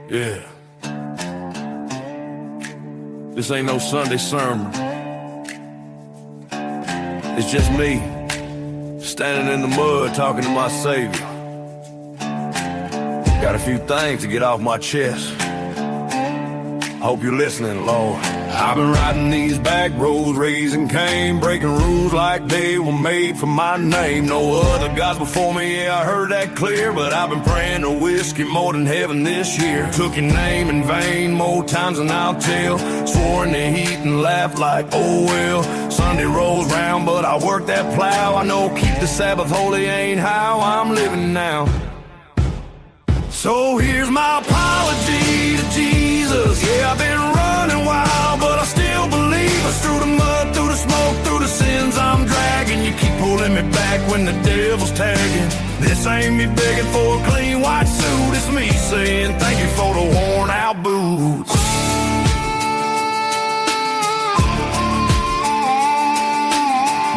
Yeah. This ain't no Sunday sermon. It's just me, standing in the mud talking to my Savior. Got a few things to get off my chest. Hope you're listening, Lord. I've been riding these back roads, raising Cain, breaking rules like they were made for my name. No other gods before me, yeah, I heard that clear. But I've been praying to whiskey more than heaven this year. Took your name in vain more times than I'll tell. Swore in the heat and laughed like, oh well. Sunday rolls round, but I work that plow. I know keep the Sabbath holy ain't how I'm living now. So here's my apology to Jesus. Yeah, I've been running wild, but I still believe us. Through the mud, through the smoke, through the sins I'm dragging. You keep pulling me back when the devil's tagging. This ain't me begging for a clean white suit. It's me saying thank you for the worn out boots.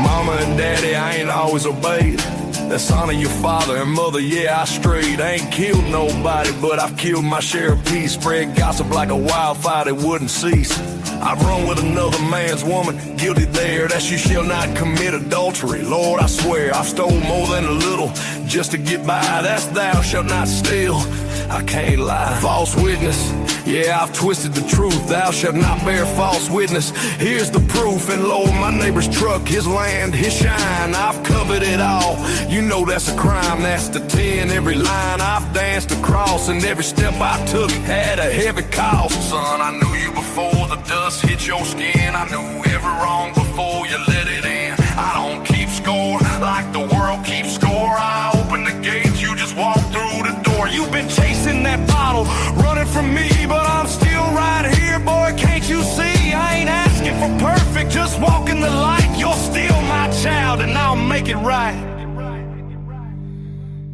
Mama and daddy, I ain't always obeyed. Let's honor your father and mother, yeah, I strayed. I ain't killed nobody, but I've killed my share of peace. Spread gossip like a wildfire that wouldn't cease. I've run with another man's woman, guilty there, that you shall not commit adultery. Lord, I swear, I've stole more than a little, just to get by, that's thou shalt not steal. I can't lie. False witness, yeah, I've twisted the truth. Thou shalt not bear false witness. Here's the proof. And Lord, my neighbor's truck, his land, his shine, I've covered it all. You know that's a crime, that's the 10. Every line I've danced across, and every step I took had a heavy cost. Son, I knew you before the dust hit your skin. I knew every wrong before you let it in. I don't keep score like the world keeps score. I open the gates, you just walk through the door. You've been chasing that bottle, running from me, but I'm still right here, boy, can't you see? I ain't asking for perfect, just walk in the light. You're still my child, and I'll make it right.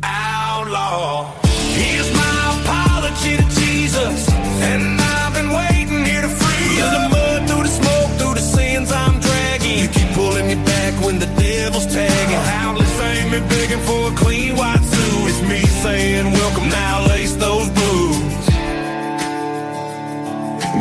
Outlaw, here's my apology to Jesus, and I've been waiting here to free you. Through the mud, through the smoke, through the sins I'm dragging. You keep pulling me back when the devil's tagging. Outlaws ain't me begging for a clean white suit. It's me saying welcome now, lace those boots.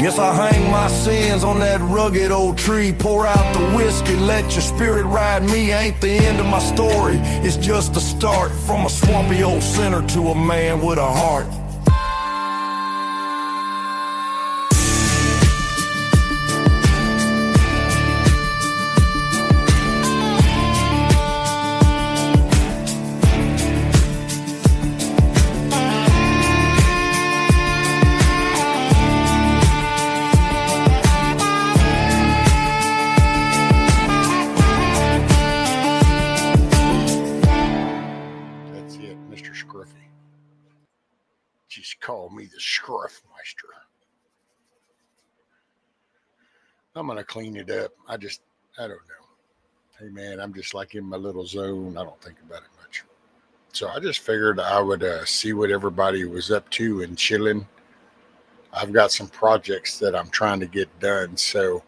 Guess I hang my sins on that rugged old tree. Pour out the whiskey, let your spirit ride me. Ain't the end of my story, it's just the start. From a swampy old sinner to a man with a heart. Just call me the Scruff Meister. I'm going to clean it up. I don't know. Hey, man, I'm just like in my little zone. I don't think about it much. So I just figured I would see what everybody was up to and chilling. I've got some projects that I'm trying to get done. So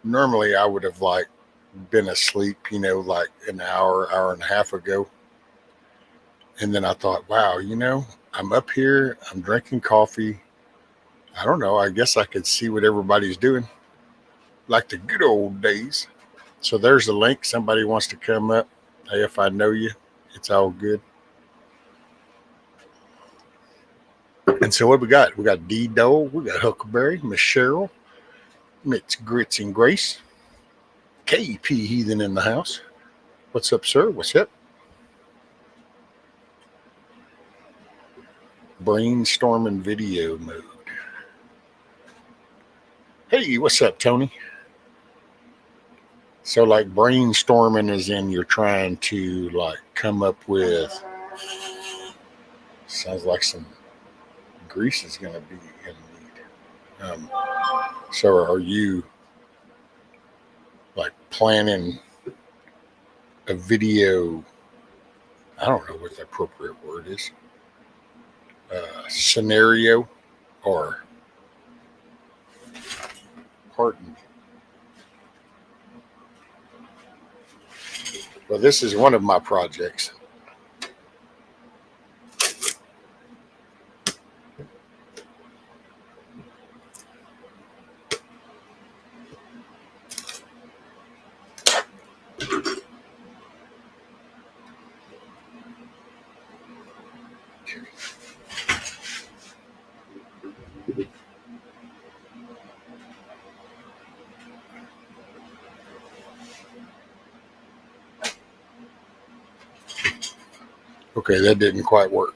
normally I would have been asleep, like an hour and a half ago. And then I thought, wow, I'm up here, I'm drinking coffee. I don't know, I guess I could see what everybody's doing. Like the good old days. So there's a link. Somebody wants to come up. Hey, if I know you, it's all good. And so what we got? We got D-Dole, we got Huckleberry, Miss Cheryl, Miss Grits and Grace, KP Heathen in the house. What's up, sir? What's up? Brainstorming video mode. Hey, what's up, Tony? So brainstorming is in you're trying to come up with, sounds like some grease is going to be in need. So are you planning a video? I don't know what the appropriate word is. Scenario or pardon me. Well, this is one of my projects. Okay, that didn't quite work.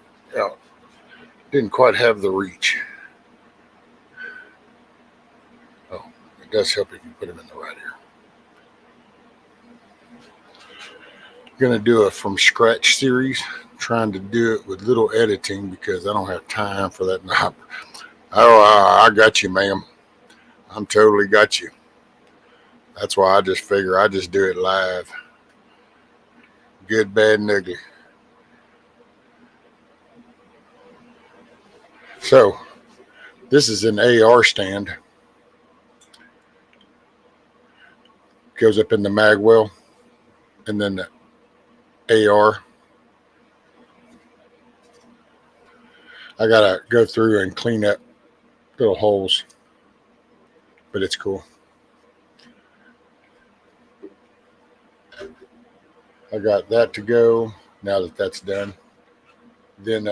Didn't quite have the reach. Oh, it does help if you put them in the right ear. Going to do a from scratch series, trying to do it with little editing because I don't have time for that knob. Oh, I got you, ma'am. I'm totally got you. That's why I just figure I just do it live. Good, bad, and ugly. So, this is an AR stand. Goes up in the mag well, and then the AR. I gotta go through and clean up little holes, but it's cool. I got that to go. Now that that's done, then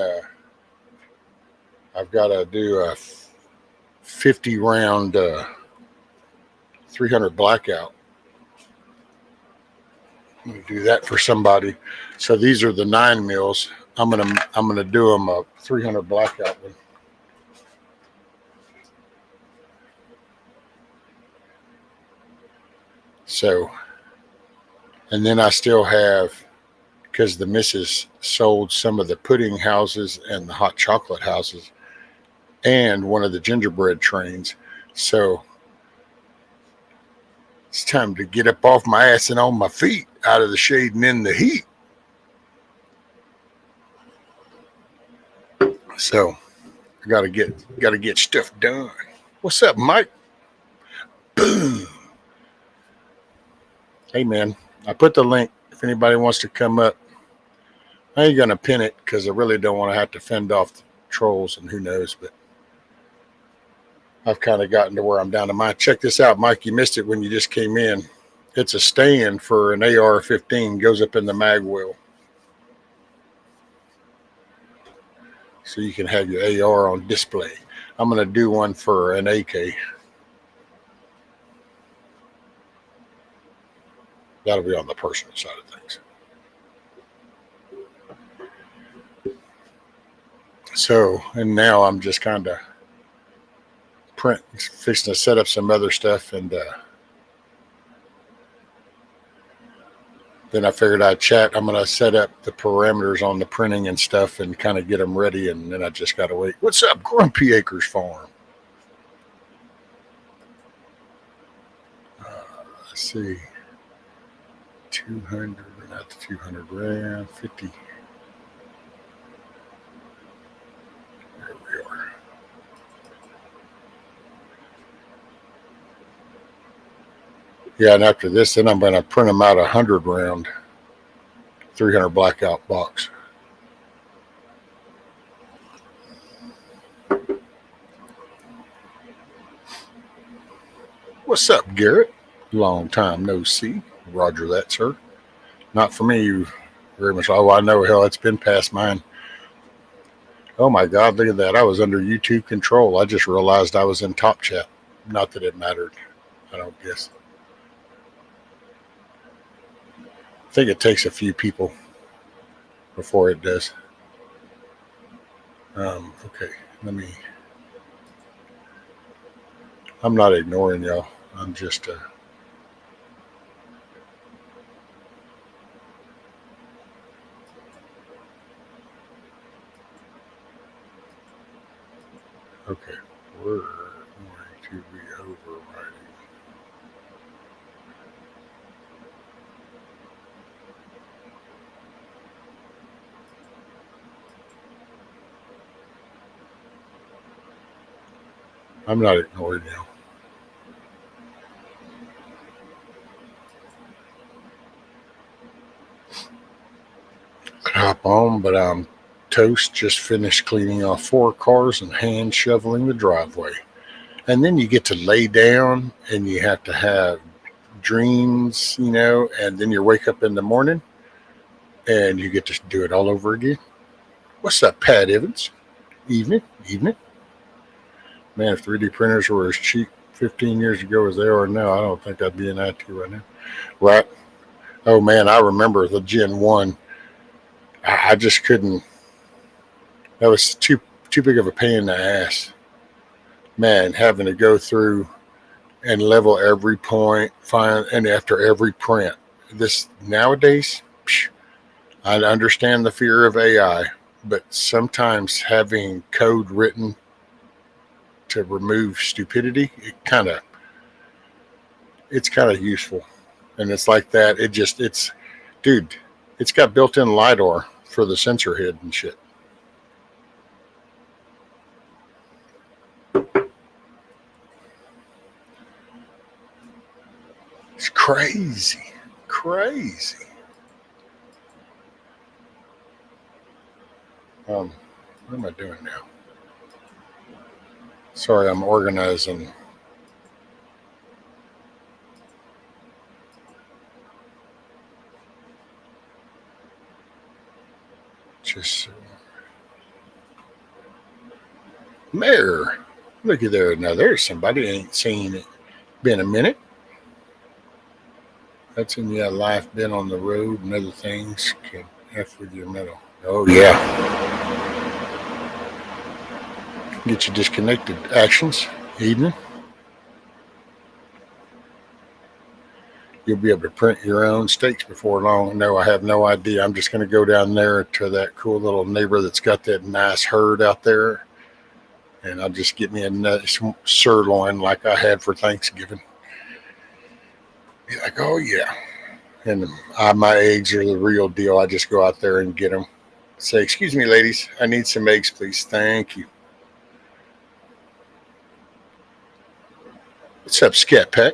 I've got to do a 50 round 300 blackout. I'm gonna do that for somebody. So these are the 9 mils. I'm gonna do them a 300 blackout one. So, and then I still have, because the missus sold some of the pudding houses and the hot chocolate houses and one of the gingerbread trains. So it's time to get up off my ass and on my feet, out of the shade and in the heat. So I gotta get stuff done. What's up, Mike? Boom. Hey man, I put the link if anybody wants to come up. I ain't gonna pin it because I really don't want to have to fend off the trolls and who knows, but I've kind of gotten to where I'm down to mine. Check this out, Mike. You missed it when you just came in. It's a stand for an AR-15. Goes up in the mag well, so you can have your AR on display. I'm gonna do one for an AK. That'll be on the personal side of things. So, and now I'm just kind of fixing to set up some other stuff, and then I figured I'd chat. I'm going to set up the parameters on the printing and stuff and kind of get them ready, and then I just got to wait. What's up, Grumpy Acres Farm? Let's see. 200, not the 200 rand, 50. There we are. Yeah, and after this, then I'm going to print them out 100 round 300 blackout box. What's up, Garrett? Long time no see. Roger that, sir. Not for me very much. Oh, I know. Hell, it's been past mine. Oh my God, look at that. I was under YouTube control. I just realized I was in Top Chat. Not that it mattered. I don't guess. I think it takes a few people before it does. Okay, I'm not ignoring y'all. I'm just okay. We're going to be overriding. I'm not ignoring you. Hop on, but I'm toast. Just finished cleaning off 4 cars and hand shoveling the driveway. And then you get to lay down and you have to have dreams, and then you wake up in the morning and you get to do it all over again. What's up, Pat Evans? Evening, evening. Man, if 3D printers were as cheap 15 years ago as they are now, I don't think I'd be in IT right now. Right? Oh man, I remember the Gen 1. I just couldn't. That was too big of a pain in the ass. Man, having to go through and level every point, find and after every print. This nowadays, I understand the fear of AI, but sometimes having code written to remove stupidity, it's kind of useful. And it's like that. Dude, it's got built-in LiDAR for the sensor head and shit. It's crazy. Crazy. What am I doing now? Sorry, I'm organizing. Just Mayor. Looky there. Now there's somebody I ain't seen it. Been a minute. That's in your life, been on the road and other things can F with your metal. Oh yeah. Get you disconnected. Actions. Evening. You'll be able to print your own steaks before long. No, I have no idea. I'm just going to go down there to that cool little neighbor that's got that nice herd out there, and I'll just get me a nice sirloin like I had for Thanksgiving. Be like, oh yeah. And my eggs are the real deal. I just go out there and get them. Say, excuse me, ladies, I need some eggs, please. Thank you. What's up, Scat Pack?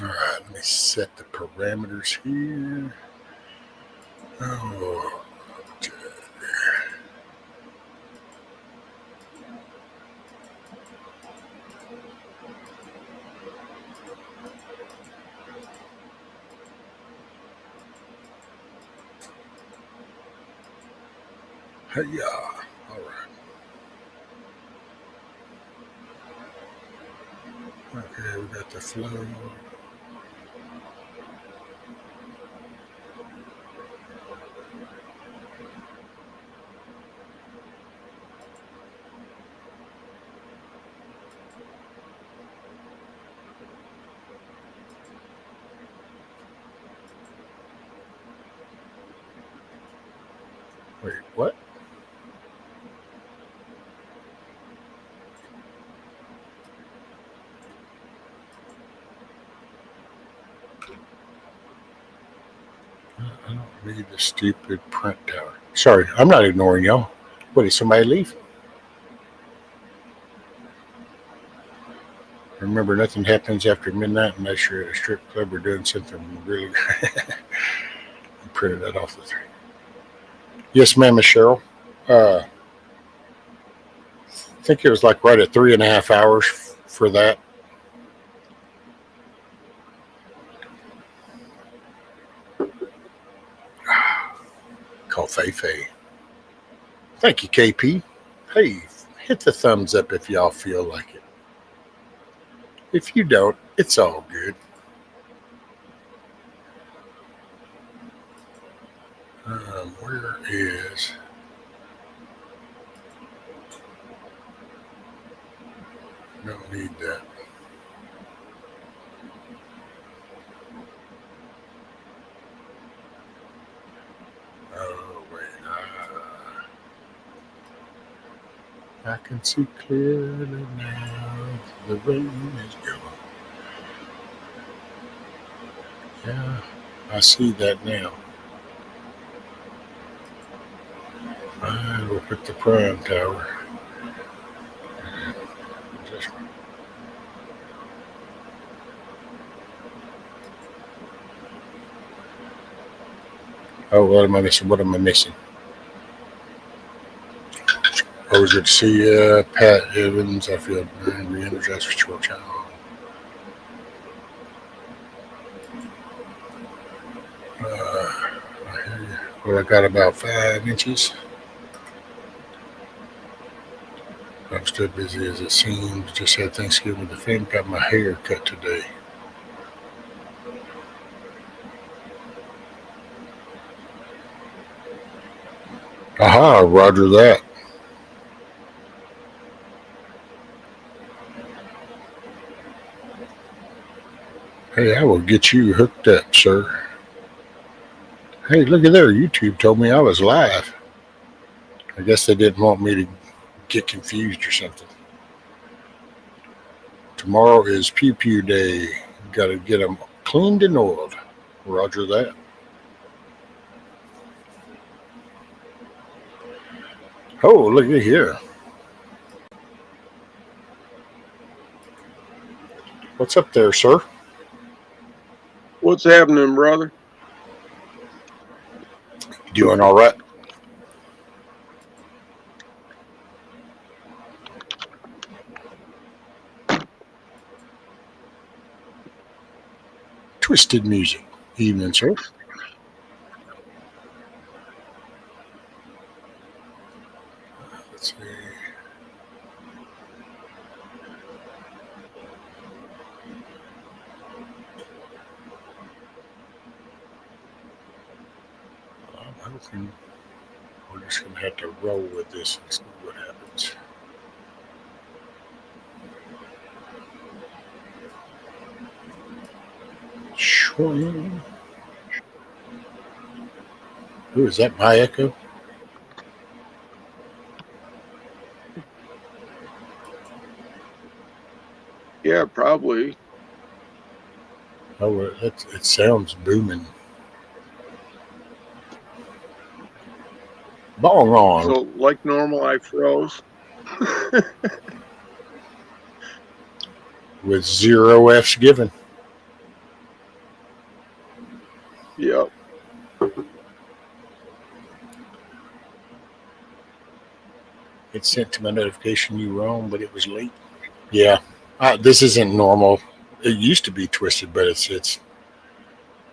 All right, let me set the parameters here. Oh, hey, yeah. All right. Okay, we got the flow. Wait, what? I don't read the stupid print tower. Sorry, I'm not ignoring y'all. What, did somebody leave? Remember, nothing happens after midnight unless you're at a strip club or doing something really good. I printed that off the thing. Yes, ma'am, Miss Cheryl. I think it was like right at 3.5 hours for that. Call Fei Fei. Thank you, KP. Hey, hit the thumbs up if y'all feel like it. If you don't, it's all good. Where is... Don't need that. Oh, wait. I can see clearly now. The rain is gone. Yeah, I see that now. I will put the prime tower. Oh, what am I missing? What am I missing? Oh, good to see Pat Evans. I feel re-energized for short channel. Well, I got about 5 inches. I'm still busy as it seems. Just had Thanksgiving with the family. Got my hair cut today. Aha, roger that. Hey, I will get you hooked up, sir. Hey, look at there. YouTube told me I was live. I guess they didn't want me to get confused or something. Tomorrow is Pew Pew Day. Got to get them cleaned and oiled. Roger that. Oh, look at here. What's up there, sir? What's happening, brother? Doing all right? Twisted music. Evening, sir. Let's see. I'm hoping we're just going to have to roll with this and see what happens. Sure. Ooh, is that my echo? Yeah, probably. Oh, it sounds booming. Bong on. So, like normal, I froze. With 0 F's given. Yep. It sent to my notification you were on, but it was late. Yeah, this isn't normal. It used to be twisted, but it's.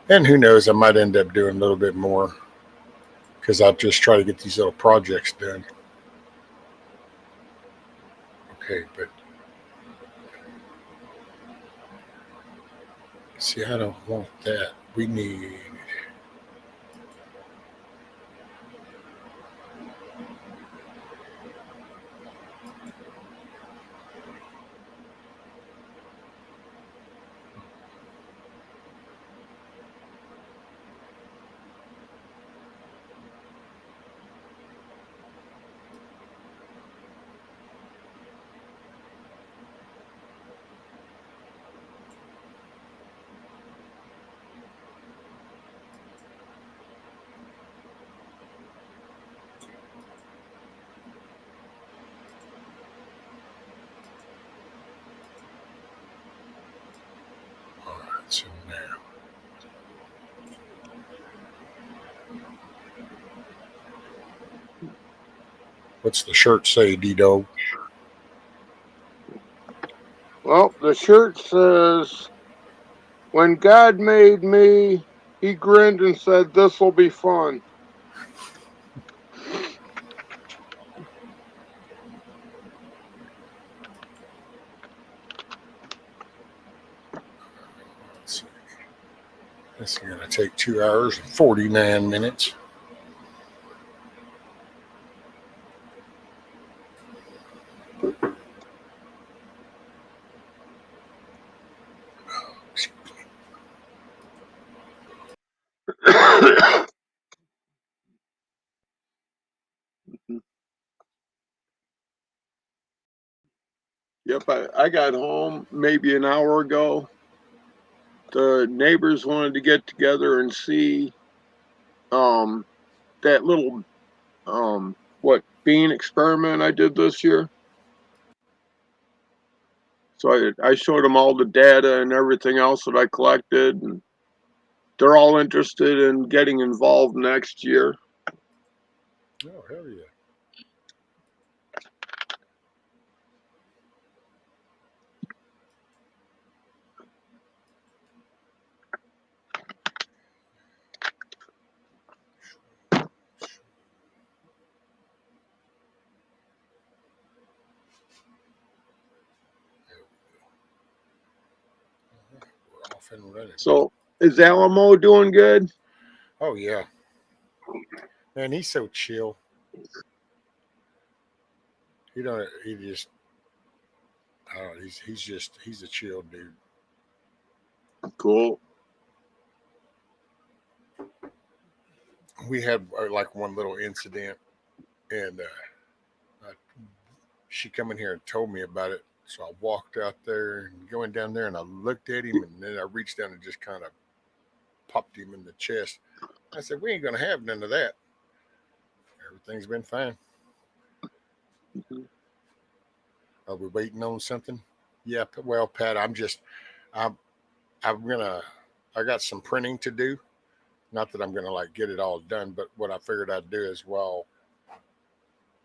And who knows? I might end up doing a little bit more because I just try to get these little projects done. Okay, but see, I don't want that. We need. All right, so now. What's the shirt say, D-Dog? Well, the shirt says, "When God made me, He grinned and said, 'This'll be fun.'" Let's see. This is going to take 2 hours and 49 minutes. Yep, I got home maybe an hour ago. The neighbors wanted to get together and see um that little bean experiment I did this year. So I showed them all the data and everything else that I collected, and they're all interested in getting involved next year. Oh, hell yeah. and running. So is Alamo doing good? Oh yeah, man, he's so chill. He don't. He just. He's a chill dude. Cool. We had like one little incident, and she come in here and told me about it. So I walked out there and going down there, and I looked at him, and then I reached down and just kind of popped him in the chest. I said, "We ain't gonna have none of that. Everything's been fine. Mhm. Are we waiting on something?" Yeah. Well, Pat, I'm, I'm gonna. I got some printing to do. Not that I'm gonna like get it all done, but what I figured I'd do is while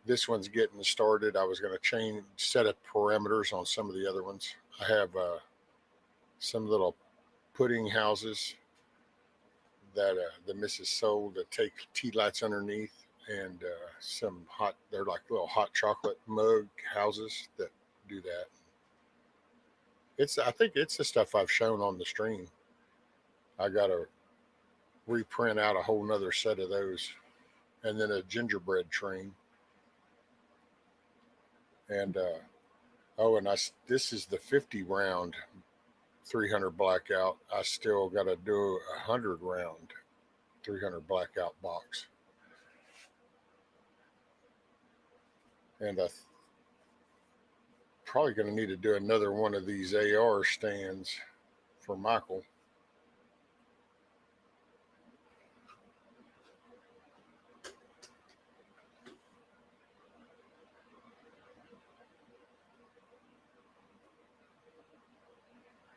this one's getting started, I was gonna change set of parameters on some of the other ones. I have some little pudding houses that the missus sold that take tea lights underneath, and some hot. They're like little hot chocolate mug houses that do that. I think it's the stuff I've shown on the stream. I got to reprint out a whole nother set of those, and then a gingerbread train. And oh, and this is the 50 round 300 blackout. I still got to do a 100 round 300 blackout box, and I probably going to need to do another one of these AR stands for Michael.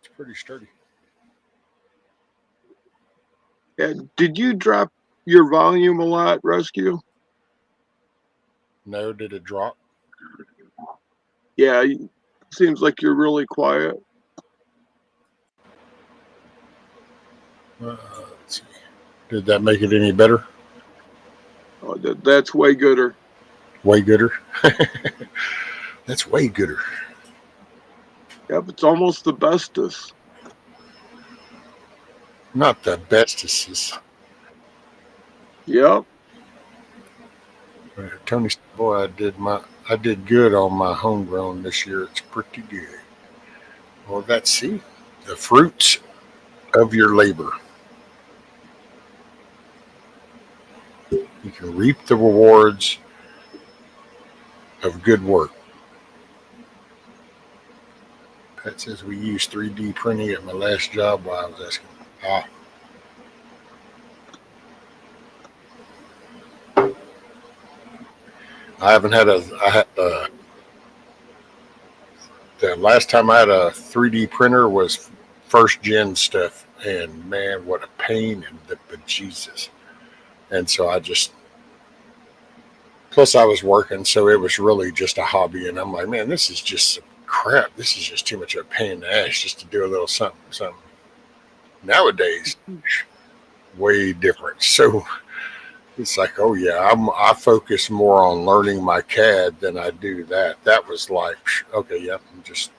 It's pretty sturdy. Yeah. Did you drop your volume a lot, Rescue? No, did it drop? Yeah. Seems like you're really quiet. Let's see. Did that make it any better? Oh, that's way gooder. Way gooder. That's way gooder. Yep, it's almost the bestest. Not the bestest. Yep. Tony said, "Boy, I did good on my homegrown this year. It's pretty good." Well, that's the fruits of your labor. You can reap the rewards of good work. Pat says we used 3D printing at my last job while I was asking. Ah, I haven't had a. I had the last time I had a 3D printer was first gen stuff, and man, what a pain in the bejesus. And so I just plus I was working, so it was really just a hobby, and I'm like, man, this is just some crap. This is just too much of a pain in the ass just to do a little something. Nowadays, way different. So it's like, oh yeah, I focus more on learning my CAD than I do that. That was like, okay, yep, I'm just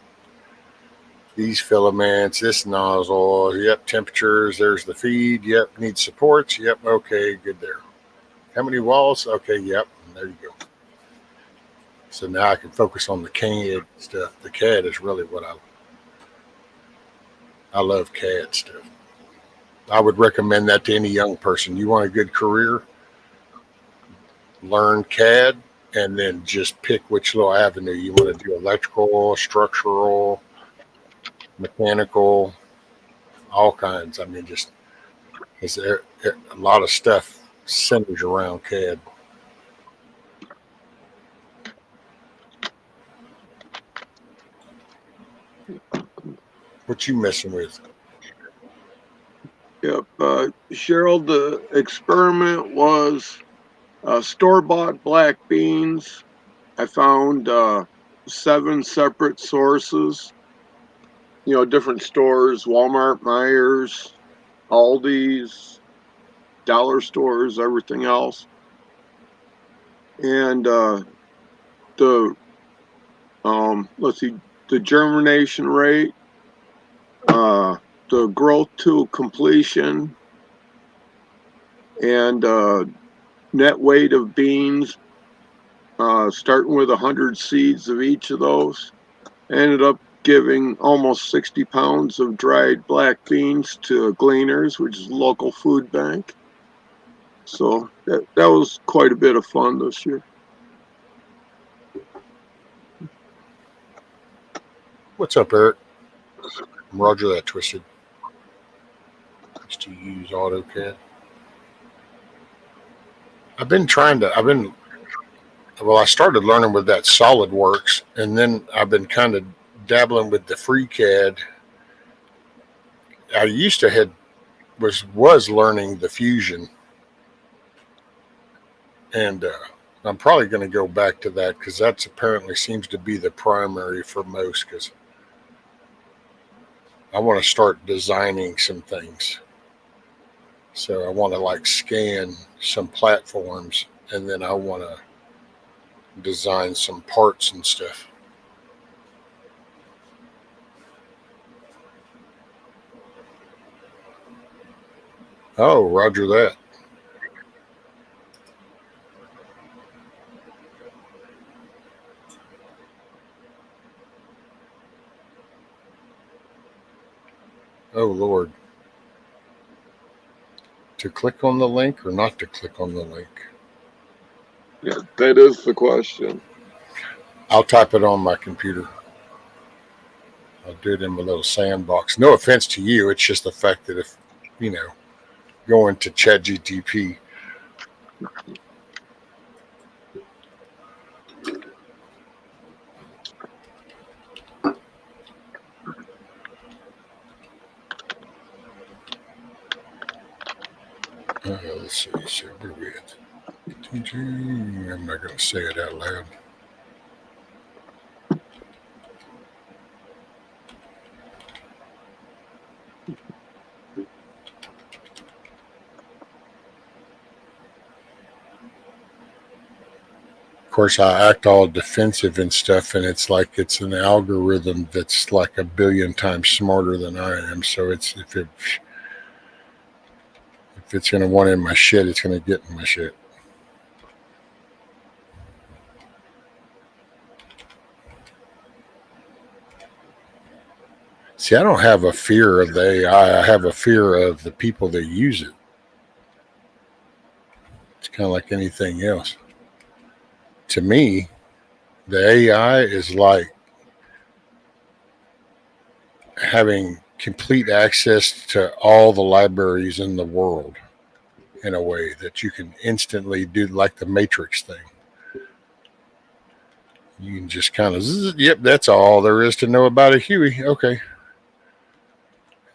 these filaments, this nozzle, yep, temperatures, there's the feed, yep, needs supports, yep, okay, good there. How many walls? Okay, yep, there you go. So now I can focus on the CAD stuff. The CAD is really what I love CAD stuff. I would recommend that to any young person. You want a good career, learn CAD, and then just pick which little avenue you want to do: electrical, structural, mechanical, all kinds. I mean, just is there a lot of stuff centers around CAD. What you messing with? Yep. Cheryl, the experiment was store-bought black beans. I found 7 separate sources. Different stores: Walmart, Myers, Aldi's, dollar stores, everything else. And the let's see, the germination rate, the growth to completion and net weight of beans, starting with 100 seeds of each of those. I ended up giving almost 60 pounds of dried black beans to Gleaners, which is a local food bank. So that was quite a bit of fun this year. What's up, Eric? Roger that, Twisted. Used to use AutoCAD. I started learning with that SolidWorks, and then I've been kind of dabbling with the FreeCAD. I used to was learning the Fusion, and I'm probably going to go back to that because that's apparently seems to be the primary for most, because I want to start designing some things. So I want to like scan some platforms, and then I want to design some parts and stuff. Oh, roger that. Oh, Lord. To click on the link or not to click on the link? Yeah, that is the question. I'll type it on my computer. I'll do it in my little sandbox. No offense to you. It's just the fact that if, going to ChatGPT. Let's see. So where are we at? I'm not going to say it out loud. Of course, I act all defensive and stuff, and it's like it's an algorithm that's like a billion times smarter than I am. So if it's going to want in my shit, it's going to get in my shit. See, I don't have a fear of the AI. I have a fear of the people that use it. It's kind of like anything else. To me, the AI is like having complete access to all the libraries in the world in a way that you can instantly do, like the Matrix thing. You can just kind of, yep, that's all there is to know about a Huey. Okay.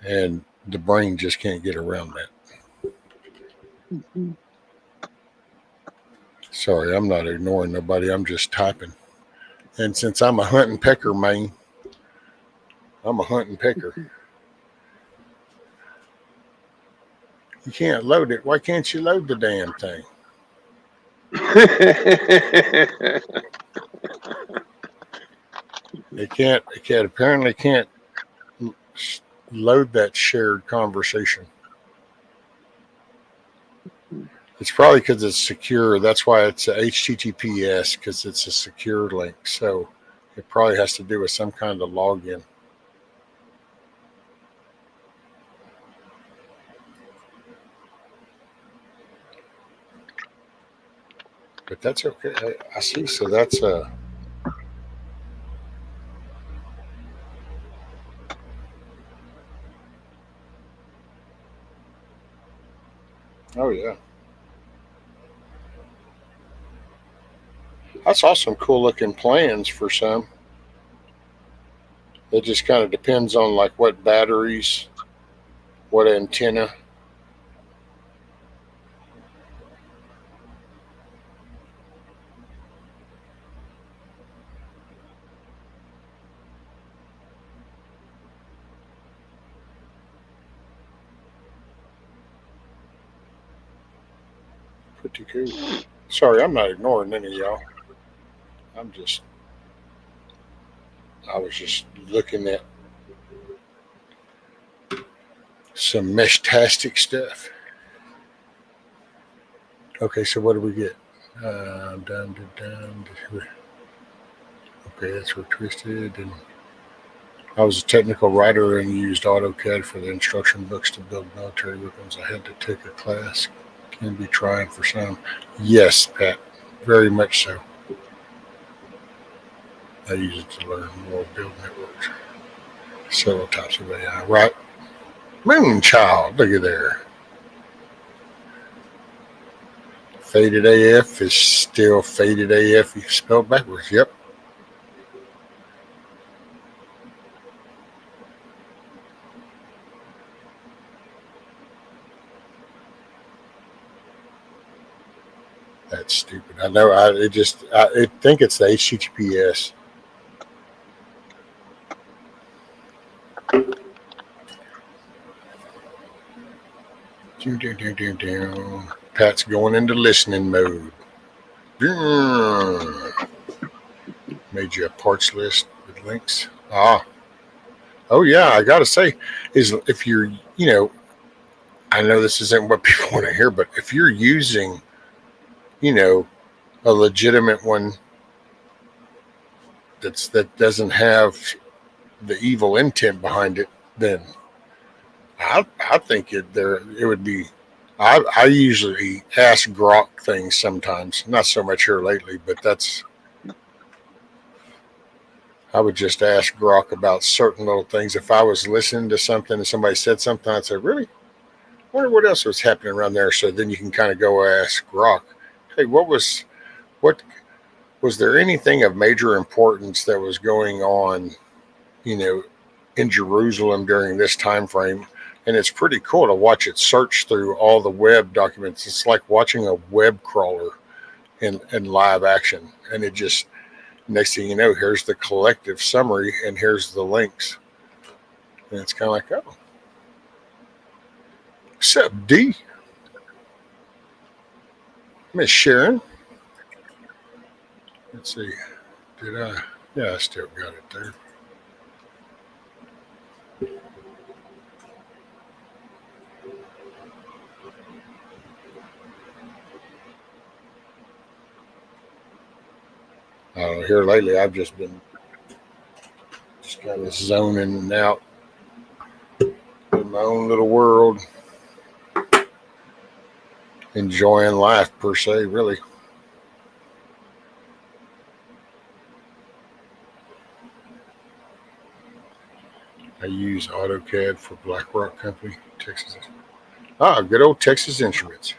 And the brain just can't get around that. Mm-hmm. Sorry, I'm not ignoring nobody. I'm just typing. And since I'm a hunt and pecker, man, I'm a hunt and pecker. You can't load it. Why can't you load the damn thing? It apparently can't load that shared conversation. It's probably because it's secure. That's why it's a HTTPS, because it's a secure link. So it probably has to do with some kind of login. But that's okay. I see. So that's oh yeah. I saw some cool looking plans for some. It just kind of depends on like what batteries, what antenna. Pretty cool. Sorry, I'm not ignoring any of y'all. I was just looking at some mesh-tastic stuff. Okay, so what do we get? Okay, that's retwisted. And I was a technical writer and used AutoCAD for the instruction books to build military weapons. I had to take a class. Can be trying for some. Yes, Pat, very much so. I use it to learn more build networks. Several types of AI. Right. Moonchild, look at there. Faded AF is still faded AF. You spelled backwards. Yep. That's stupid. I know. I think it's the HTTPS. Pat's going into listening mode. Made you a parts list with links. Oh yeah. I gotta say, is if you're, I know this isn't what people want to hear, but if you're using, a legitimate one that doesn't have the evil intent behind it, then I think it would be. I usually ask Grok things sometimes, not so much here lately, but I would just ask Grok about certain little things. If I was listening to something and somebody said something, I'd say, really? I wonder what else was happening around there. So then you can kind of go ask Grok, hey, what was there anything of major importance that was going on, in Jerusalem during this time frame? And it's pretty cool to watch it search through all the web documents. It's like watching a web crawler in live action. And it just, next thing you know, here's the collective summary and here's the links. And it's kind of like, oh, what's up, D? Miss Sharon. Let's see. Yeah, I still got it there. Here lately, I've just been kind of zoning out in my own little world, enjoying life per se, really. I use AutoCAD for BlackRock Company, Texas. Good old Texas Instruments.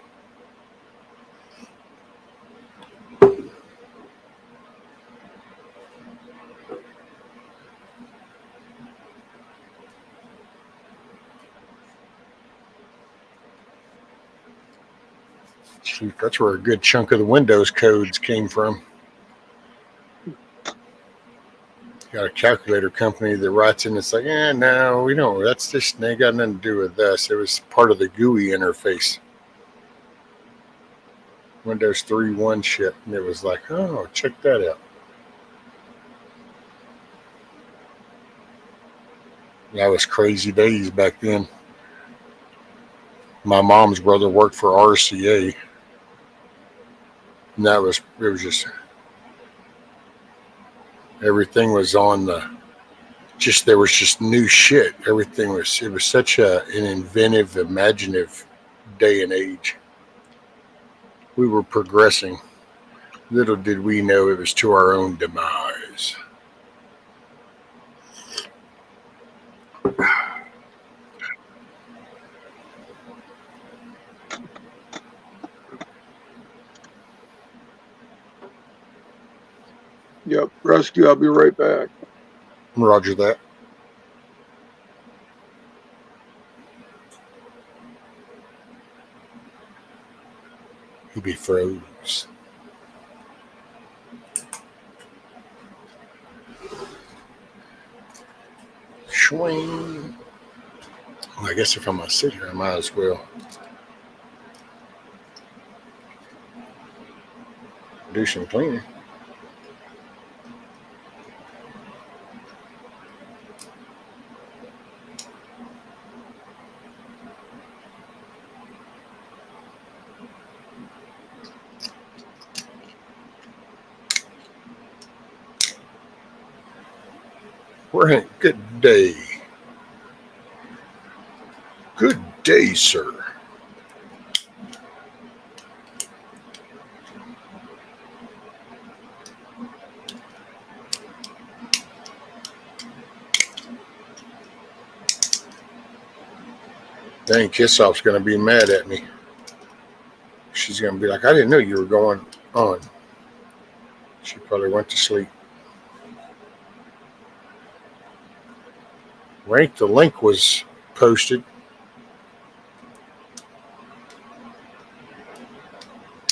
Shoot, that's where a good chunk of the Windows codes came from. Got a calculator company that writes in. It's like, no, we don't. That's just, they got nothing to do with us. It was part of the GUI interface. Windows 3.1 shit. And it was like, oh, check that out. That was crazy days back then. My mom's brother worked for RCA. And it was just, everything was on there was just new shit. It was such an inventive, imaginative day and age. We were progressing. Little did we know it was to our own demise. Yep, rescue. I'll be right back. Roger that. He be froze. Swing. Well, I guess if I'm going to sit here, I might as well do some cleaning. Good day. Good day, sir. Dang, Kissoff's going to be mad at me. She's going to be like, I didn't know you were going on. She probably went to sleep. Rank, the link was posted.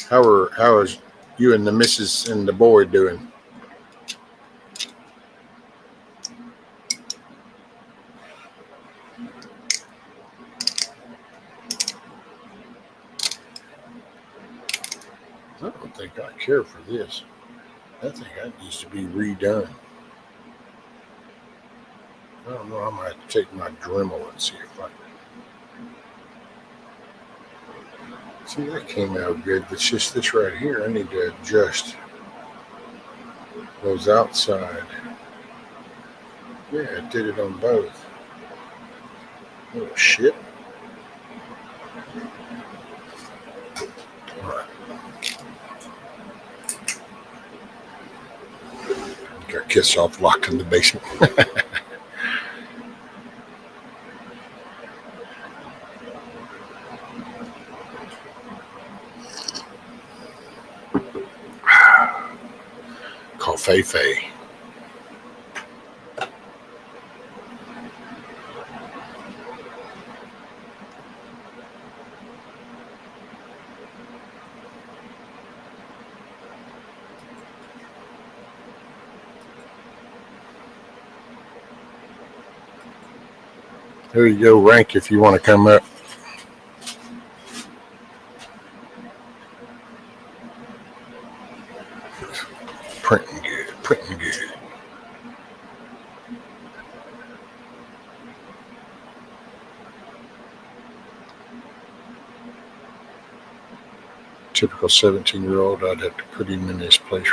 How is you and the missus and the boy doing? I don't think I care for this. I think that needs to be redone. I don't know. I might have to take my Dremel and see if I can. See, that came out good. It's just this right here. I need to adjust those outside. Yeah, it did it on both. Oh, shit. All right. Got Kissoff locked in the basement. Call Fei Fei. There you go, Rank, if you want to come up. Printing good, printing good. Typical 17-year-old, I'd have to put him in his place.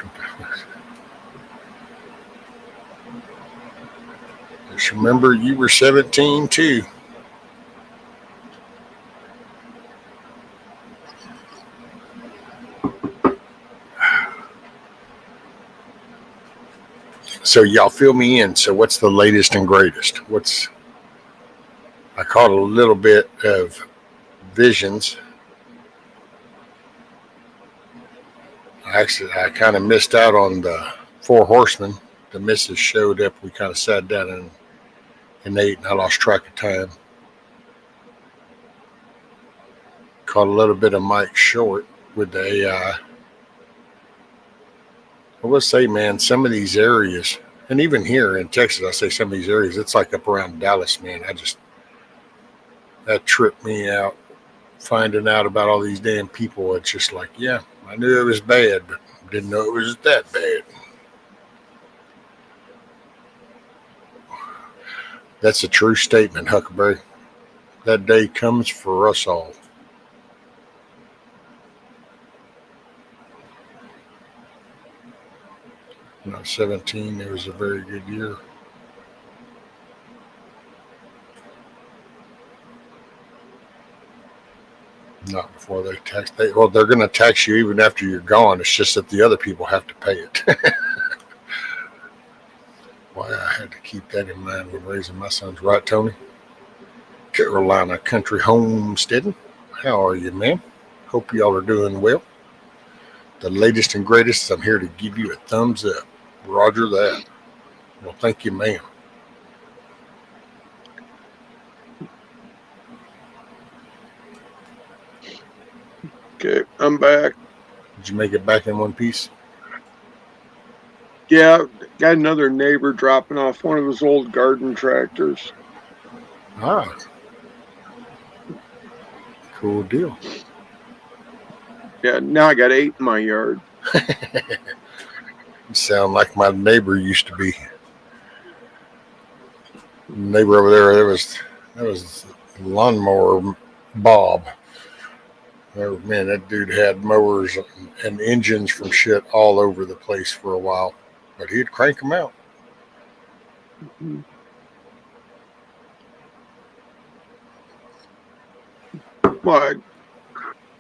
Just remember, you were 17 too. So y'all fill me in. So what's the latest and greatest? I caught a little bit of Visions. I kind of missed out on the Four Horsemen. The missus showed up. We kind of sat down and ate, and I lost track of time. Caught a little bit of Mike Short with the AI. I will say, man, some of these areas, and even here in Texas, I say some of these areas, it's like up around Dallas, man. That tripped me out. Finding out about all these damn people, it's just like, yeah, I knew it was bad, but didn't know it was that bad. That's a true statement, Huckleberry. That day comes for us all. When I was 17, it was a very good year. Not before they tax. They're going to tax you even after you're gone. It's just that the other people have to pay it. Why I had to keep that in mind when raising my sons. Right, Tony? Carolina Country Homesteading. How are you, ma'am? Hope y'all are doing well. The latest and greatest, I'm here to give you a thumbs up. Roger that. Well, thank you, ma'am. Okay, I'm back. Did you make it back in one piece? Yeah, got another neighbor dropping off one of his old garden tractors. Ah. Cool deal. Yeah, now I got 8 in my yard. You sound like my neighbor used to be. The neighbor over there, that was lawnmower Bob. Oh, man, that dude had mowers and engines from shit all over the place for a while, but he'd crank them out. Well,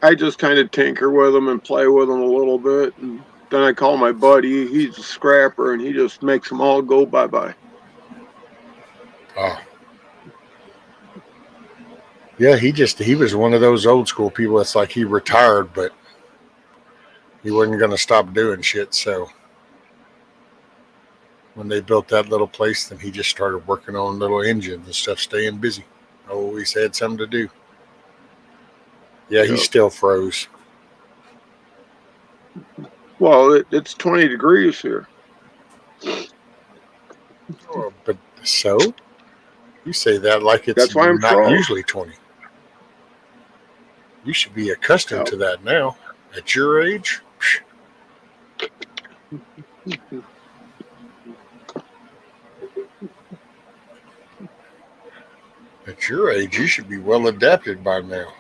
I just kind of tinker with them and play with them a little bit, and then I call my buddy. He's a scrapper, and he just makes them all go bye-bye. Oh. Yeah, he was one of those old school people. It's like he retired, but he wasn't going to stop doing shit. So when they built that little place, then he just started working on little engines and stuff, staying busy. Always had something to do. Yeah, he still froze. Well, it's 20 degrees here. Oh, but so you say that like it's That's why I'm not froze. usually 20. You should be accustomed to that now. At your age, at your age, you should be well adapted by now.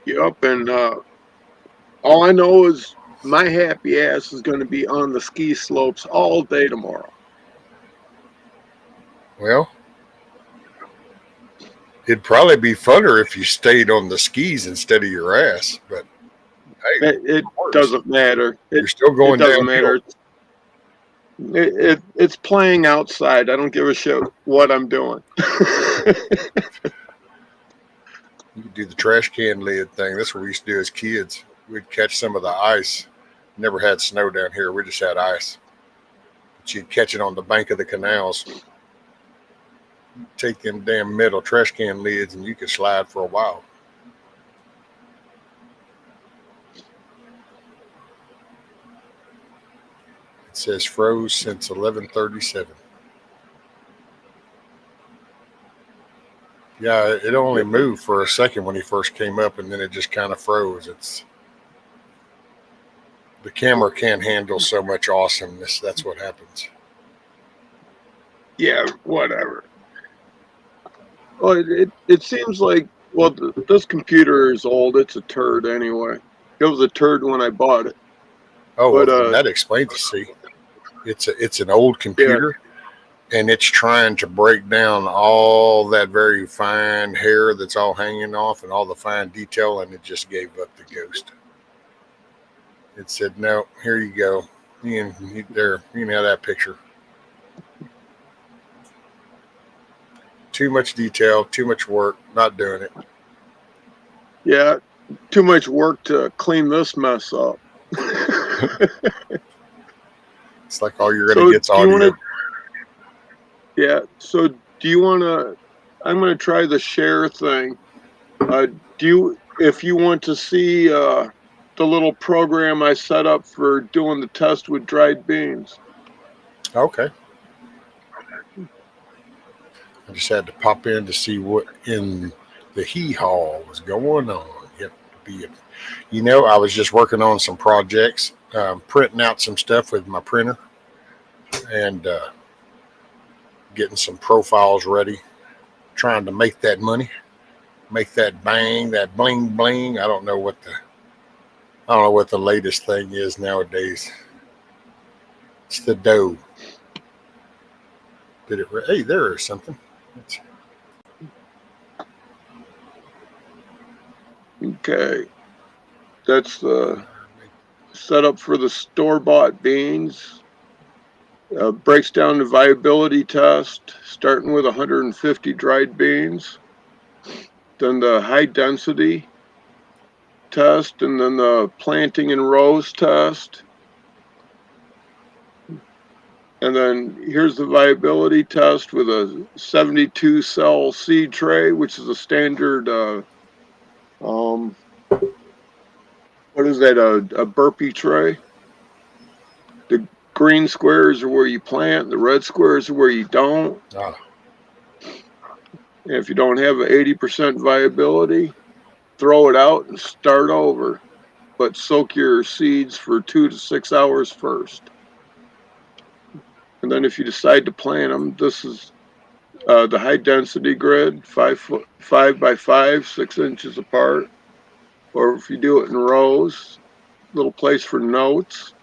Yep, and all I know is my happy ass is going to be on the ski slopes all day tomorrow. Well, it'd probably be funner if you stayed on the skis instead of your ass, but hey, it doesn't matter. You're still going It doesn't downhill. matter. It's playing outside. I don't give a shit what I'm doing. You could do the trash can lid thing. That's what we used to do as kids. We'd catch some of the ice. Never had snow down here. We just had ice. But you'd catch it on the bank of the canals. Take them damn metal trash can lids and you could slide for a while. It says froze since 1137. Yeah, it only moved for a second when he first came up, and then it just kind of froze. The camera can't handle so much awesomeness. That's what happens. Yeah, whatever. Well, it seems like, well, this computer is old. It's a turd anyway. It was a turd when I bought it. Oh, but, well, that explains it. See, it's an old computer, and it's trying to break down all that very fine hair that's all hanging off and all the fine detail, and it just gave up the ghost. It said, no, here you go. You can have that picture. Too much detail, too much work, not doing it. Yeah, too much work to clean this mess up. It's like all you're going to get's audio. Yeah, so do you want to, I'm going to try the share thing. If you want to see the little program I set up for doing the test with dried beans. Okay. I just had to pop in to see what in the hee-haw was going on. I was just working on some projects, printing out some stuff with my printer and getting some profiles ready, trying to make that money, make that bang, that bling bling. I don't know what the latest thing is nowadays. It's the dough. Hey, there is something. Okay. That's the setup for the store-bought beans. Breaks down the viability test, starting with 150 dried beans. Then the high density test, and then the planting in rows test. And then here's the viability test with a 72 cell seed tray, which is a standard, what is that, a burpee tray? The green squares are where you plant, the red squares are where you don't. Ah. And if you don't have an 80% viability, throw it out and start over. But soak your seeds for 2 to 6 hours first. And then if you decide to plant them, this is the high density grid, 5 by 5, 6 inches apart. Or if you do it in rows, little place for notes.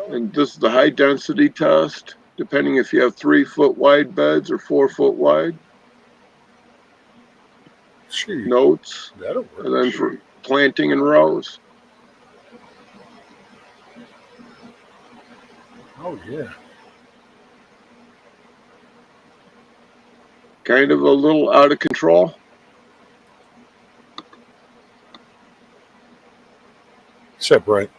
And this is the high density test. depending if you have 3 foot wide beds or 4 foot wide. Shoot, Notes. that'll work. And then for planting in rows. Oh, yeah. Kind of a little out of control. Except right.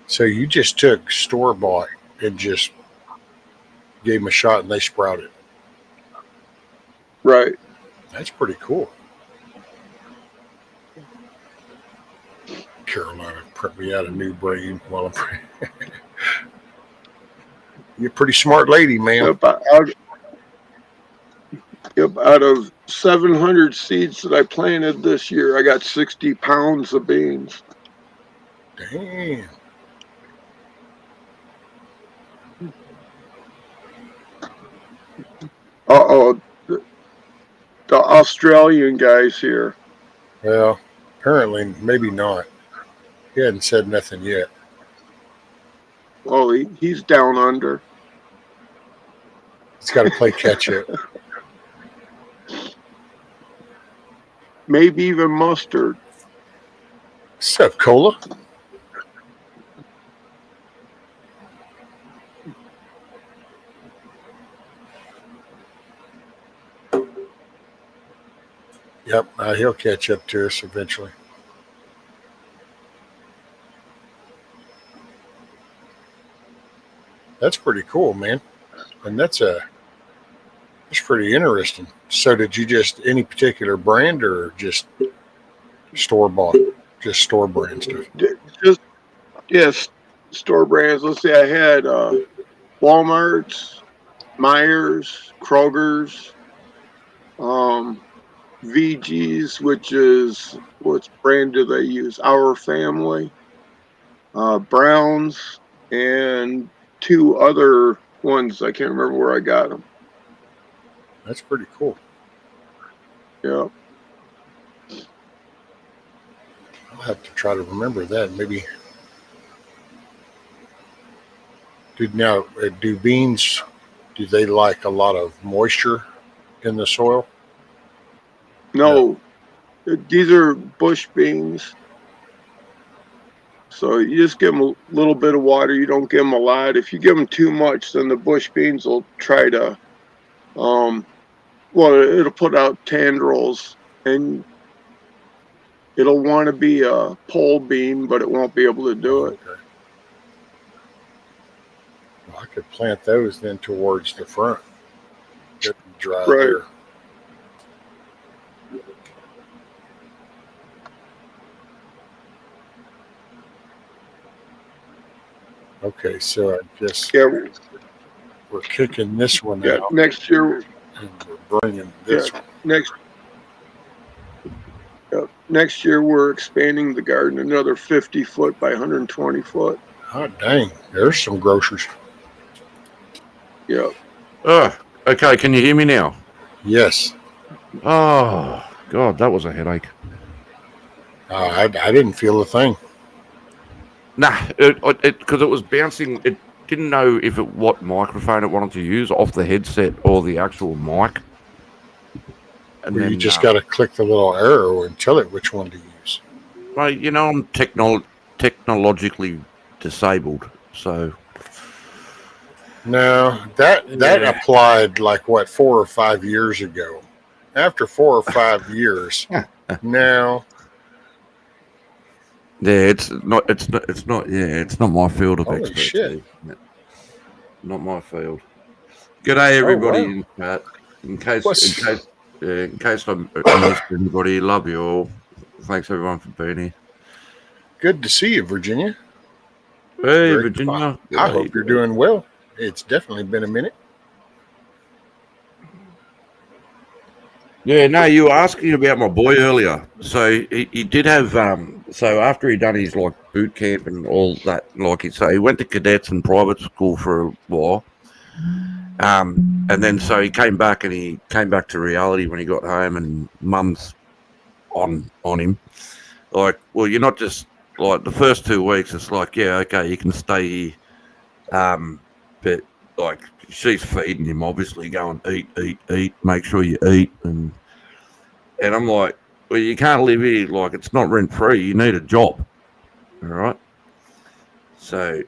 So you just took store-bought and just gave them a shot and they sprouted. Right. That's pretty cool. Carolina, print me out a new brain while I'm praying. You're a pretty smart lady, man. Out of 700 seeds that I planted this year, I got 60 pounds of beans. Damn. The Australian guys here. Well, apparently, maybe not. He hadn't said nothing yet. Well, he's down under. He's got to play catch up. Maybe even mustard. What's up, Cola? Yep, he'll catch up to us eventually. That's pretty cool, man. And that's pretty interesting. So did you just any particular brand or just store bought? Just store brand stuff? Yes, store brands. Let's see, I had Walmart's, Myers, Kroger's, VG's, which is, what brand do they use? Our Family, Brown's, and 2 other ones. I can't remember where I got them. That's pretty cool. Yeah. I'll have to try to remember that. Maybe. Do beans, do they like a lot of moisture in the soil? No. These are bush beans. So you just give them a little bit of water. You don't give them a lot. If you give them too much, then the bush beans will try to, it'll put out tendrils, and it'll want to be a pole bean, but it won't be able to do it. Okay. Well, I could plant those then towards the front. Get them dry there. Okay, so I guess we're kicking this one out. Next year, and we're bringing this one. Next year, we're expanding the garden another 50 foot by 120 foot. Oh, dang. There's some groceries. Yeah. Okay. Can you hear me now? Yes. Oh, God, that was a headache. I didn't feel a thing. Nah, because it was bouncing. It didn't know what microphone it wanted to use, off the headset or the actual mic. And Well, then you just got to click the little arrow and tell it which one to use. Well, I'm technologically disabled, so. No, that applied 4 or 5 years ago. After 4 or 5 years, now. Yeah, it's not my field of Holy expertise. Shit. Not my field. G'day, everybody Oh, wow. in case I missed anybody, love you all. Thanks everyone for being here. Good to see you, Virginia. Hey, Virginia. I hope you're doing well. It's definitely been a minute. Yeah, no, you were asking about my boy earlier. So he did have so after he done his boot camp and all that, so he went to cadets and private school for a while. And And then so he came back to reality when he got home, and Mum's on him. Like, well, you're not just like the first 2 weeks. It's like, yeah, okay, you can stay here, but like she's feeding him, obviously, going eat, make sure you eat, and I'm like, well, you can't live here, like it's not rent free. You need a job, all right? So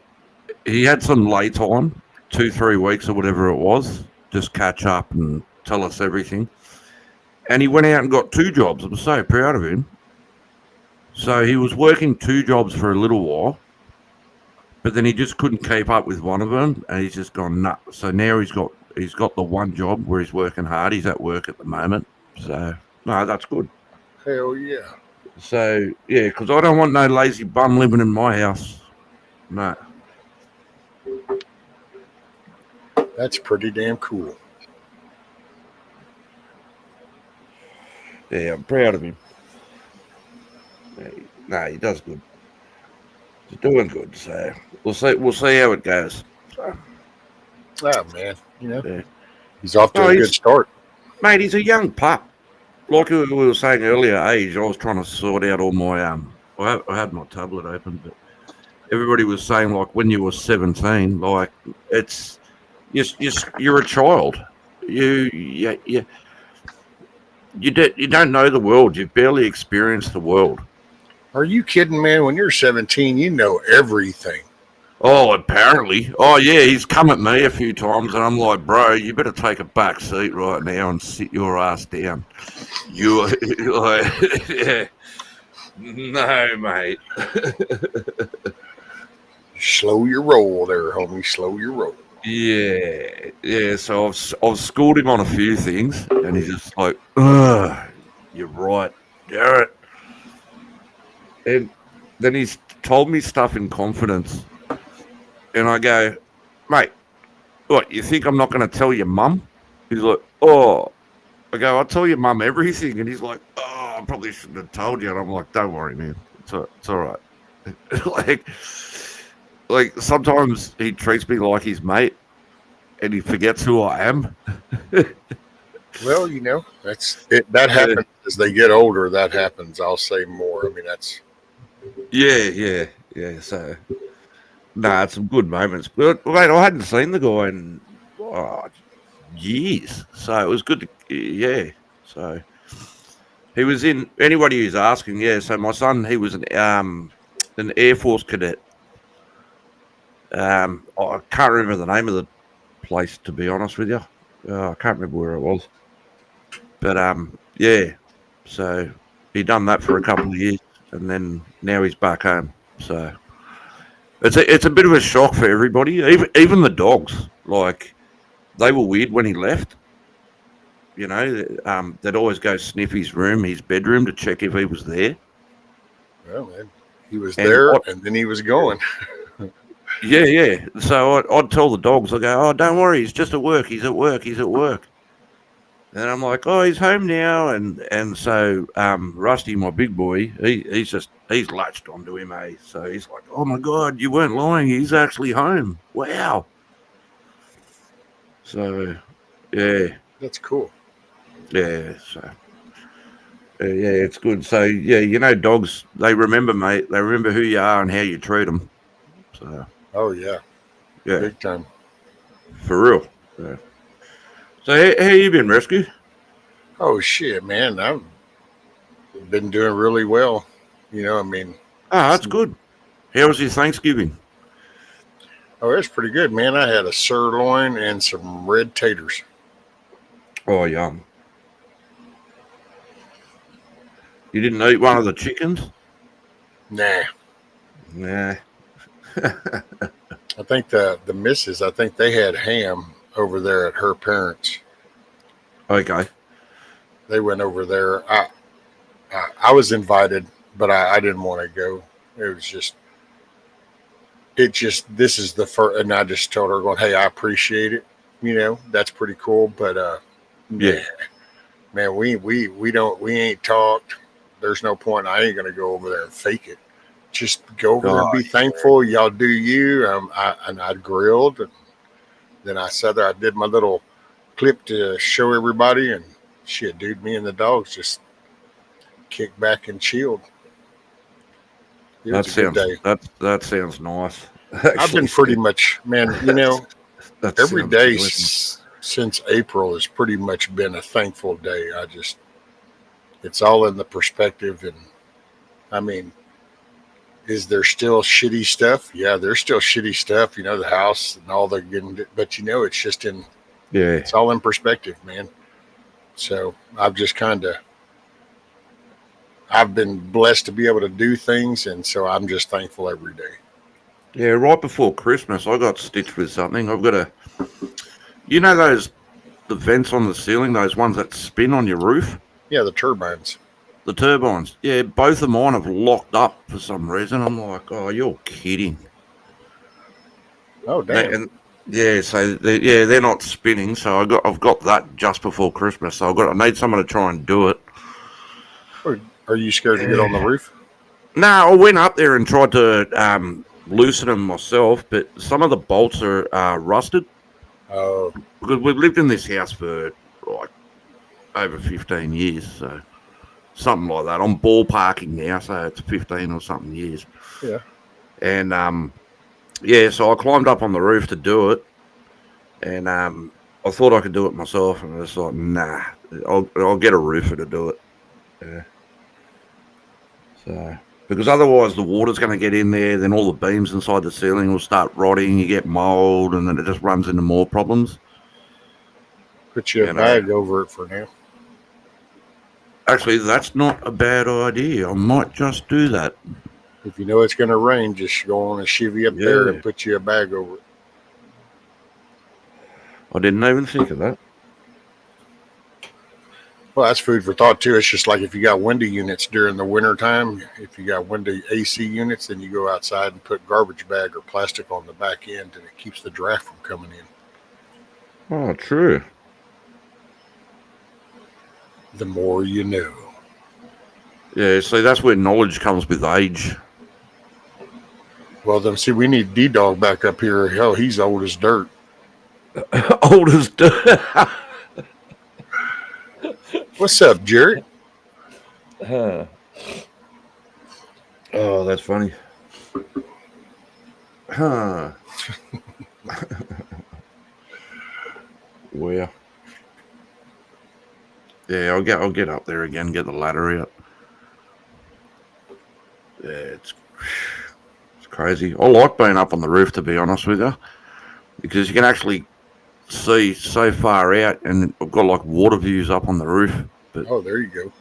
he had some lay time, 2-3 weeks or whatever it was, just catch up and tell us everything. And he went out and got 2 jobs. I'm so proud of him. So he was working 2 jobs for a little while, but then he just couldn't keep up with one of them, and he's just gone nuts. So now he's got the one job where he's working hard. He's at work at the moment. So no, that's good. Hell yeah. So yeah, because I don't want no lazy bum living in my house. No. That's pretty damn cool. Yeah, I'm proud of him. No, he does good. He's doing good. So we'll see how it goes. So, Oh man, yeah. He's off to a good start. Mate, he's a young pup. Like we were saying earlier, age. I was trying to sort out all my I had my tablet open, but everybody was saying like when you were 17, like it's you're a child. You don't know the world. You've barely experienced the world. Are you kidding, man? When you're 17, you know everything. Oh, apparently. Oh, yeah, he's come at me a few times, and I'm like, bro, you better take a back seat right now and sit your ass down. You like, yeah. No, mate. Slow your roll there, homie. Slow your roll. Yeah. So I've schooled him on a few things, and he's just like, ugh, you're right, Garrett. And then he's told me stuff in confidence. And I go, mate, what, you think I'm not going to tell your mum? He's like, oh. I go, I'll tell your mum everything. And he's like, oh, I probably shouldn't have told you. And I'm like, don't worry, man. It's all right. like sometimes he treats me like his mate and he forgets who I am. Well, that's it. That happens as they get older. That happens. I'll say more. I mean, that's. Yeah. So, it's some good moments. But, mate, I hadn't seen the guy in years. So it was good to, So he was in, anybody who's asking, so my son, he was an Air Force cadet. I can't remember the name of the place, to be honest with you. I can't remember where it was. But, so he done that for a couple of years, and then now he's back home. So it's a bit of a shock for everybody, even the dogs. Like, they were weird when he left. They'd always go sniff his room, his bedroom, to check if he was there. Well, man, he was there, and then he was going. Yeah. So I'd tell the dogs, I go, oh, don't worry, he's just at work. He's at work. And I'm like, oh, he's home now. And so Rusty, my big boy, he's latched onto him, eh? So he's like, oh, my God, you weren't lying. He's actually home. Wow. So, yeah. That's cool. Yeah, so. It's good. So, dogs, they remember, mate. They remember who you are and how you treat them. So. Oh, yeah. Yeah. Big time. For real. Yeah. So how you been, Rescue? Oh, shit, man. I've been doing really well. That's good. How was your Thanksgiving? Oh, it's pretty good, man. I had a sirloin and some red taters. Oh, yum. You didn't eat one of the chickens? Nah. I think the missus, they had ham over there at her parents'. Okay. They went over there. I was invited, but I didn't want to go. This is the first, and I just told her, going, hey, I appreciate it. That's pretty cool. But yeah, man, we ain't talked. There's no point. I ain't gonna go over there and fake it. Just go over there and be thankful. Y'all do you. I grilled, and then I sat there. I did my little clip to show everybody, and shit, dude, me and the dogs just kicked back and chilled. It That was a good sounds day. that sounds nice. I've been Actually, pretty much, man, that every sounds day delicious. since April has pretty much been a thankful day. It's all in the perspective. And I mean, is there still shitty stuff? Yeah, there's still shitty stuff, the house and all the getting, but it's just Yeah, it's all in perspective, man. So I've been blessed to be able to do things. And so I'm just thankful every day. yeah. Right before Christmas, I got stitched with something. I've got the vents on the ceiling, those ones that spin on your roof, Yeah, the turbines. the turbines. Yeah, both of mine have locked up for some reason. I'm like, oh, you're kidding. Oh, damn. And yeah, so they're not spinning. So I've got that just before Christmas. So I need someone to try and do it. Are you scared to get on the roof? No, I went up there and tried to loosen them myself, but some of the bolts are rusted Oh, because we've lived in this house for like over 15 years, so something like that. I'm ballparking now, so it's 15 or something years. yeah. And yeah, so I climbed up on the roof to do it, and I thought I could do it myself, and I was like, nah, I'll get a roofer to do it. Yeah. So, because otherwise the water's going to get in there, then all the beams inside the ceiling will start rotting, you get mold, and then it just runs into more problems. Put you a bag over it for now. Actually, that's not a bad idea. I might just do that. If you know it's going to rain, just go on a chivvy up there and put you a bag over it. I didn't even think of that. Well, that's food for thought too. It's just like if you got window units during the winter time, if you got window AC units, then you go outside and put garbage bag or plastic on the back end, and it keeps the draft from coming in. Oh, true. The more you know. Yeah, see, that's where knowledge comes with age. Well, then, see, we need D-Dog back up here. Hell, he's old as dirt. Old as dirt. What's up, Jared? Oh, that's funny. Huh. Well, yeah, I'll get up there again, get the ladder out. Yeah, it's crazy. I like being up on the roof, to be honest with you, because you can actually see so far out, and I've got like water views up on the roof. But oh, there you go.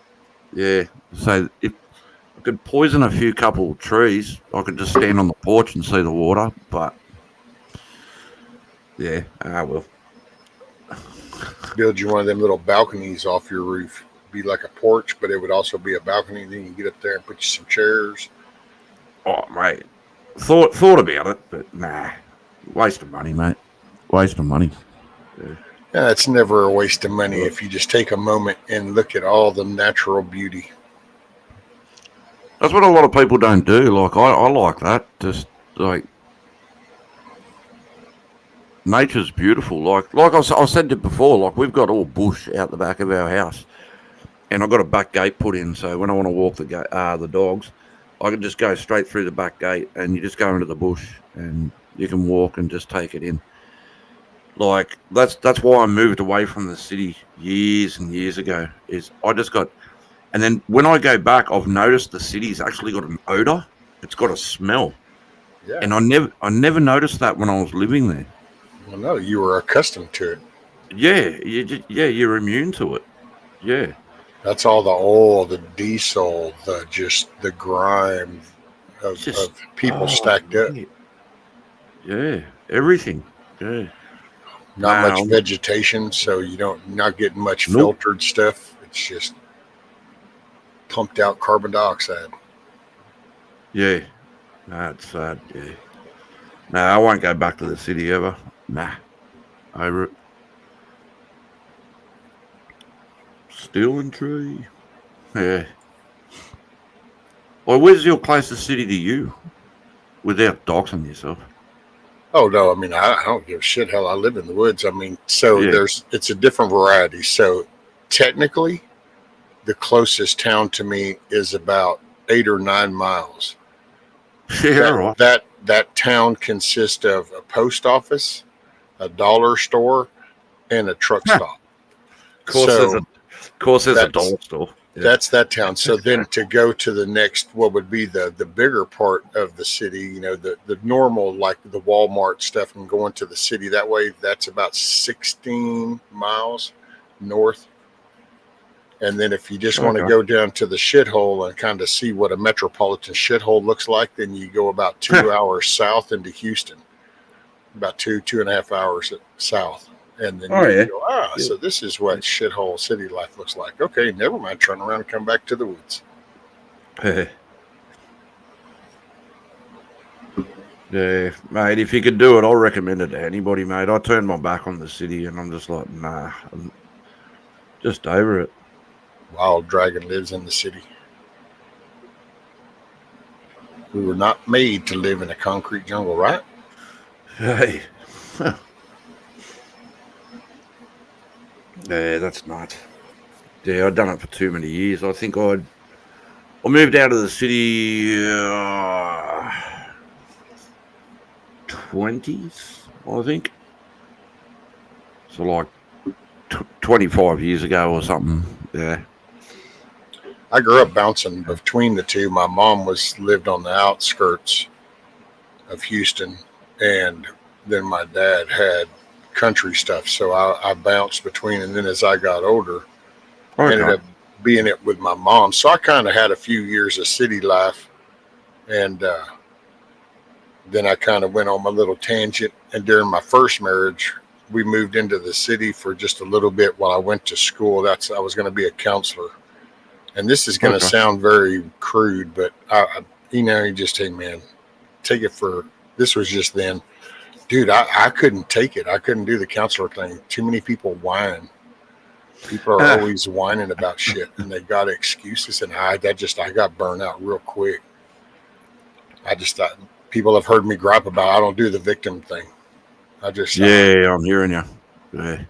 Yeah, so if I could poison a few couple of trees, I could just stand on the porch and see the water. But yeah, I will. Build you one of them little balconies off your roof. Be like a porch, but it would also be a balcony. Then you get up there and put you some chairs. Oh, mate, thought about it, but nah, waste of money, mate. Waste of money. Yeah, it's never a waste of money if you just take a moment and look at all the natural beauty. That's what a lot of people don't do. Like I like that. Just like nature's beautiful. Like I said it before. Like we've got all bush out the back of our house, and I've got a back gate put in. So when I want to walk the dogs, I can just go straight through the back gate, and you just go into the bush, and you can walk and just take it in. Like that's why I moved away from the city years and years ago. And then when I go back, I've noticed the city's actually got an odor. It's got a smell. Yeah. And I never noticed that when I was living there. Well, no, you were accustomed to it. Yeah, you're immune to it. Yeah. That's all the oil, the diesel, the grime of people stacked up. Yeah, everything. Yeah. Not much vegetation, so not getting much filtered stuff. It's just pumped out carbon dioxide. Yeah. Nah, it's sad. Yeah. Nah, I won't go back to the city ever. Nah. Over it. Steel and tree. Yeah. Well, where's your closest city to you? Without doxing yourself. Oh no, I mean I don't give a shit. Hell, I live in the woods. I mean, so Yeah. it's a different variety. So technically, the closest town to me is about 8 or 9 miles. Yeah, That right. that town consists of a post office, a dollar store, and a truck Huh. stop. Of So course, there's a that's dollar store. Yeah. that's that town. So then to go to the next, what would be the bigger part of the city, the normal, like the Walmart stuff, and going to the city that way, that's about 16 miles north. And then if you just want to Okay. go down to the shithole and kind of see what a metropolitan shithole looks like, then you go about 2 hours south into Houston, about 2.5 hours south. And then Oh you yeah. go, so this is what shithole city life looks like. Okay, never mind. Turn around and come back to the woods. Yeah, mate. If you could do it, I'll recommend it to anybody, mate. I turned my back on the city, and I'm just like, nah, I'm just over it. Wild dragon lives in the city. We were not made to live in a concrete jungle, right? Hey. Yeah, that's nuts. Yeah, I'd done it for too many years. I think I moved out of the city 20s, I think. So like 25 years ago or something. Yeah. I grew up bouncing between the two. My mom lived on the outskirts of Houston, and then my dad had country stuff. So I bounced between, and then as I got older, ended Okay. up being it with my mom. So I kind of had a few years of city life, and then I kind of went on my little tangent. And during my first marriage, we moved into the city for just a little bit while I went to school. I was going to be a counselor, and this is going to Okay. sound very crude, but you just, hey man, take it for. This was just then, dude. I couldn't take it. I couldn't do the counselor thing. Too many people whine. People are always whining about shit, and they got excuses. And I got burned out real quick. I just thought people have heard me gripe about. I don't do the victim thing. Yeah, I'm hearing you. Yeah.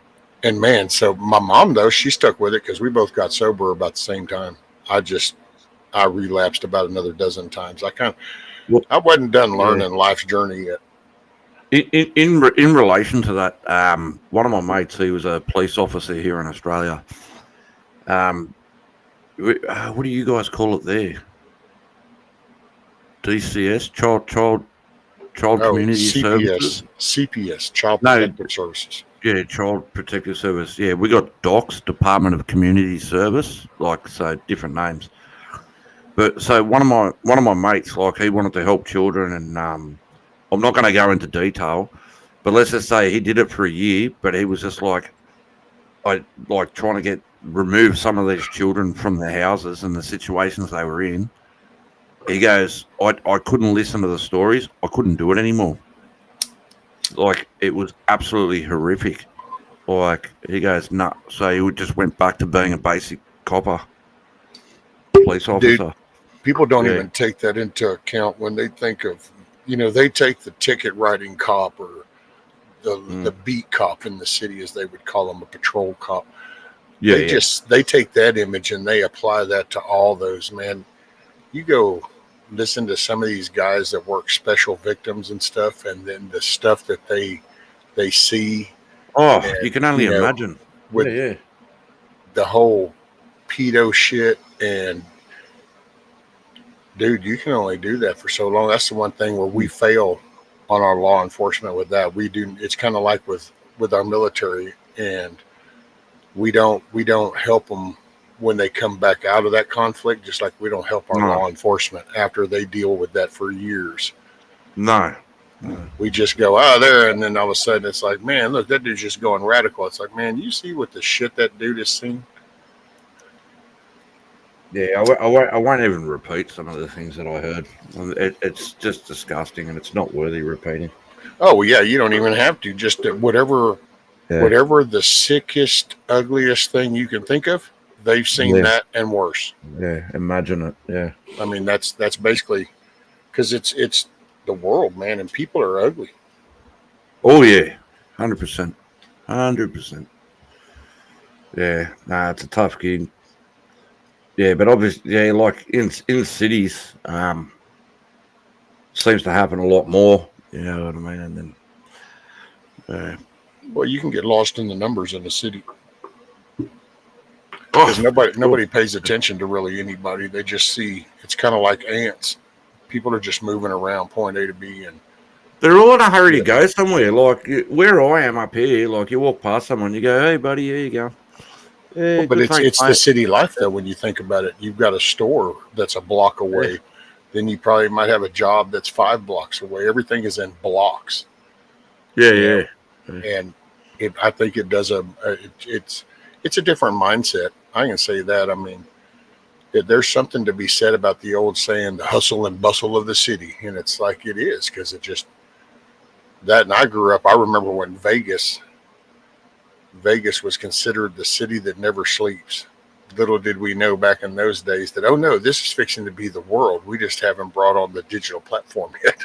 And man, so my mom though, she stuck with it because we both got sober about the same time. I relapsed about another dozen times. Well, I wasn't done yeah. learning life's journey yet. In relation to that, one of my mates, he was a police officer here in Australia. What do you guys call it there? DCS, child Oh, community services. CPS, Child No, Protective Services. yeah, child protective service. Yeah, we got DOCS, Department of Community Service, like so different names. But so one of my mates, like he wanted to help children, and I'm not going to go into detail, but let's just say he did it for a year, but he was just like, I like trying to remove some of these children from their houses and the situations they were in. He goes, I couldn't listen to the stories. I couldn't do it anymore. Like it was absolutely horrific. Like he goes, nah. So he just went back to being a basic copper, police officer. Dude, people don't Yeah. even take that into account when they think of, they take the ticket writing cop or the beat cop in the city, as they would call them, a patrol cop. Yeah, They take that image and they apply that to all those, man. You go listen to some of these guys that work special victims and stuff, and then the stuff that they see. Oh, And, you can only imagine. With Yeah. the whole pedo shit, and dude, you can only do that for so long. That's the one thing where we fail on our law enforcement with that. We do. It's kind of like with our military, and we don't help them when they come back out of that conflict, just like we don't help our law enforcement after they deal with that for years. No. We just go out there, and then all of a sudden it's like, man, look, that dude's just going radical. It's like, man, you see what the shit that dude has seen? Yeah, I won't even repeat some of the things that I heard. It's just disgusting, and it's not worthy repeating. Oh yeah, you don't even have to. Just whatever the sickest, ugliest thing you can think of, they've seen that and worse. Yeah, imagine it. Yeah, I mean that's basically because it's the world, man, and people are ugly. Oh yeah, 100%, 100%. Yeah, nah, it's a tough gig. Yeah, but obviously, yeah, like in cities, seems to happen a lot more. You know what I mean? And then, Well, you can get lost in the numbers in the city because oh, sure. nobody pays attention to really anybody. They just see it's kind of like ants. People are just moving around point A to B, and They're all in a hurry to yeah, go somewhere. Like where I am up here, like you walk past someone, you go, "Hey, buddy, here you go." Yeah, well, but good thanks, it's the mate. city life though. When you think about it, you've got a store that's a block Yeah, away. Then you probably might have a job that's 5 blocks away. Everything is in blocks, yeah, you yeah. know, and I think it does it's a different mindset. I can say that. I mean, there's something to be said about the old saying, the hustle and bustle of the city, and it's like it is because it just that. And I grew up. I remember when Vegas was considered the city that never sleeps. Little did we know back in those days that, oh no, this is fixing to be the world. We just haven't brought on the digital platform yet.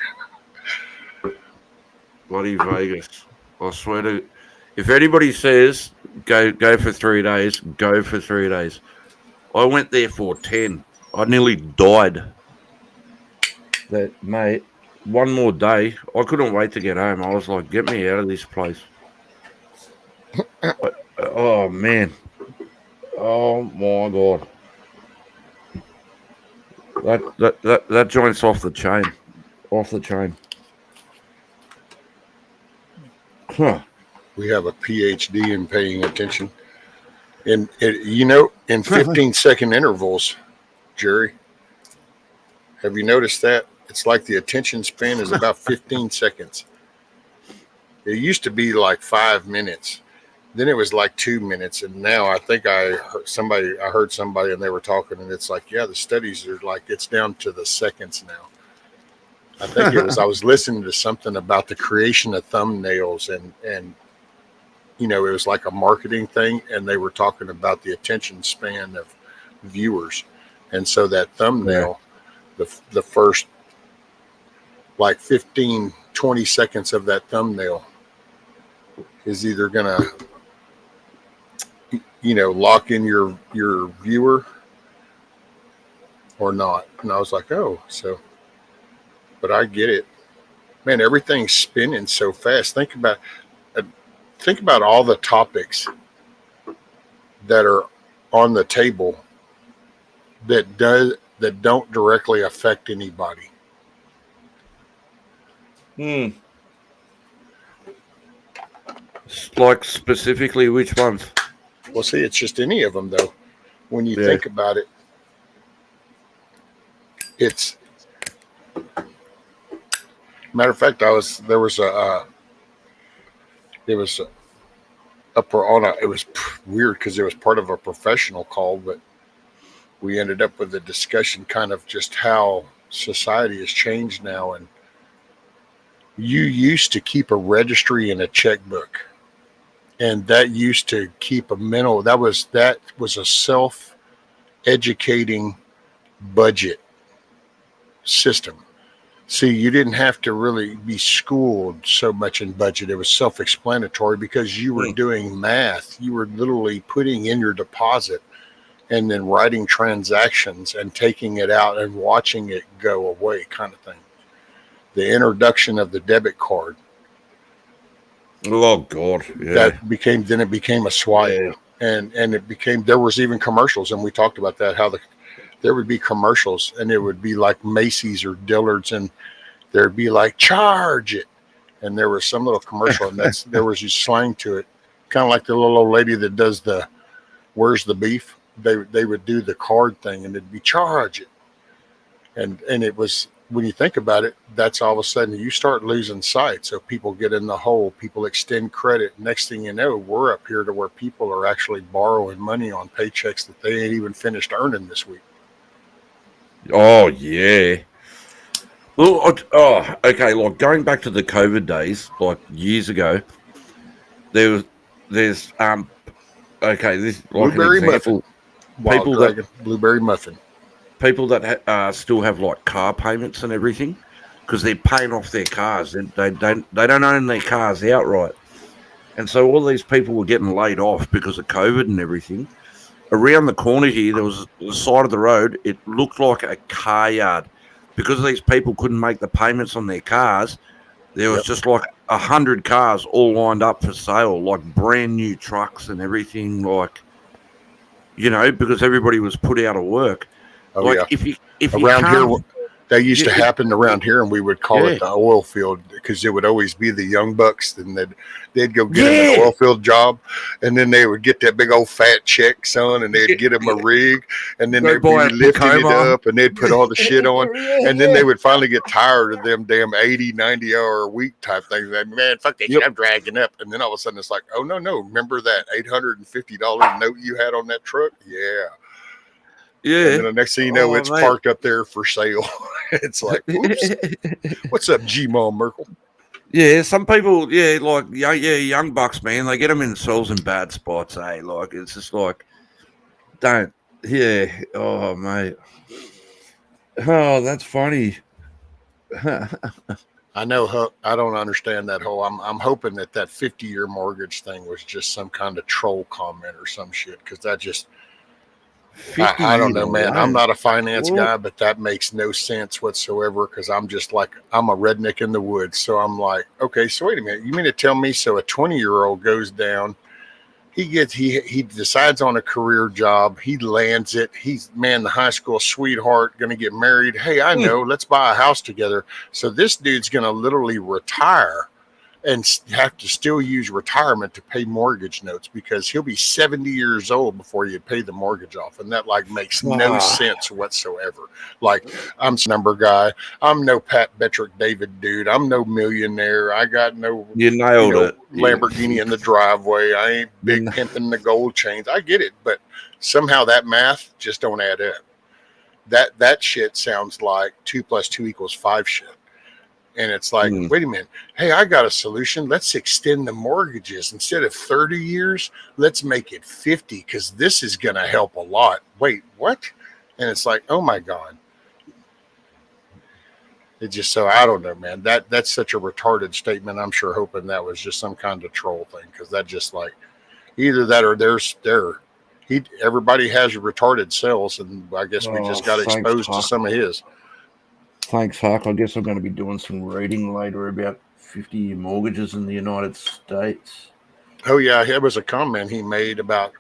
Bloody Vegas. I swear to, if anybody says go for 3 days, go for 3 days. I went there for 10. I nearly died. That mate, one more day. I couldn't wait to get home. I was like, get me out of this place. Oh man. Oh my god. That joint's off the chain. Off the chain. Huh. We have a PhD in paying attention. And, in 15-second intervals, Jerry, have you noticed that? It's like the attention span is about 15 seconds. It used to be like 5 minutes. Then it was like 2 minutes, and now I think I heard somebody, and they were talking, and it's like, yeah, the studies are like it's down to the seconds now. I think it was I was listening to something about the creation of thumbnails, and it was like a marketing thing, and they were talking about the attention span of viewers, and so that thumbnail, the first like 15-20 seconds of that thumbnail is either gonna lock in your viewer or not. And I was like, oh, so, but I get it, man. Everything's spinning so fast. Think about all the topics that are on the table that don't directly affect anybody. Hmm. Like specifically which ones? Well, see, it's just any of them though. When you Yeah. think about it, it's matter of fact. There was it was it was weird because it was part of a professional call, but we ended up with a discussion kind of just how society has changed now. And you used to keep a registry and a checkbook, and that used to keep that was a self educating budget system. See, you didn't have to really be schooled so much in budget. It was self explanatory because you were Hmm. doing math. You were literally putting in your deposit and then writing transactions and taking it out and watching it go away, kind of thing. The introduction of the debit card, Oh God. Yeah. it became a swipe. Yeah. And there was even commercials, and we talked about that, how there would be commercials, and it would be like Macy's or Dillard's, and there'd be like charge it, and there was some little commercial, and there was just slang to it, kind of like the little old lady that does the where's the beef. They would do the card thing, and it'd be charge it, and it was, when you think about it, that's all of a sudden you start losing sight. So people get in the hole, people extend credit. Next thing you know, we're up here to where people are actually borrowing money on paychecks that they ain't even finished earning this week. Oh yeah. Well, okay. Like going back to the COVID days, like years ago, there's okay, this like an Blueberry muffin, example. wild People that dragon, blueberry muffin. still have like car payments and everything. because they're paying off their cars. They don't own their cars outright. And so all these people were getting laid off because of COVID and everything. Around the corner here, there was the side of the road. It looked like a car yard because these people couldn't make the payments on their cars. There was just like 100 cars all lined up for sale, like brand new trucks and everything, like, you know, because everybody was put out of work. Oh, like yeah. if Around you here, can't, that used to happen around here, and we would call Yeah. it the oil field because it would always be the young bucks, and they'd go get them Yeah. an oil field job, and then they would get that big old fat check, son, and they'd get them a rig, and then Go they'd be buy a lifting it Tacoma. up, and they'd put all the shit on, and then they would finally get tired of them damn 80, 90 hour a week type things. Like, man, fuck that shit, I'm dragging up. And then all of a sudden it's like, oh, no, remember that $850 note you had on that truck? Yeah. Yeah. And then the next thing you know, it's mate. parked up there for sale. It's like, oops. What's up, G-Mom Merkel? Yeah, some people, young bucks, man, they get them in themselves in bad spots, eh? Like, it's just like, oh, mate. Oh, that's funny. I know. I don't understand that whole. I'm hoping that 50-year mortgage thing was just some kind of troll comment or some shit, because that just. I don't know, man. I'm not a finance guy, but that makes no sense whatsoever, because I'm just like, I'm a redneck in the woods. So I'm like, okay, so wait a minute. You mean to tell me, so a 20-year-old goes down, he decides on a career job, he lands it, he's, man, the high school sweetheart, going to get married. Hey, I know, let's buy a house together. So this dude's going to literally retire and have to still use retirement to pay mortgage notes, because he'll be 70 years old before you pay the mortgage off. And that like makes no sense whatsoever. Like, I'm a number guy. I'm no Pat Betrick David dude. I'm no millionaire. I got no You nailed it. Lamborghini in the driveway. I ain't big pimping the gold chains. I get it. But somehow that math just don't add up. That shit sounds like 2 + 2 = 5 shit. And it's like, wait a minute. Hey, I got a solution. Let's extend the mortgages. Instead of 30 years, let's make it 50, because this is going to help a lot. Wait, what? And it's like, oh, my God. It just, so I don't know, man. That's such a retarded statement. I'm sure hoping that was just some kind of troll thing, because that just like, either that or everybody has retarded cells, and I guess we just got exposed to some of his. Thanks, Huck. I guess I'm going to be doing some reading later about 50-year mortgages in the United States. Oh, yeah. It was a comment he made about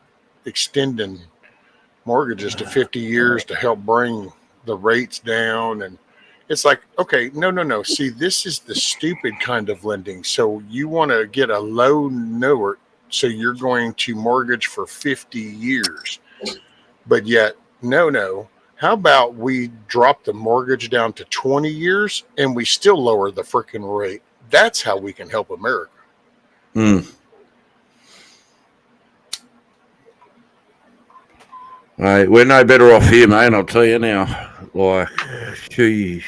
extending mortgages to 50 years to help bring the rates down. And it's like, okay, no. See, this is the stupid kind of lending. So you want to get a low note, so you're going to mortgage for 50 years. But yet, no. How about we drop the mortgage down to 20 years and we still lower the freaking rate? That's how we can help America. All right, we're no better off here, mate. I'll tell you now. Like, sheesh,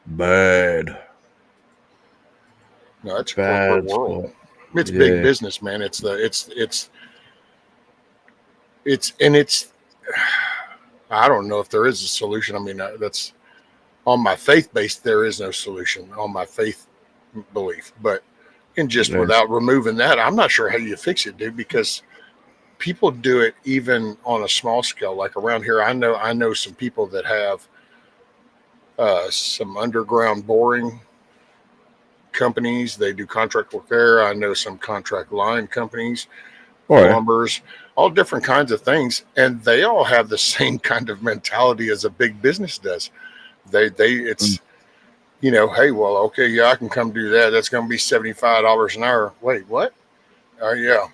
bad. No, it's a corporate world. It's big business, man. It's I don't know if there is a solution. I mean, that's on my faith base. There is no solution on my faith belief, but without removing that, I'm not sure how you fix it, dude, because people do it even on a small scale. Like around here, I know some people that have some underground boring companies. They do contract work there. I know some contract line companies, plumbers, all different kinds of things, and they all have the same kind of mentality as a big business does. It's hey, well, okay, yeah, I can come do that. That's going to be $75 an hour. Wait, what? Yeah.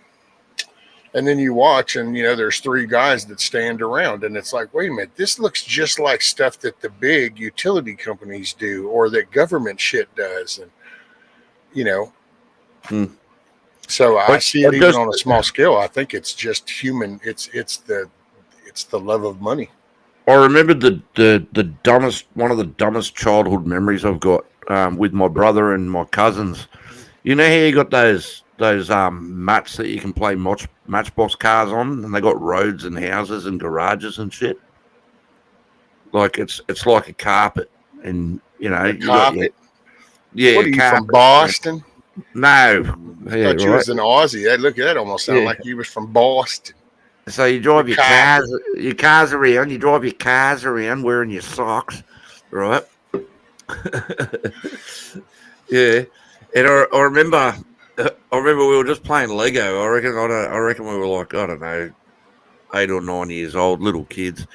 And then you watch, and there's 3 guys that stand around, and it's like, wait a minute, this looks just like stuff that the big utility companies do, or that government shit does, and So I see it even on a small scale. I think it's just human. It's the love of money. I remember one of the dumbest childhood memories I've got with my brother and my cousins. You know how you got those mats that you can play Matchbox cars on, and they got roads and houses and garages and shit. Like it's like a carpet, and you know, The you got carpet. yeah, What are you from carpet. Boston? No, I yeah, thought you right. was an Aussie. That look, that almost sounded Yeah. like you was from Boston. So you drive The your carpet. cars around. You drive your cars around wearing your socks, right? Yeah, and I remember. I remember we were just playing Lego. I reckon we were like, I don't know, 8 or 9 years old, little kids.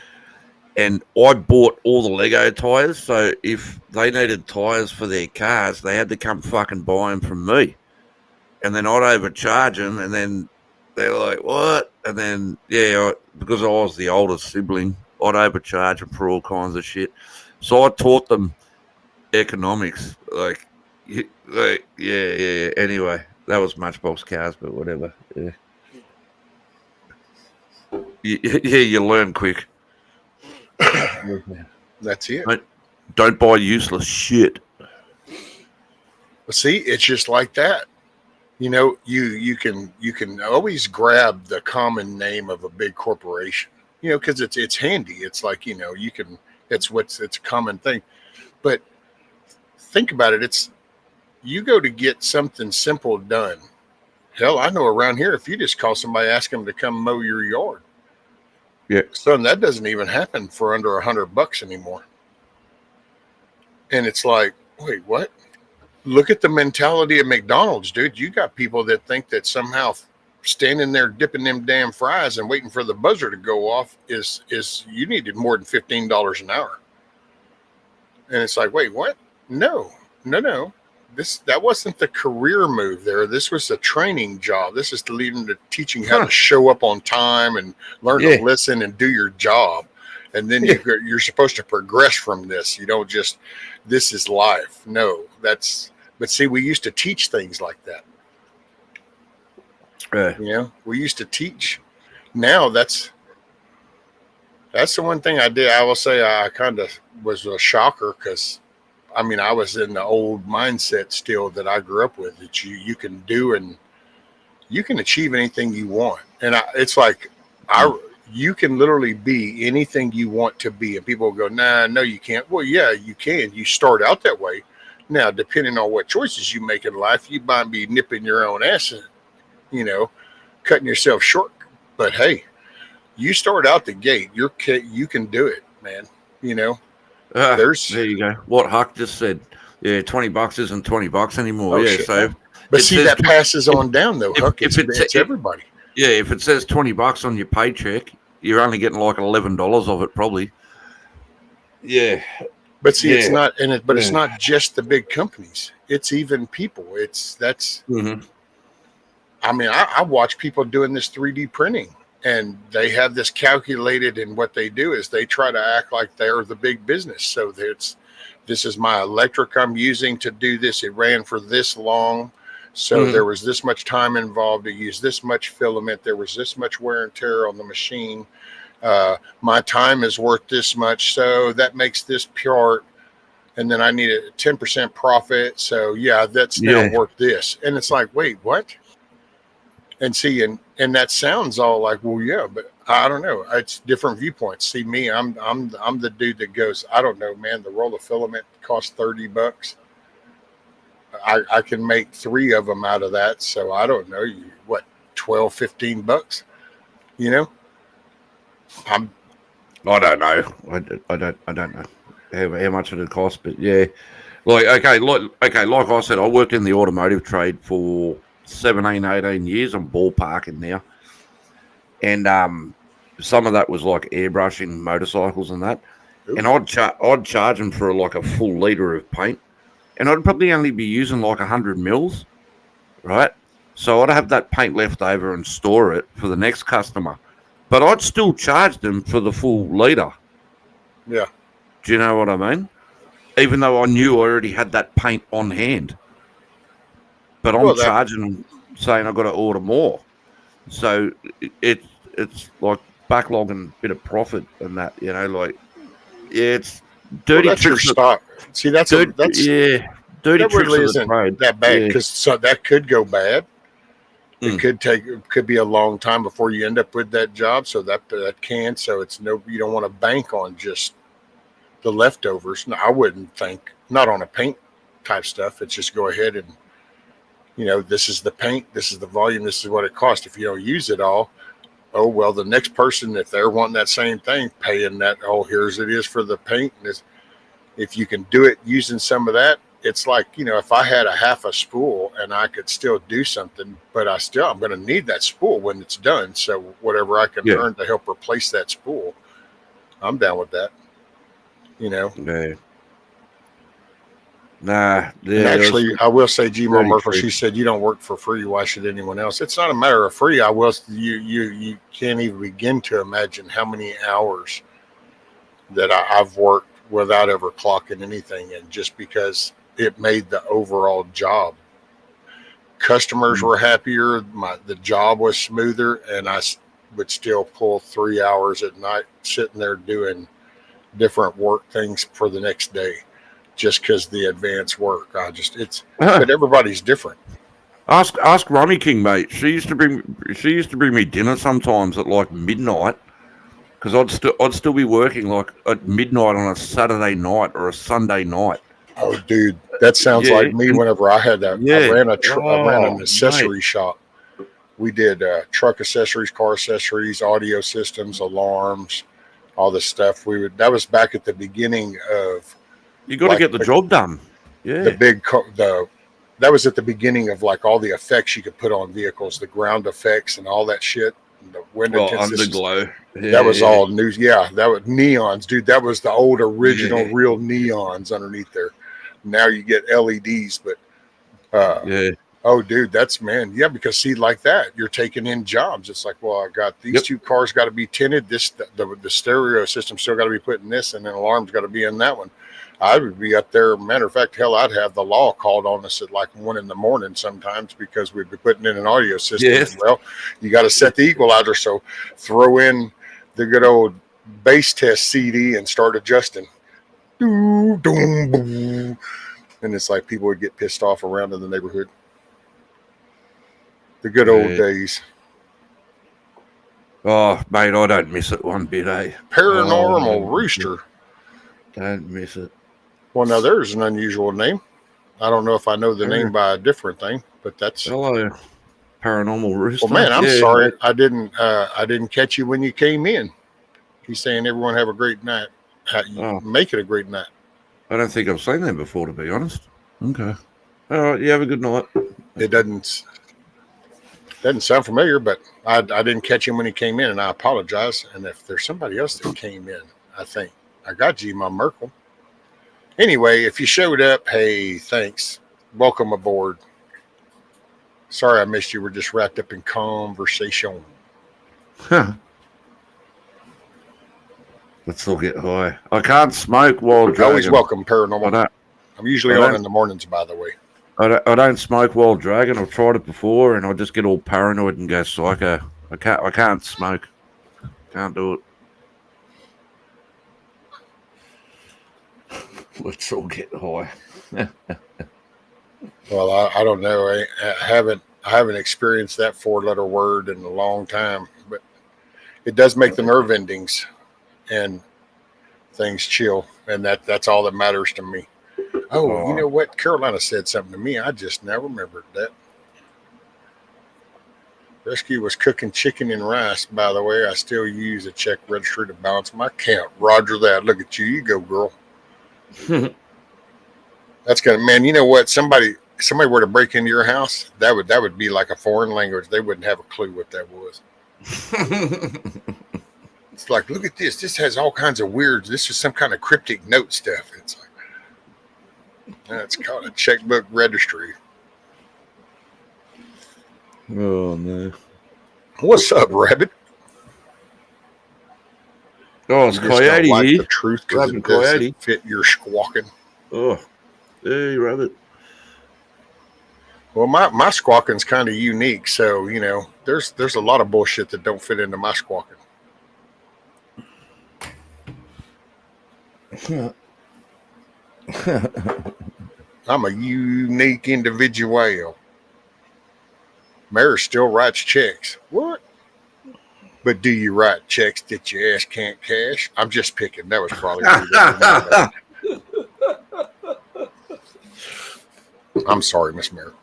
And I bought all the Lego tires. So if they needed tires for their cars, they had to come fucking buy them from me. And then I'd overcharge them. And then they're like, what? And then, because I was the oldest sibling, I'd overcharge them for all kinds of shit. So I taught them economics. Yeah. Anyway, that was Matchbox cars, but whatever. Yeah. Yeah, you learn quick. That's it. Don't buy useless shit. But see, it's just like that. You know, you can always grab the common name of a big corporation. You know, because it's handy. It's like, you know, you can. It's a common thing. But think about it. It's you go to get something simple done. Hell, I know around here, if you just call somebody, ask them to come mow your yard. Yeah. Son, that doesn't even happen for under $100 anymore. And it's like, wait, what? Look at the mentality of McDonald's, dude. You got people that think that somehow standing there dipping them damn fries and waiting for the buzzer to go off is you needed more than $15 an hour. And it's like, wait, what? No. That wasn't the career move there. This was a training job. This is to lead them to teaching how to show up on time and learn to listen and do your job. And then you're supposed to progress from this. You don't just, this is life. No, but see, we used to teach things like that. You know, we used to teach. Now that's the one thing I did. I will say I kind of was a shocker because, I mean, I was in the old mindset still that I grew up with, that you can do and you can achieve anything you want. And it's like, you can literally be anything you want to be. And people go, nah, no, you can't. Well, yeah, you can. You start out that way. Now, depending on what choices you make in life, you might be nipping your own ass and, you know, cutting yourself short. But hey, you start out the gate, you can do it, man. You know, there you go. What Huck just said. Yeah, $20 isn't $20 anymore. Shit, so. No. But see, that passes on down though, Huck. It's everybody. Yeah, if it says $20 on your paycheck, you're only getting like $11 of it, probably. Yeah. But see, it's not, it's not just the big companies. It's even people. Mm-hmm. I mean, I watch people doing this 3D printing, and they have this calculated, and what they do is they try to act like they're the big business. So this is my electric I'm using to do this. It ran for this long. So there was this much time involved to use this much filament. There was this much wear and tear on the machine. My time is worth this much. So that makes this part. And then I need a 10% profit. So yeah, that's now worth this. And it's like, wait, what? And see, and that sounds all like, well, yeah, but I don't know. It's different viewpoints. See, me, I'm the dude that goes, I don't know, man. The roll of filament costs $30. I can make 3 of them out of that. So I don't know, what, $12-15? You know, I don't know. I don't know how much it costs, but yeah, like I said, I worked in the automotive trade for 17, 18 years. I'm ballparking now, and some of that was like airbrushing motorcycles and that. Ooh. And I'd charge them for like a full liter of paint, and I'd probably only be using like 100 mils, right? So I'd have that paint left over and store it for the next customer, but I'd still charge them for the full liter. Yeah. Do you know what I mean? Even though I knew I already had that paint on hand, but I'm charging them, saying I've got to order more. So it's like backlogging a bit of profit and that, you know, like, yeah, it's dirty. Well, that's your stock. See, that's dirty that tricks really isn't that bad, because that could go bad. It could be a long time before you end up with that job. So that can. So it's you don't want to bank on just the leftovers. No, I wouldn't think, not on a paint type stuff. It's just go ahead and, this is the paint, this is the volume, this is what it costs. If you don't use it all, oh, well, the next person, if they're wanting that same thing, paying that, oh, here's it is for the paint. And if you can do it using some of that, it's like, if I had a half a spool and I could still do something, but I'm going to need that spool when it's done. So whatever I can earn to help replace that spool, I'm down with that. Yeah. Nah. And actually, I will say, G-Mo Merkel, she said, you don't work for free. Why should anyone else? It's not a matter of free. You can't even begin to imagine how many hours that I've worked without ever clocking anything in, just because it made the overall job. Customers were happier. The job was smoother, and I would still pull 3 hours at night sitting there doing different work things for the next day, just because the advanced work. But everybody's different. Ask Ronnie King, mate. She used to bring me dinner sometimes at like midnight, because I'd still be working like at midnight on a Saturday night or a Sunday night. Oh, dude, that sounds like me. Whenever I had that, I ran an accessory shop. We did truck accessories, car accessories, audio systems, alarms, all this stuff. That was back at the beginning of. You got to get the job done. Yeah. That was at the beginning of like all the effects you could put on vehicles, the ground effects and all that shit. The window underglow. Yeah, that was all new. Yeah, that was neons, dude. That was the old original real neons underneath there. Now you get LEDs, but oh, dude, because see, like that, you're taking in jobs. It's like, well, I got these two cars got to be tinted. The stereo system still got to be put in this, and then alarms got to be in that one. I would be up there. Matter of fact, hell, I'd have the law called on us at like 1 a.m. sometimes, because we'd be putting in an audio system. Yes. Well, you got to set the equalizer. So throw in the good old bass test CD and start adjusting. And it's like people would get pissed off around in the neighborhood. The good old days. Oh, mate, I don't miss it one bit, eh? Paranormal Rooster. Don't miss it. Well, now there's an unusual name. I don't know if I know the name by a different thing, but that's. Hello, Paranormal Rooster. Well, man, I'm sorry. I didn't catch you when you came in. He's saying everyone have a great night. Make it a great night. I don't think I've seen them before, to be honest. Okay. All right. You have a good night. It doesn't sound familiar, but I didn't catch him when he came in, and I apologize. And if there's somebody else that came in, I think I got G-Mo Merkel. Anyway, if you showed up, hey, thanks. Welcome aboard. Sorry I missed you. We're just wrapped up in conversation. Huh. Let's all get high. I can't smoke while dragging. Always welcome, Paranormal. I'm usually on in the mornings, by the way. I don't smoke while dragging. I've tried it before, and I just get all paranoid and go psycho. I can't smoke. Can't do it. Let's all get high. Well, I don't know. I haven't experienced that 4-letter word in a long time, but it does make the nerve endings and things chill, and that's all that matters to me. Oh, you know what? Carolina said something to me. I just now remembered that. Rescue was cooking chicken and rice, by the way. I still use a check register to balance my account. Roger that. Look at you. You go, girl. That's gonna, man, you know what? Somebody were to break into your house, that would be like a foreign language. They wouldn't have a clue what that was. It's like, look at this. This has all kinds of weird. This is some kind of cryptic note stuff. It's like, it's called a checkbook registry. Oh no. What's up, Rabbit? Oh, it's Coyote. Like the truth because it doesn't fit your squawking. Oh, hey, Rabbit. Well, my squawking's kind of unique, so you know, there's a lot of bullshit that don't fit into my squawking. I'm a unique individual. Mayor still writes checks. What? But do you write checks that your ass can't cash? I'm just picking. That was probably rude. I'm sorry, Miss Mary.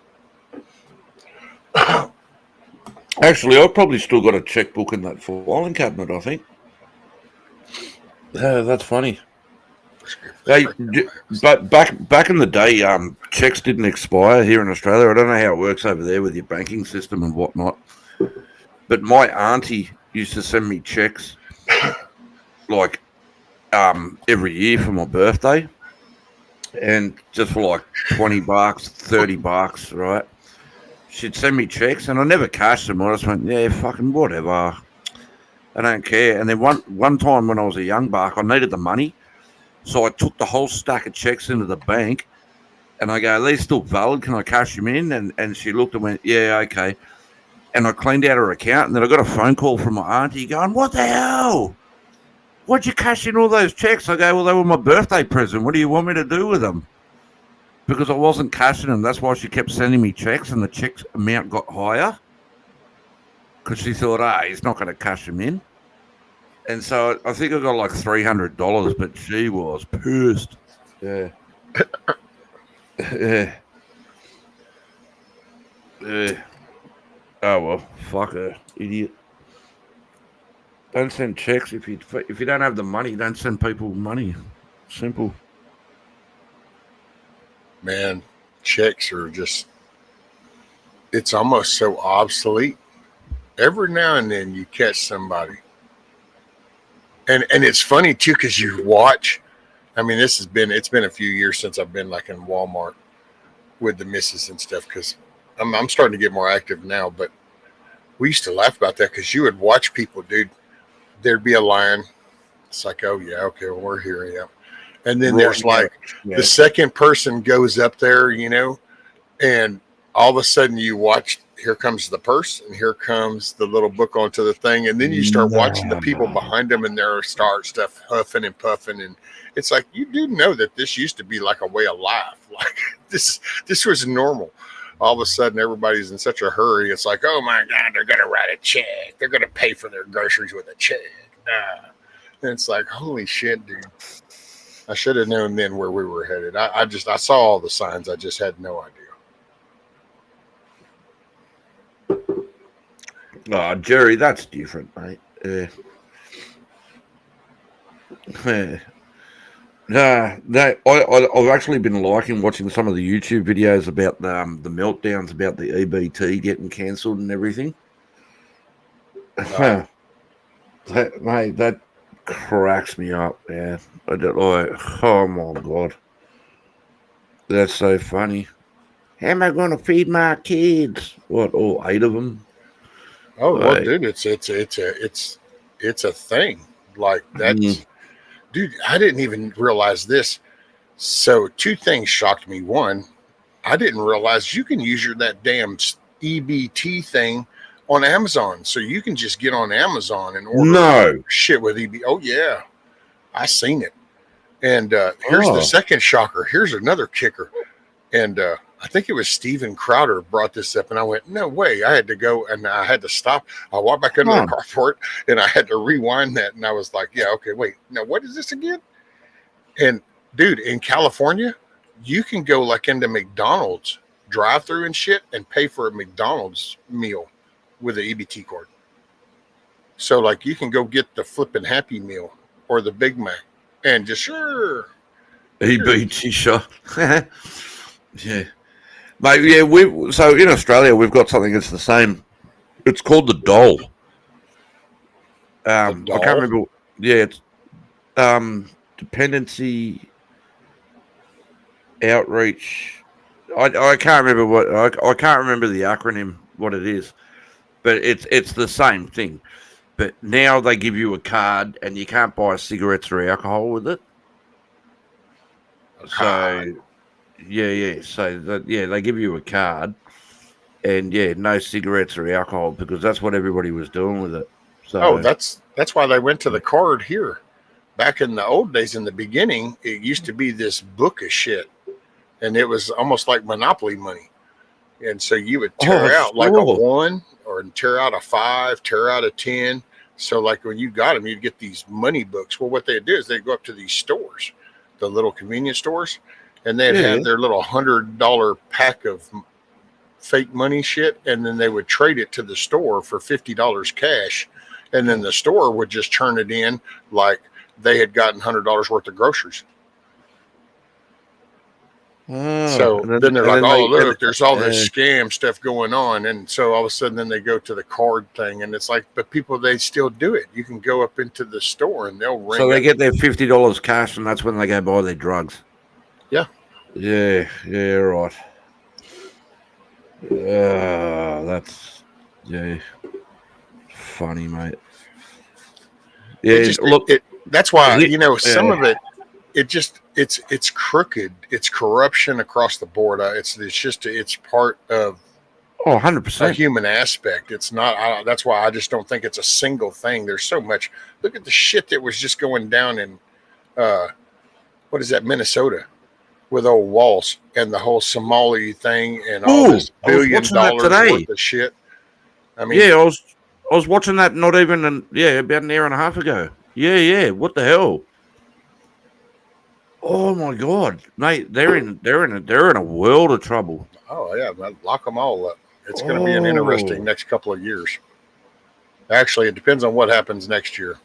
Actually, I've probably still got a checkbook in that filing cabinet, I think. Yeah, that's funny. Hey, but back in the day, checks didn't expire here in Australia. I don't know how it works over there with your banking system and whatnot. But my auntie used to send me checks like every year for my birthday, and just for like $20, $30, right? She'd send me checks, and I never cashed them. I just went, yeah, fucking whatever. I don't care. And then one time when I was a young buck, I needed the money, so I took the whole stack of checks into the bank, and I go, are these still valid? Can I cash them in? And she looked and went, yeah, okay. And I cleaned out her account, and then I got a phone call from my auntie going, what the hell? Why'd you cash in all those checks? I go, well, they were my birthday present. What do you want me to do with them? Because I wasn't cashing them. That's why she kept sending me checks, and the checks amount got higher. Because she thought, he's not going to cash them in. And so I think I got like $300, but she was pissed. Yeah. Yeah. Yeah. Oh, well, fuck her. Idiot. Don't send checks. If you don't have the money, don't send people money. Simple. Man, checks are just, it's almost so obsolete. Every now and then you catch somebody. And it's funny too, because you watch. I mean, it's been a few years since I've been like in Walmart with the missus and stuff, because I'm starting to get more active now. But we used to laugh about that, because you would watch people, dude. There'd be a line. It's like, oh yeah, okay, well, we're here, yeah. And then there's like the second person goes up there, and all of a sudden you watch, here comes the purse and here comes the little book onto the thing. And then you start watching the people behind them, and they're start stuff huffing and puffing. And it's like, you do know that this used to be like a way of life. Like this was normal. All of a sudden everybody's in such a hurry. It's like, oh my God, they're going to write a check. They're going to pay for their groceries with a check. And it's like, holy shit, dude. I should have known then where we were headed. I saw all the signs. I just had no idea. Jerry, that's different, mate. I've actually been liking watching some of the YouTube videos about the meltdowns about the EBT getting cancelled and everything. That cracks me up, man. Oh my God, that's so funny. How am I going to feed my kids? What, all 8 of them? Oh, well, dude, it's a thing like that. Dude, I didn't even realize this. So 2 things shocked me. One, I didn't realize you can use that damn EBT thing on Amazon. So you can just get on Amazon and order shit with EBT. Oh yeah, I seen it. And here's the second shocker. Here's another kicker. And I think it was Steven Crowder brought this up, and I went, no way. I had to go, and I had to stop. I walked back under the carport, and I had to rewind that, and I was like, yeah, okay, wait. Now, what is this again? And, dude, in California, you can go like into McDonald's drive-through and shit and pay for a McDonald's meal with an EBT card. So, like, you can go get the flippin' Happy Meal or the Big Mac and just, sure. EBT shot. Yeah. Mate, yeah, so in Australia, we've got something that's the same. It's called the dole. I can't remember. Yeah, it's dependency outreach. I can't remember I can't remember the acronym, what it is, but it's the same thing. But now they give you a card, and you can't buy cigarettes or alcohol with it. So. Yeah. So they give you a card, and no cigarettes or alcohol, because that's what everybody was doing with it. So that's why they went to the card here. Back in the old days, in the beginning, it used to be this book of shit, and it was almost like Monopoly money. And so you would tear out like a 1, or tear out a 5, tear out a 10, So like when you got them, you'd get these money books. Well, what they'd do is they'd go up to these stores, the little convenience stores, and they'd Yeah. have their little $100 pack of fake money shit, and then they would trade it to the store for $50 cash, and then the store would just turn it in like they had gotten $100 worth of groceries. So then they're like, oh, look, there's all this scam stuff going on. And so all of a sudden then they go to the card thing, and it's like, but people, they still do it. You can go up into the store and they'll ring. So they get their $50 cash, and that's when they go buy their drugs. Yeah. Yeah, right. That's funny, mate. Yeah, that's why, some of it, it's crooked. It's corruption across the board. It's part of 100% a human aspect. It's not. That's why I just don't think it's a single thing. There's so much. Look at the shit that was just going down in, what is that, Minnesota, with old Walls and the whole Somali thing and all this $1 billion worth of shit. I mean, yeah, I was watching that not even about an hour and a half ago. Yeah. What the hell? Oh my God, mate! They're in a world of trouble. Oh yeah, lock them all up. It's going to be an interesting next couple of years. Actually, it depends on what happens next year.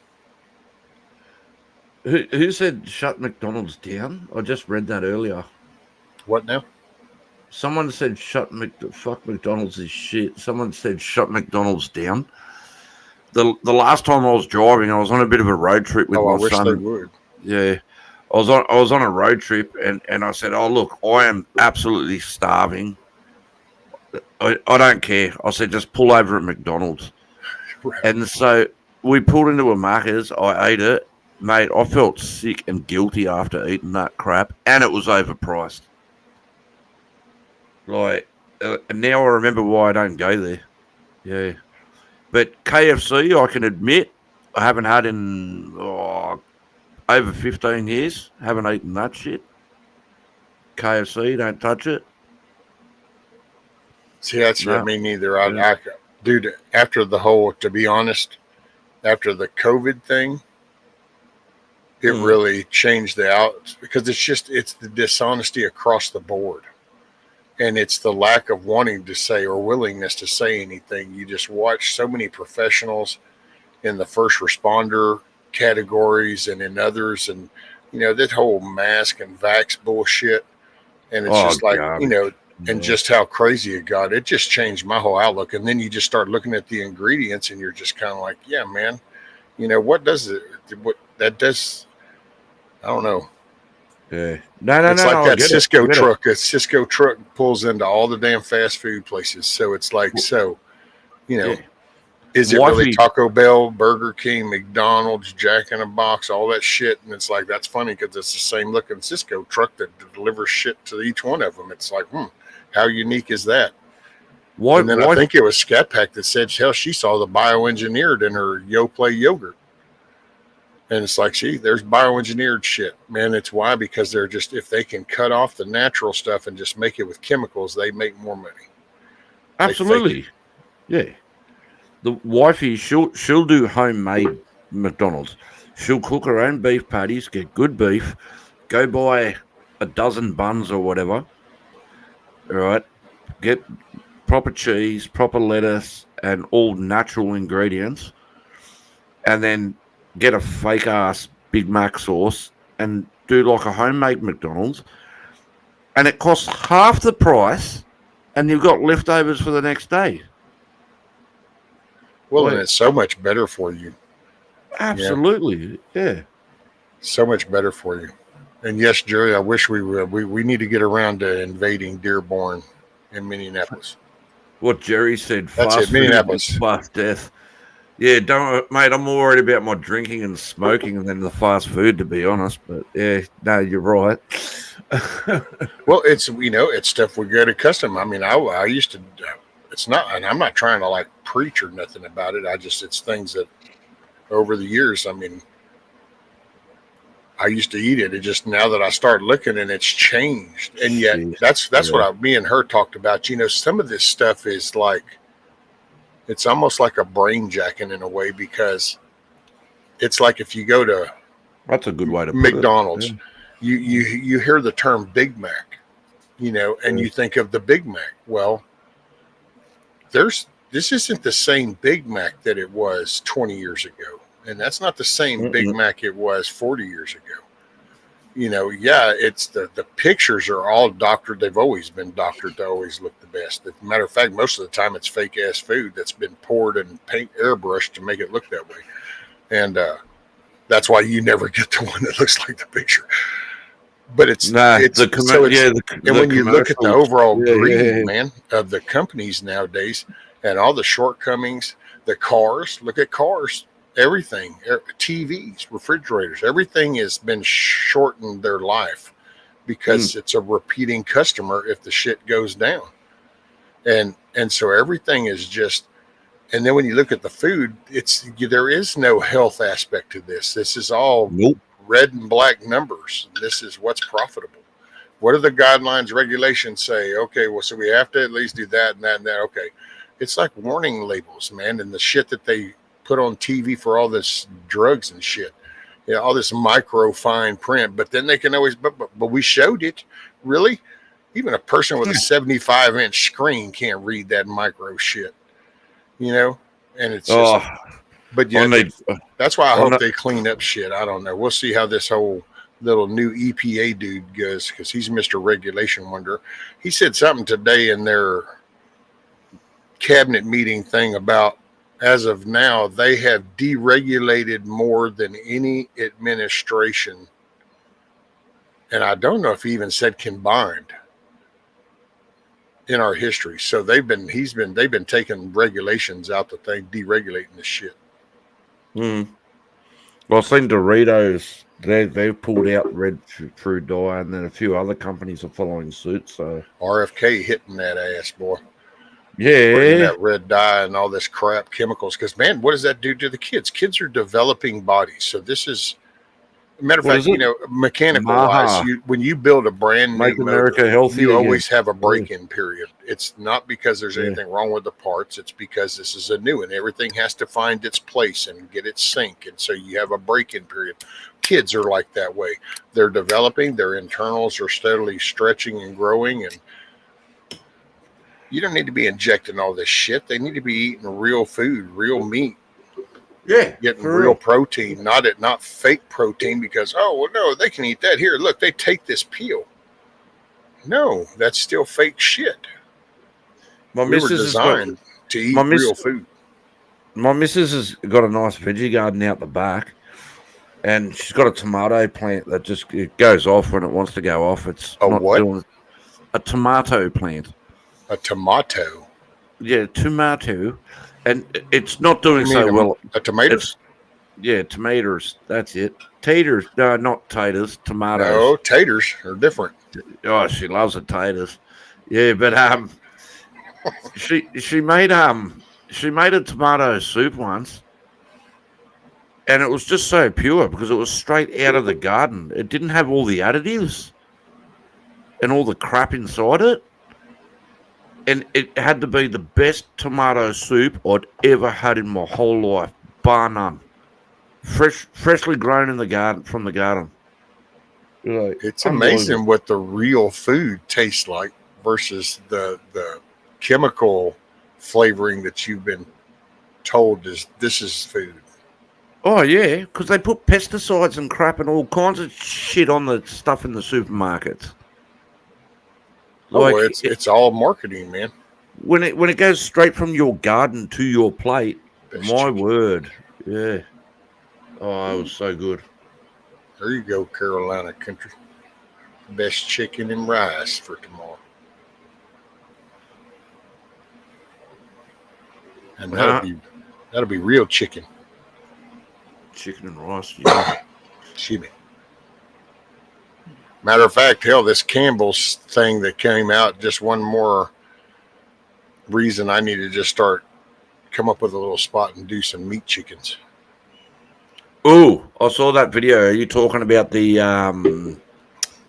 Who said shut McDonald's down? I just read that earlier. What now? Someone said fuck McDonald's is shit. Someone said shut McDonald's down. The last time I was driving, I was on a bit of a road trip with my son. I wish they would. Yeah. I was on a road trip, and I said, oh, look, I am absolutely starving. I don't care. I said, just pull over at McDonald's. Right. And so we pulled into a Macca's. I ate it. Mate, I felt sick and guilty after eating that crap, and it was overpriced. And now I remember why I don't go there. Yeah. But KFC, I can admit, I haven't had in over 15 years. Haven't eaten that shit. KFC, don't touch it. See, that's me neither. Dude, after the whole, to be honest, after the COVID thing, it really changed because it's the dishonesty across the board. And it's the lack of wanting to say or willingness to say anything. You just watch so many professionals in the first responder categories and in others, and that whole mask and vax bullshit, and it's just like and just how crazy it got. It just changed my whole outlook. And then you just start looking at the ingredients, and you're just kind of like, yeah, man, what does it? What that does? I don't know. Yeah, it's like that Cisco truck. A Cisco truck pulls into all the damn fast food places. So it's like, is it really Taco Bell, Burger King, McDonald's, Jack in a Box, all that shit? And it's like, that's funny because it's the same looking Cisco truck that delivers shit to each one of them. It's like, how unique is that? And then I think it was Scat Pack that said, hell, she saw the bioengineered in her Yoplait yogurt. And it's like, see, there's bioengineered shit, man. It's why, because they're just, if they can cut off the natural stuff and just make it with chemicals, they make more money. Absolutely. Yeah. The wifey, she'll do homemade McDonald's. She'll cook her own beef patties, get good beef, go buy a dozen buns or whatever. All right. Get proper cheese, proper lettuce, and all natural ingredients. And then get a fake ass Big Mac sauce and do like a homemade McDonald's. And it costs half the price, and you've got leftovers for the next day. Well, and it's so much better for you. Absolutely, yeah. So much better for you. And yes, Jerry, I wish we need to get around to invading Dearborn in Minneapolis. What Jerry said, that's it, Minneapolis. Fast death. Yeah, mate, I'm more worried about my drinking and smoking than the fast food, to be honest. But yeah, no, you're right. Well, it's it's stuff we get accustomed. I mean, I used to. It's not, and I'm not trying to like preach or nothing about it. it's things that over the years, I mean, I used to eat it. It just, now that I start looking, and it's changed. And yet that's what me and her talked about. Some of this stuff is like, It's almost like a brain jacking in a way, because it's like if you go to That's a good way to put McDonald's, it. you hear the term Big Mac, and you think of the Big Mac. Well, this isn't the same Big Mac that it was 20 years ago, and that's not the same Big Mac it was 40 years ago. It's the pictures are all doctored. They've always been doctored to always look the best. As a matter of fact, most of the time it's fake ass food that's been poured and paint airbrushed to make it look that way. And that's why you never get the one that looks like the picture. But and when you look at the overall greed, man, of the companies nowadays and all the shortcomings, the cars, look at cars. Everything, TVs, refrigerators, everything has been shortened their life because it's a repeating customer if the shit goes down. And so everything is just, and then when you look at the food, there is no health aspect to this. This is all red and black numbers. This is what's profitable. What do the guidelines, regulations say? Okay, well, so we have to at least do that and that and that. Okay. It's like warning labels, man, and the shit that they put on TV for all this drugs and shit, all this micro fine print. But then they can always, but we showed it. Really, even a person with a 75-inch screen can't read that micro shit, and it's just. But yeah, that's why I hope they clean up shit. I don't know. We'll see how this whole little new EPA dude goes, because he's Mr. Regulation Wonder. He said something today in their cabinet meeting thing about, as of now, they have deregulated more than any administration. And I don't know if he even said combined in our history. So they've been taking regulations out the thing, deregulating this shit. Well, I've seen Doritos, they've pulled out red fruit dye, and then a few other companies are following suit. So RFK hitting that ass, boy. Yeah, that red dye and all this crap chemicals. Because man, what does that do to the kids? Kids are developing bodies. So this is, matter of fact, mechanical wise, when you build a brand new America healthy, you always have a break-in period. It's not because there's anything wrong with the parts. It's because this is a new one. Everything has to find its place and get its sync. And so you have a break-in period. Kids are like that way. They're developing. Their internals are steadily stretching and growing, and you don't need to be injecting all this shit. They need to be eating real food, real meat. Yeah. Getting real protein, not fake protein, because, no, they can eat that. Here, look, they take this peel. No, that's still fake shit. We were designed to eat real food. My missus has got a nice veggie garden out the back, and she's got a tomato plant that just it goes off when it wants to go off. It's a tomato plant. A tomato. Yeah, tomato, and it's not doing so well. A tomato. Tomatoes. That's it. Taters. No, not taters. Tomatoes. No, taters are different. Oh, she loves the taters. Yeah, but she made a tomato soup once, and it was just so pure because it was straight out of the garden. It didn't have all the additives and all the crap inside it. And it had to be the best tomato soup I'd ever had in my whole life, bar none. Freshly grown in the garden, from the garden. It's amazing what the real food tastes like versus the chemical flavoring that you've been told this is food. Oh yeah, because they put pesticides and crap and all kinds of shit on the stuff in the supermarkets. It's all marketing, man. When it goes straight from your garden to your plate, word, yeah. Oh, it was so good. There you go, Carolina country. Best chicken and rice for tomorrow. And that'll be real chicken. Chicken and rice, yeah. Excuse me. Matter of fact, hell, this Campbell's thing that came out, just one more reason I need to just come up with a little spot and do some meat chickens. Oh, I saw that video. Are you talking about the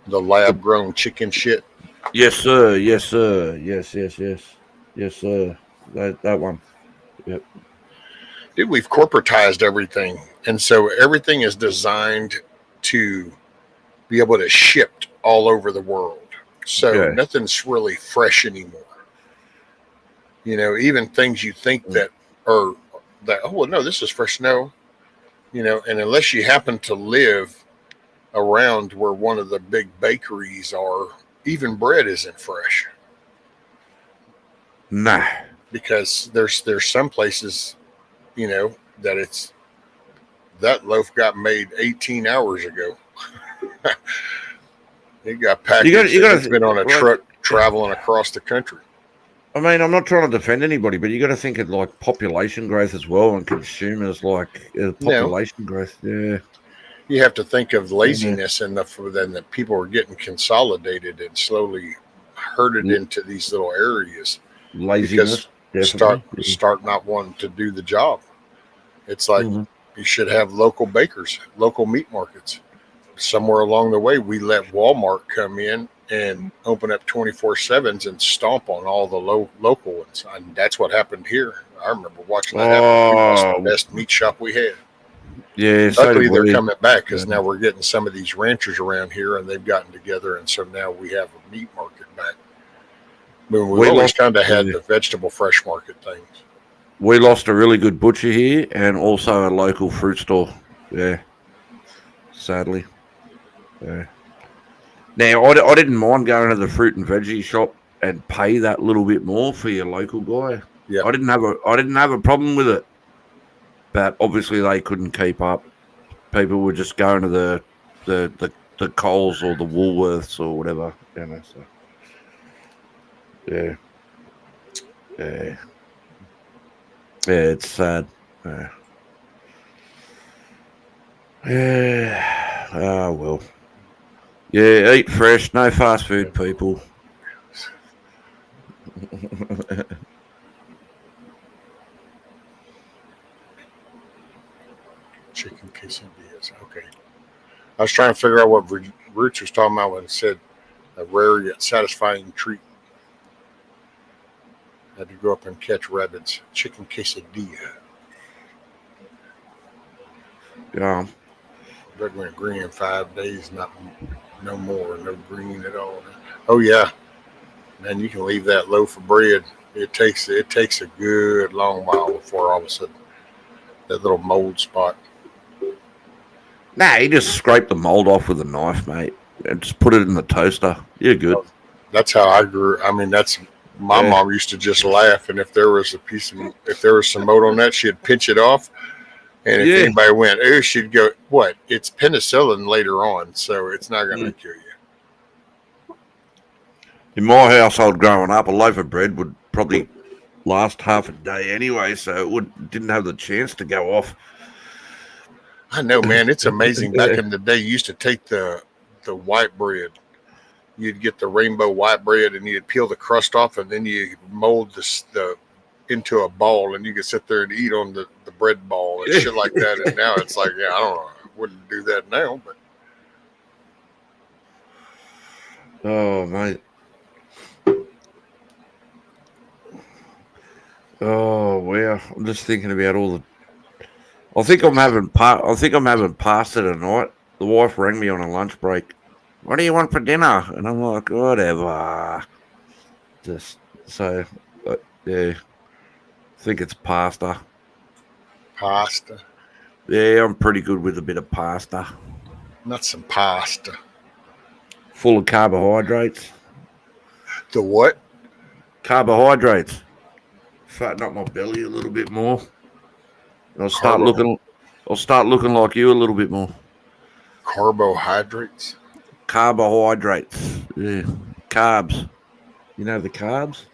lab grown chicken shit? Yes, sir. Yes, sir. Yes, sir. That one. Yep. Dude, we've corporatized everything. And so everything is designed to be able to ship all over the world. So Yeah. nothing's really fresh anymore. You know, even things you think that are that, oh, well, no, this is fresh. No, you know, and unless you happen to live around where one of the big bakeries are, even bread isn't fresh. Nah. Because there's some places, you know, that it's that loaf got made 18 hours ago. It got packaged. It's been on a truck traveling across the country. I mean, I'm not trying to defend anybody, but you got to think of like population growth as well, and consumers like population growth. Yeah, you have to think of laziness and then that people are getting consolidated and slowly herded into these little areas. Laziness, because definitely. start not wanting to do the job. It's like you should have local bakers, local meat markets. Somewhere along the way, we let Walmart come in and open up 24/7s and stomp on all the local ones. And that's what happened here. I remember watching that happen. We lost the best meat shop we had. Yeah, luckily they're coming back because now we're getting some of these ranchers around here, and they've gotten together, and so now we have a meat market back. I mean, we've always kind of had the vegetable fresh market things. We lost a really good butcher here, and also a local fruit store. Yeah, sadly. Yeah. Now, I didn't mind going to the fruit and veggie shop and pay that little bit more for your local guy. Yeah, I didn't have a problem with it, but obviously they couldn't keep up. People were just going to the Coles or the Woolworths or whatever, you know. So yeah, it's sad. Yeah. Oh well. Yeah, eat fresh, no fast food, people. Chicken quesadillas. Okay. I was trying to figure out what Roots was talking about when it said a rare yet satisfying treat. I had to go up and catch rabbits. Chicken quesadilla. Yeah. Bread went green in 5 days, no more, no green at all. Oh yeah, man, you can leave that loaf of bread. It takes a good long while before all of a sudden that little mold spot. Nah, you just scrape the mold off with a knife, mate, and just put it in the toaster. You're good. That's how I grew. I mean, that's my mom used to just laugh, and if there was some mold on that, she'd pinch it off. And if anybody went, oh, she'd go, what? It's penicillin later on, so it's not going to kill you. In my household growing up, a loaf of bread would probably last half a day anyway, so it didn't have the chance to go off. I know, man. It's amazing. Back in the day, you used to take the white bread. You'd get the rainbow white bread, and you'd peel the crust off, and then you mold the into a ball, and you could sit there and eat on the bread ball and shit like that. And now it's like, I don't know, I wouldn't do that now, but oh mate, oh wow, I'm just thinking about all the. I think I'm having pasta tonight. The wife rang me on a lunch break. What do you want for dinner? And I'm like, whatever. Just so, yeah. I think it's pasta. Pasta. Yeah, I'm pretty good with a bit of pasta. Not some pasta. Full of carbohydrates. The what? Carbohydrates. Fatten up my belly a little bit more. I'll start looking like you a little bit more. Carbohydrates. Carbohydrates. Yeah. Carbs. You know the carbs?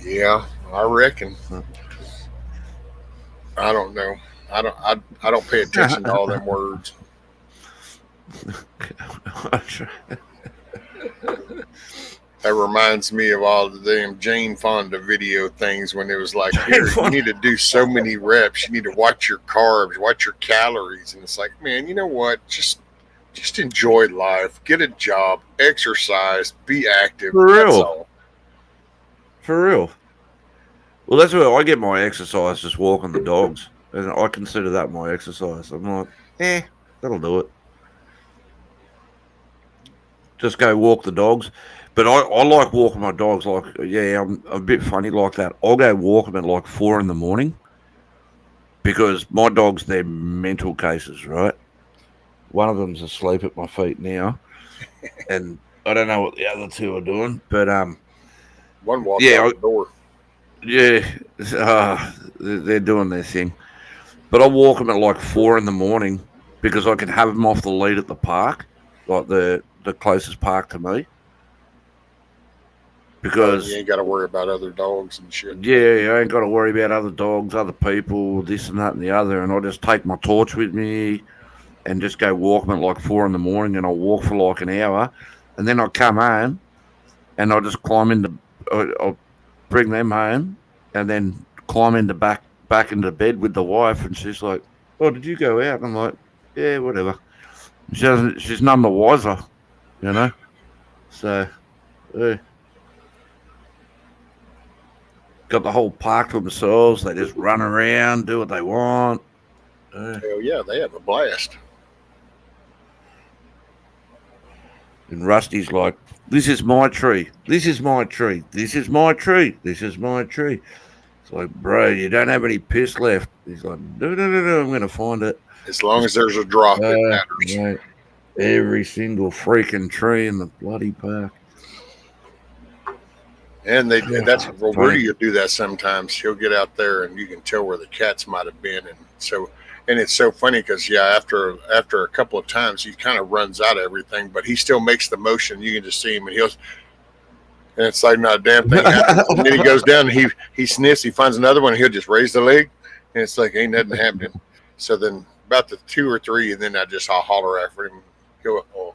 Yeah, I reckon. I don't know. I don't pay attention to all them words. That reminds me of all the damn Jane Fonda video things when it was like, here, you need to do so many reps. You need to watch your carbs, watch your calories. And it's like, man, you know what? Just enjoy life. Get a job. Exercise. Be active. For real. That's all. For real. Well, that's where I get my exercise, just walking the dogs, and I consider that my exercise. I'm like, that'll do it. Just go walk the dogs. But I like walking my dogs. Like, yeah, I'm a bit funny like that. I'll go walk them at like 4 a.m. because my dogs, they're mental cases, right? One of them's asleep at my feet now, and I don't know what the other two are doing, but One walked yeah, out the door. yeah, they're doing their thing. But I walk them at like 4 a.m. because I can have them off the lead at the park, like the closest park to me. Oh, Because you ain't got to worry about other dogs and shit. yeah, I ain't got to worry about other dogs, other people, this and that and the other, and I just take my torch with me and just go walk them at like 4 a.m. and I'll walk for like an hour, and then I'll come home and I'll just climb into, I'll bring them home and then climb into back into bed with the wife, and she's like, "Oh, did you go out?" And I'm like, "Yeah, whatever." She's none the wiser, you know. So, yeah. Got the whole park to themselves. They just run around, do what they want. Hell yeah, they have a blast. And Rusty's like, "This is my tree. This is my tree. This is my tree. This is my tree." It's like, bro, you don't have any piss left. He's like, no, I'm going to find it. As long as there's a drop, it matters. Right. Every single freaking tree in the bloody park. And that's Funny. Rudy will do that sometimes. He'll get out there and you can tell where the cats might have been, and it's so funny because after a couple of times he kind of runs out of everything, but he still makes the motion. You can just see him, and it's like not a damn thing happens. And then he goes down and he sniffs, he finds another one, and he'll just raise the leg, and it's like ain't nothing happening. So then about the 2 or 3, and then I'll holler after him. He'll go, oh,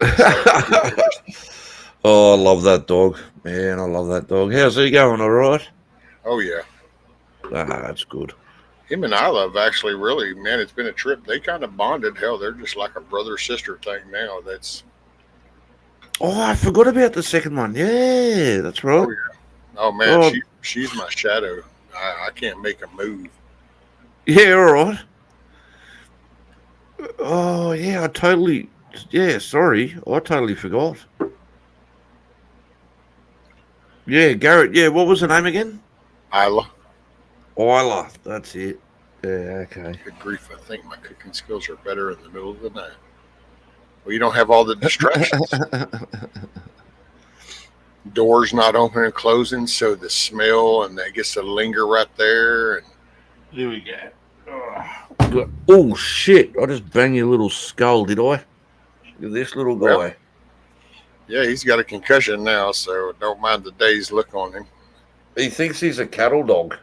okay. Oh, I love that dog, man. I love that dog. How's he going? All right? Oh yeah. That's good. Him and Isla have actually really, man, it's been a trip. They kind of bonded. Hell, they're just like a brother-sister thing now. Oh, I forgot about the second one. Yeah, that's right. Oh, yeah. Oh man, she's my shadow. I can't make a move. Yeah, all right. Oh, yeah, sorry. I totally forgot. Yeah, Garrett. Yeah, what was the name again? Isla. That's it. Yeah, okay. Good grief, I think my cooking skills are better in the middle of the night. Well, you don't have all the distractions. Doors not opening and closing, so the smell and that gets to linger right there. And Here we go. Oh, shit. I just banged your little skull, did I? Look at this little guy. Well, yeah, he's got a concussion now, so don't mind the dazed look on him. He thinks he's a cattle dog.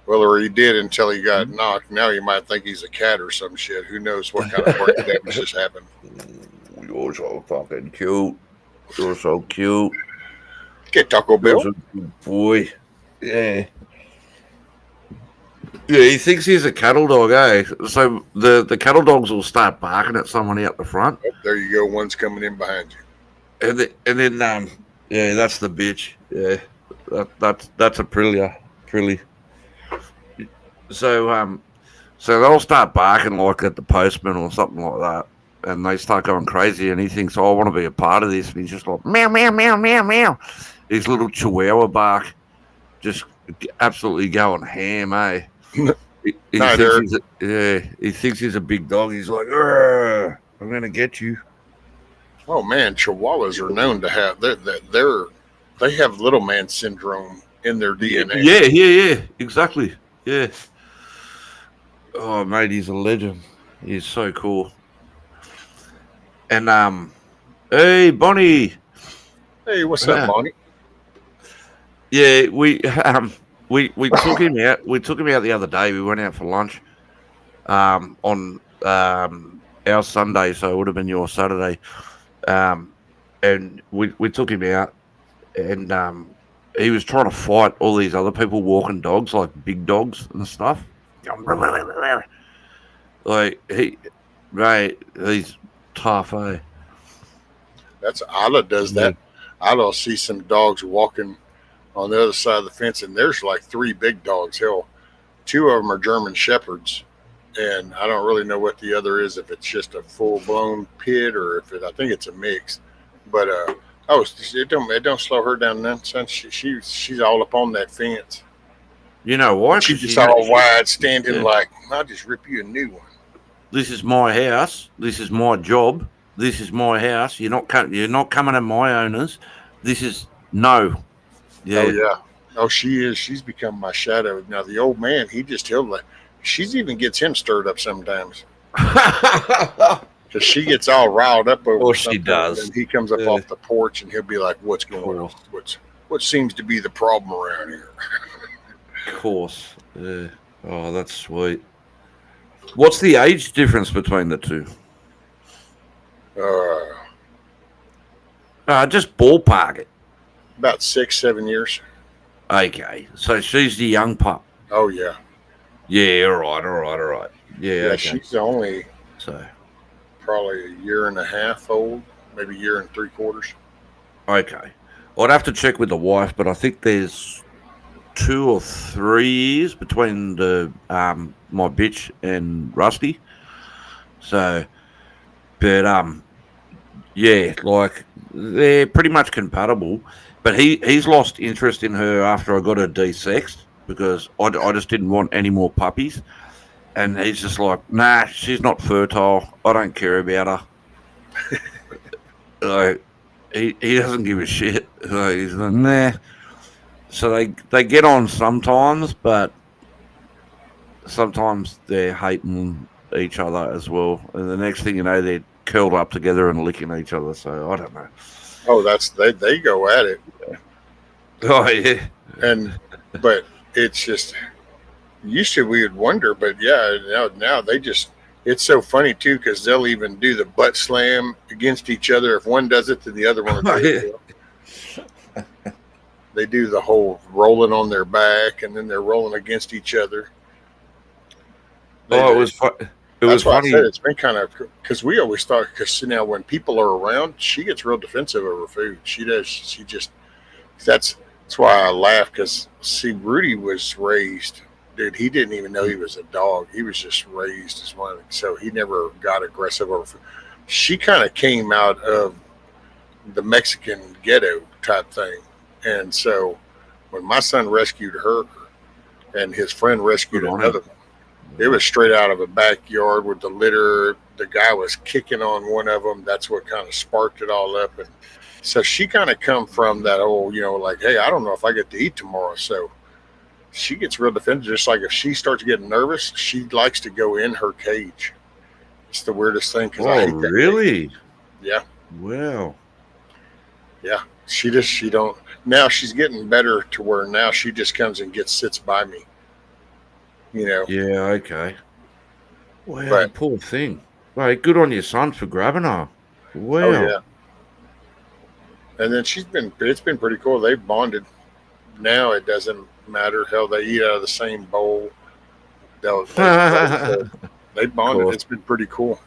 Well, or he did until he got knocked. Now you might think he's a cat or some shit. Who knows what kind of brain damage has happened. You're so fucking cute. You're so cute. Get Taco Bill. You're a good boy. Yeah. Yeah, he thinks he's a cattle dog, eh? So the cattle dogs will start barking at someone out the front. Oh, there you go. One's coming in behind you. And then yeah, that's the bitch. Yeah. That's a Aprilia. So they'll start barking like at the postman or something like that, and they start going crazy. And he thinks, "Oh, I want to be a part of this," and he's just like meow meow meow meow meow. His little Chihuahua bark, just absolutely going ham, eh? He thinks he's a big dog. He's like, "I'm gonna get you." Oh man, Chihuahuas are known to have they have little man syndrome in their DNA. Yeah, exactly. Yeah. Oh, mate, he's a legend. He's so cool. And hey, Bonnie. Hey, what's up, Bonnie? Yeah, we took him out. We took him out the other day. We went out for lunch. On our Sunday, so it would have been your Saturday. And we took him out, and he was trying to fight all these other people walking dogs, like big dogs and stuff. Like he's tough, eh? That's Isla does that. Isla will see some dogs walking on the other side of the fence, and there's like 3 big dogs. Hell, 2 of them are German Shepherds, and I don't really know what the other is. If it's just a full blown pit or if I think it's a mix. But it don't slow her down none, son. She's all up on that fence. You know why? She's 'Cause just all wide, standing yeah. like, I'll just rip you a new one. This is my house. This is my job. This is my house. You're not coming at my owners. This is no. Yeah. Oh yeah. Oh, she is. She's become my shadow. Now the old man, he'll like. She's even gets him stirred up sometimes because she gets all riled up over. Oh, she does. And he comes up off the porch and he'll be like, "What's going on? What seems to be the problem around here?" Of course. Yeah. Oh, that's sweet. What's the age difference between the two? Just ballpark it. About 6-7 years. Okay, so she's the young pup. Oh yeah. Yeah, all right. Yeah, okay. She's only probably a year and a half old, maybe a year and 3/4. Okay, I'd have to check with the wife, but I think there's 2 or 3 years between the my bitch and Rusty. So, but yeah, like they're pretty much compatible. But he's lost interest in her after I got her de-sexed because I just didn't want any more puppies. And he's just like, nah, she's not fertile. I don't care about her. Like, he doesn't give a shit. Like, he's like, nah. So they get on sometimes, but sometimes they're hating each other as well. And the next thing you know, they're curled up together and licking each other. So I don't know. Oh, they go at it. Oh yeah. But it's just used to we would wonder, but yeah, now they just. It's so funny too because they'll even do the butt slam against each other. If one does it, then the other one will do it. They do the whole rolling on their back, and then they're rolling against each other. It was funny. I said it's been kind of because we always thought because now when people are around, she gets real defensive of her food. She does. She just that's why I laugh because see, Rudy was raised. Dude, he didn't even know he was a dog. He was just raised as one, so he never got aggressive over food. She kind of came out of the Mexican ghetto type thing, and so when my son rescued her, and his friend rescued another one. It was straight out of a backyard with the litter. The guy was kicking on one of them. That's what kind of sparked it all up. And so she kind of come from that old, like, hey, I don't know if I get to eat tomorrow. So she gets real defensive. Just like if she starts getting nervous, she likes to go in her cage. It's the weirdest thing. Oh, really? Cage. Yeah. Wow. Yeah. She don't. Now she's getting better to where now she just comes and sits by me. Yeah, okay. Wow, poor thing. Right, good on your son for grabbing her. Wow. Oh, yeah. And then it's been pretty cool. They've bonded. Now it doesn't matter. Hell, they eat out of the same bowl. They bonded. Cool. It's been pretty cool.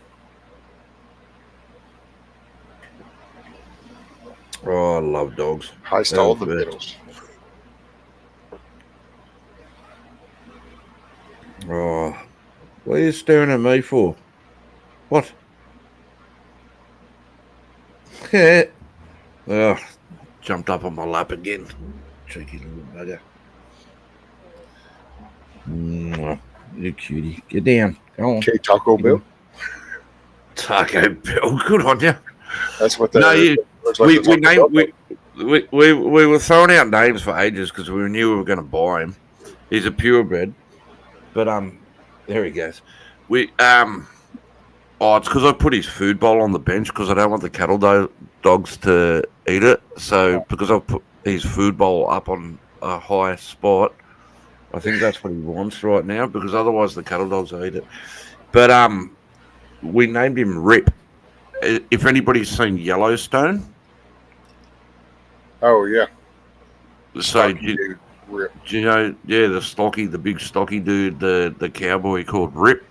Oh, I love dogs. Heist all the middles. Oh, what are you staring at me for? What? Yeah. Oh, jumped up on my lap again. Cheeky little bugger. You cutie. Get down. Go on. Okay, Taco Bell. Taco Bell. Good on you. That's what we were throwing out names for ages because we knew we were going to buy him. He's a purebred. But there he goes. It's because I put his food bowl on the bench because I don't want the cattle dogs to eat it. So because I put his food bowl up on a high spot, I think that's what he wants right now because otherwise the cattle dogs will eat it. But we named him Rip. If anybody's seen Yellowstone. Oh yeah. So do you know, the big stocky dude, the cowboy called Rip.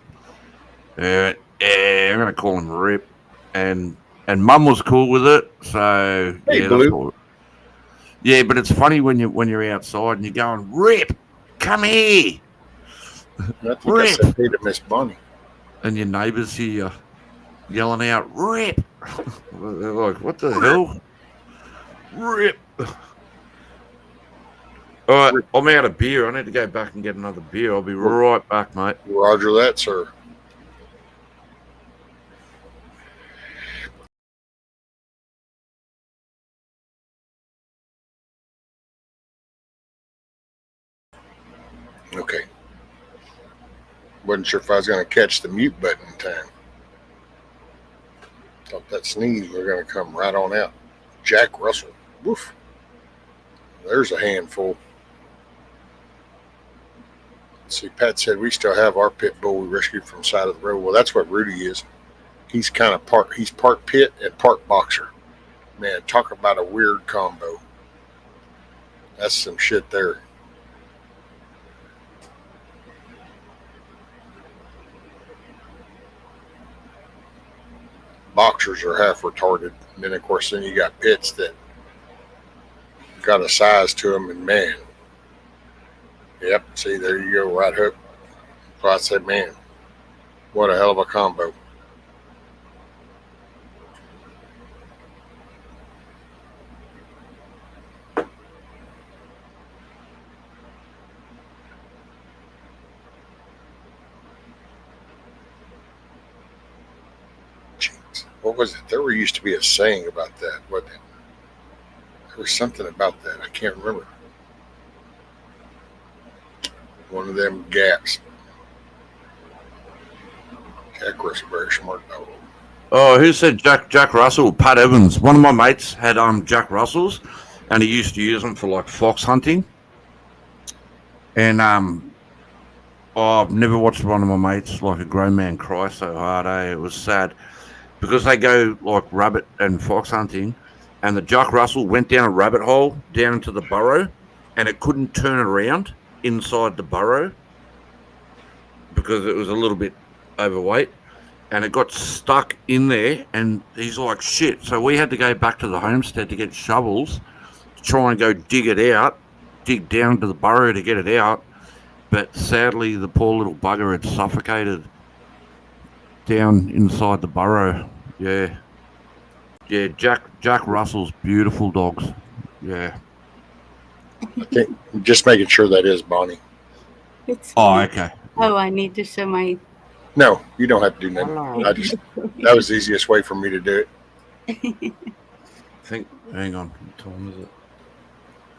I'm going to call him Rip. And Mum was cool with it. So, hey, Blue. Yeah, but it's funny when you're outside and you're going, Rip, come here, I think I Rip, said hey to Miss Bonnie. and your neighbours hear you yelling out, Rip. They're like, what the hell? Rip. All right, I'm out of beer. I need to go back and get another beer. I'll be right back, mate. Roger that, sir. Okay. Wasn't sure if I was going to catch the mute button in time. Thought that sneeze was going to come right on out. Jack Russell. Woof. There's a handful. Let's see, Pat said we still have our pit bull we rescued from the side of the road. Well, that's what Rudy is. He's kind of part pit and part boxer. Man, talk about a weird combo. That's some shit there. Boxers are half retarded. And then, of course, then you got pits that got a size to them, and man. Yep, see, there you go, right hook. So I said, man, what a hell of a combo. Jeez, what was it? There used to be a saying about that, wasn't it? There was something about that. I can't remember. One of them gaps. Jack Russell, very smart dog. Oh, who said Jack Russell? Pat Evans. One of my mates had Jack Russells, and he used to use them for like fox hunting. And I've never watched one of my mates, like a grown man, cry so hard. It was sad because they go like rabbit and fox hunting, and the Jack Russell went down a rabbit hole down into the burrow, and it couldn't turn around inside the burrow because it was a little bit overweight, and it got stuck in there. And he's like, shit. So we had to go back to the homestead to get shovels to try and go dig it out, dig down to the burrow to get it out. But sadly, the poor little bugger had suffocated down inside the burrow. Yeah, Jack Russell's beautiful dogs. Yeah. I think just making sure that is Bonnie. Oh, okay. Oh, I need to show my. No, you don't have to do nothing. That was the easiest way for me to do it. Hang on. What time is it?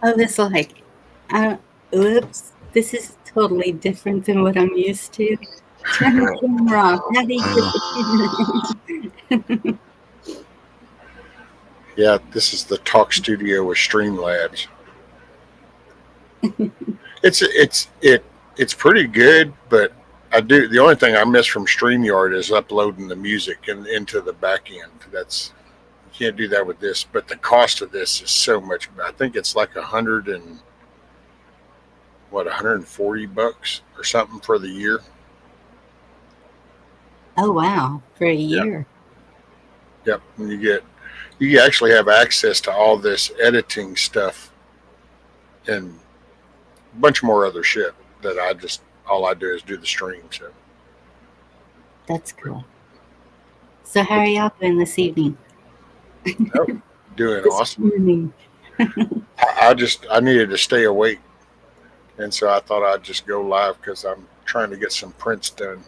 Oh, this like. Oops. This is totally different than what I'm used to. Turn the camera off. How do you get the camera? Yeah, this is the talk studio with Streamlabs. It's pretty good, but the only thing I miss from StreamYard is uploading the music into the back end. You can't do that with this, but the cost of this is so much. I think it's like $140 or something for the year. Oh wow, for a year. Yep, and you actually have access to all this editing stuff and a bunch more other shit that all I do is do the stream. So That's cool. So how are y'all doing this evening? Doing This awesome. morning. I needed to stay awake, and so I thought I'd just go live because I'm trying to get some prints done.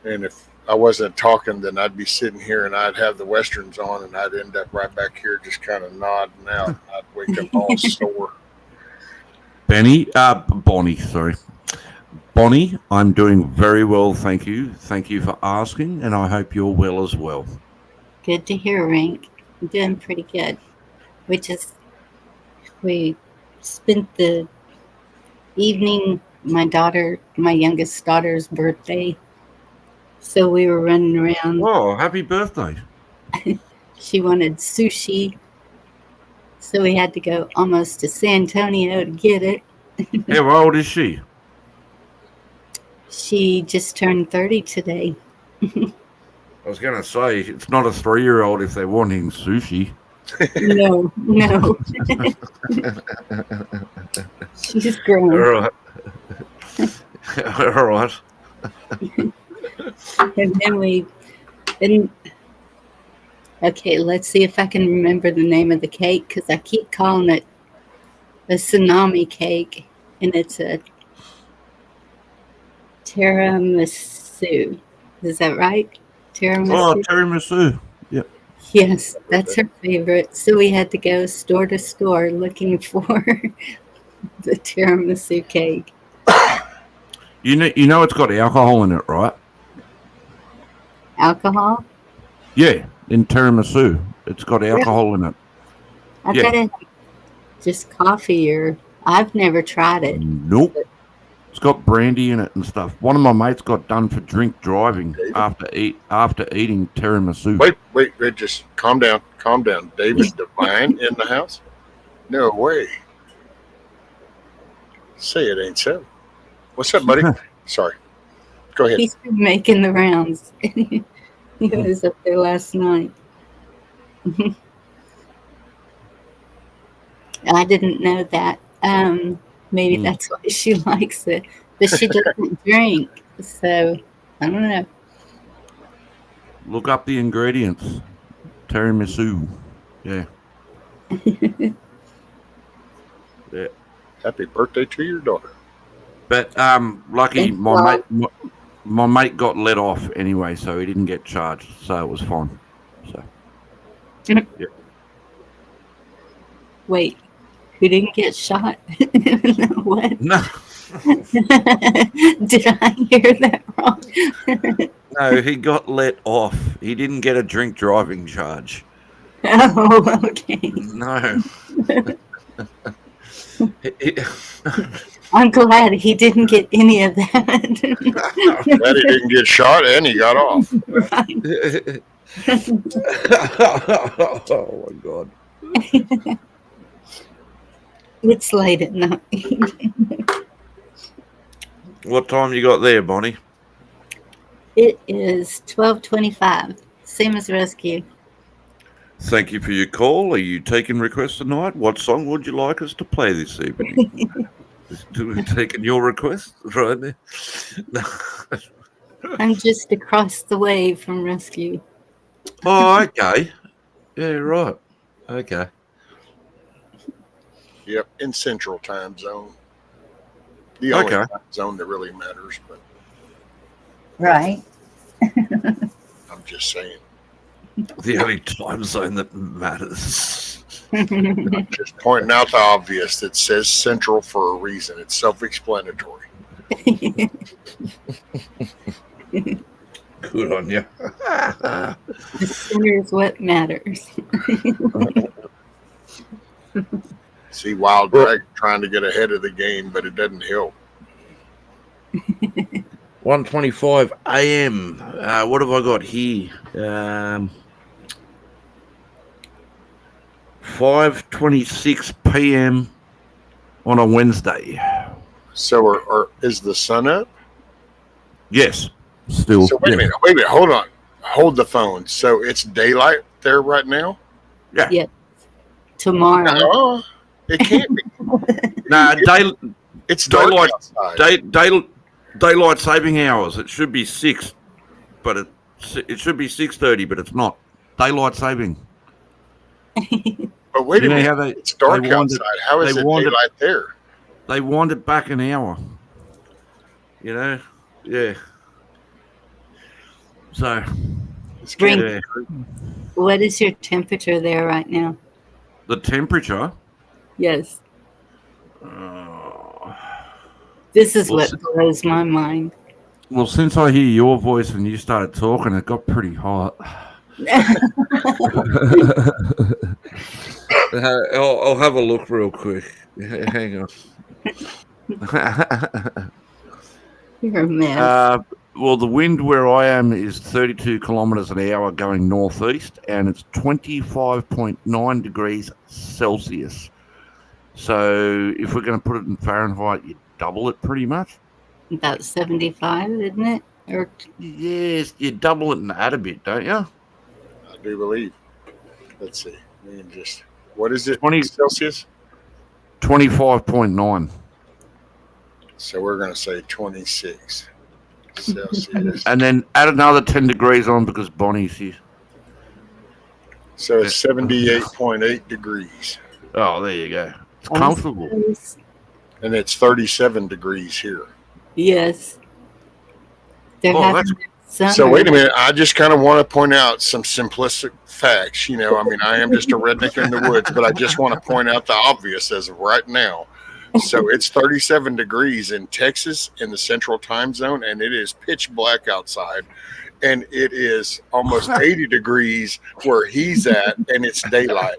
And if I wasn't talking, then I'd be sitting here and I'd have the Westerns on, and I'd end up right back here just kind of nodding out. I'd wake up all sore. Bonnie, sorry. Bonnie, I'm doing very well, thank you. Thank you for asking, and I hope you're well as well. Good to hear, Rank. I'm doing pretty good. We spent the evening, my youngest daughter's birthday. So we were running around. Oh, happy birthday. She wanted sushi. So we had to go almost to San Antonio to get it. How old is she? She just turned 30 today. I was going to say, it's not a 3-year-old if they're wanting sushi. No. She's grown. All right. All right. And okay, let's see if I can remember the name of the cake, because I keep calling it a tsunami cake, and it's a tiramisu. Is that right? Oh, Tiramisu? tiramisu. Yep. Yes, that's her favorite. So we had to go store to store looking for the tiramisu cake. You know it's got alcohol in it, right? Alcohol? Yeah, in tiramisu. It's got alcohol in it. I Yeah. thought it just coffee, or I've never tried it. Nope. It's got brandy in it and stuff. One of my mates got done for drink driving after eating tiramisu. Wait, just calm down. David Devine in the house? No way. Say it ain't so. What's up, buddy? Sorry. Go ahead. He's been making the rounds. He was up there last night. I didn't know that. Maybe that's why she likes it. But she doesn't drink. So, I don't know. Look up the ingredients. Tiramisu. Yeah. Yeah. Happy birthday to your daughter. But lucky my mate got let off anyway, so he didn't get charged, so it was fine. So yeah. Wait, who didn't get shot? What? No. Did I hear that wrong? No, he got let off. He didn't get a drink driving charge. Oh, okay. No. I'm glad he didn't get any of that. Glad he didn't get shot and he got off. Oh my God. It's late at night. What time you got there, Bonnie? It is 12:25, same as rescue. Thank you for your call. Are you taking requests tonight? What song would you like us to play this evening? We're taking your request right there. I'm just across the way from rescue. Oh, okay. Yeah, right. Okay. Yep, in Central Time Zone. The only time zone that really matters, but Right. I'm just saying. The only time zone that matters. I'm just pointing out the obvious. It says Central for a reason. It's self-explanatory. Good on you. The center is what matters. See Wild Dragon trying to get ahead of the game, but it doesn't help. 1:25 a.m. What have I got here? 5:26 p.m. on a Wednesday. So, is the sun up? Yes. Still. So wait a minute. Hold on. Hold the phone. So it's daylight there right now? Yeah. Yep. Tomorrow. No, it can't be. Nah, It's dark outside. Daylight saving hours. It should be 6, but it should be 6:30, but it's not. Daylight saving. But wait a minute. How It's dark outside. How is it daylight there? They wind it back an hour. You know? Yeah. So. Spring. What is your temperature there right now? The temperature? Yes. This is what blows my mind. Well, since I hear your voice and you started talking, it got pretty hot. I'll have a look real quick. Hang on. You're a mess. Well, the wind where I am is 32 kilometers an hour going northeast, and it's 25.9 degrees Celsius. So if we're going to put it in Fahrenheit, you double it pretty much. About 75, isn't it? Or yes, you double it and add a bit, don't you? I do believe. Let's see. And just what is it? 20 Celsius. 25.9. So we're going to say 26 Celsius. And then add another 10 degrees on because Bonnie's here. So it's 78.8 degrees. Oh, there you go. It's comfortable. And it's 37 degrees here. Yes. They're having summer. So wait a minute. I just kind of want to point out some simplistic facts. You know, I mean, I am just a redneck in the woods, but I just want to point out the obvious as of right now. So it's 37 degrees in Texas in the central time zone, and it is pitch black outside. And it is almost 80 degrees where he's at, and it's daylight.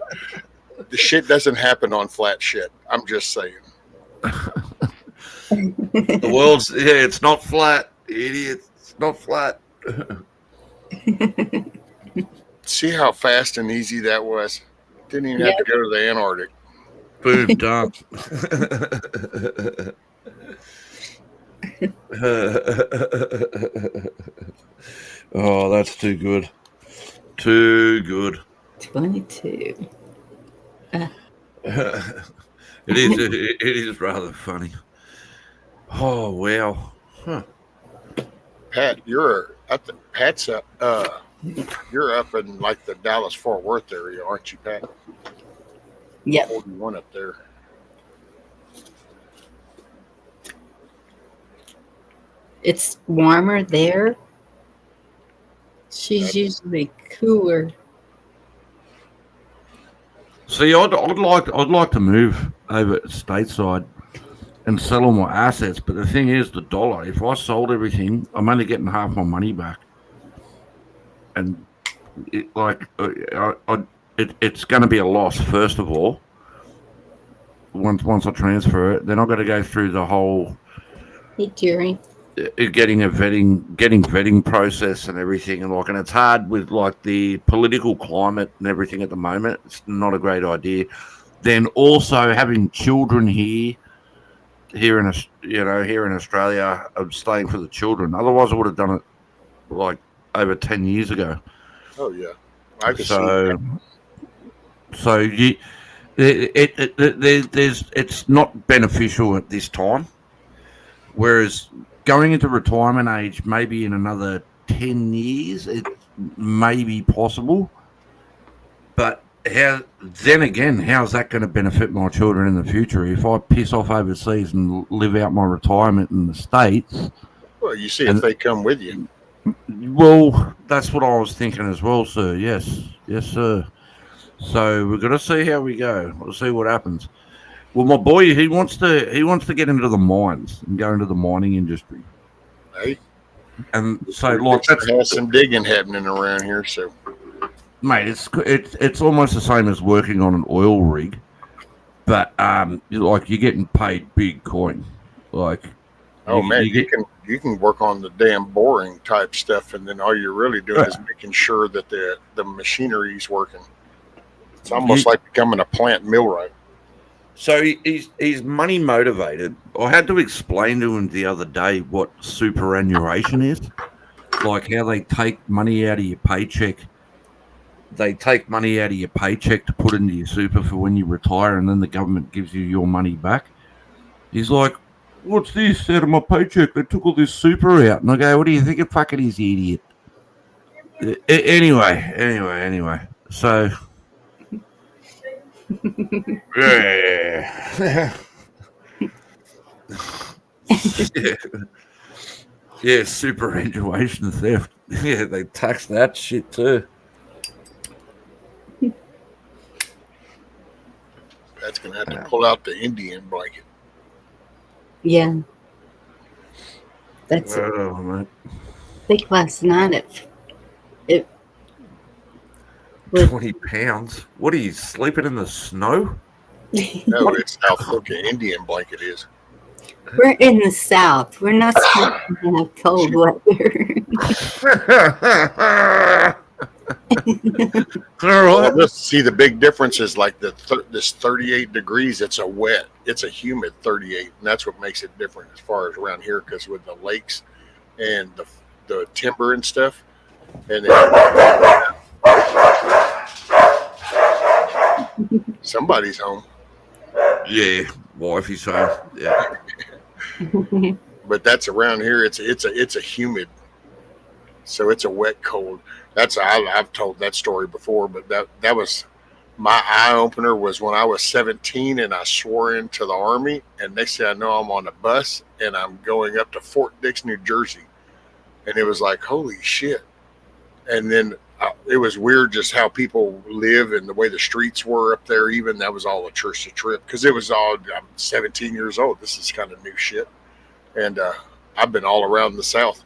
The shit doesn't happen on flat shit. I'm just saying. The world's, it's not flat, idiot. It's not flat. See how fast and easy that was? Didn't even have to go to the Antarctic. Boom, done. Oh, that's too good. Too good. 22. It is rather funny. Oh, wow. Huh. Pat, Pat's up. You're up in like the Dallas-Fort Worth area, aren't you, Pat? Yep. 41 up there. It's warmer there. She's usually cooler. See, I'd like to move over stateside and sell all my assets, but the thing is, the dollar. If I sold everything, I'm only getting half my money back, and it's going to be a loss. First of all, once I transfer it, then I've got to go through the whole getting vetting process and everything, and it's hard with like the political climate and everything at the moment. It's not a great idea. Then also having children here in Australia, I'm staying for the children. Otherwise, I would have done it like over 10 years ago. Oh yeah, I can see that. So it's not beneficial at this time. Whereas going into retirement age, maybe in another 10 years, it may be possible. But how's that going to benefit my children in the future? If I piss off overseas and live out my retirement in the States. Well, you see if they come with you. Well, that's what I was thinking as well, sir. Yes, sir. So we're going to see how we go. We'll see what happens. Well, my boy, he wants to get into the mines and go into the mining industry. Hey, and so like has some digging happening around here. So, mate, it's almost the same as working on an oil rig, but you're getting paid big coin. Like, you can work on the damn boring type stuff, and then all you're really doing is making sure that the machinery's working. It's almost like becoming a plant millwright. So he's money motivated. I had to explain to him the other day what superannuation is, like how they take money out of your paycheck. They take money out of your paycheck to put into your super for when you retire, and then the government gives you your money back. He's like, "What's this out of my paycheck? They took all this super out." And I go, "What do you think it fucking is, you idiot?" Anyway. So. Yeah, superannuation theft. Yeah, they tax that shit too. That's gonna have to pull out the Indian blanket. Yeah, that's it. I think last night it 20 pounds. What are you sleeping in the snow? No, it's how thick an Indian blanket is. We're in the South. We're not supposed to have cold weather. Well, see, the big difference is like this 38 degrees. It's a humid 38, and that's what makes it different as far as around here. Because with the lakes and the timber and stuff, and then Somebody's home. Yeah, wifey's home. Yeah. But that's around here. It's a humid, so it's a wet cold. I've told that story before, but that was my eye opener was when I was 17 and I swore into the Army, and next thing I know I'm on a bus and I'm going up to Fort Dix, New Jersey, and it was like holy shit. And then it was weird just how people live and the way the streets were up there. Even that was all a church to trip because it was all I'm 17 years old. This is kind of new shit, and I've been all around the South.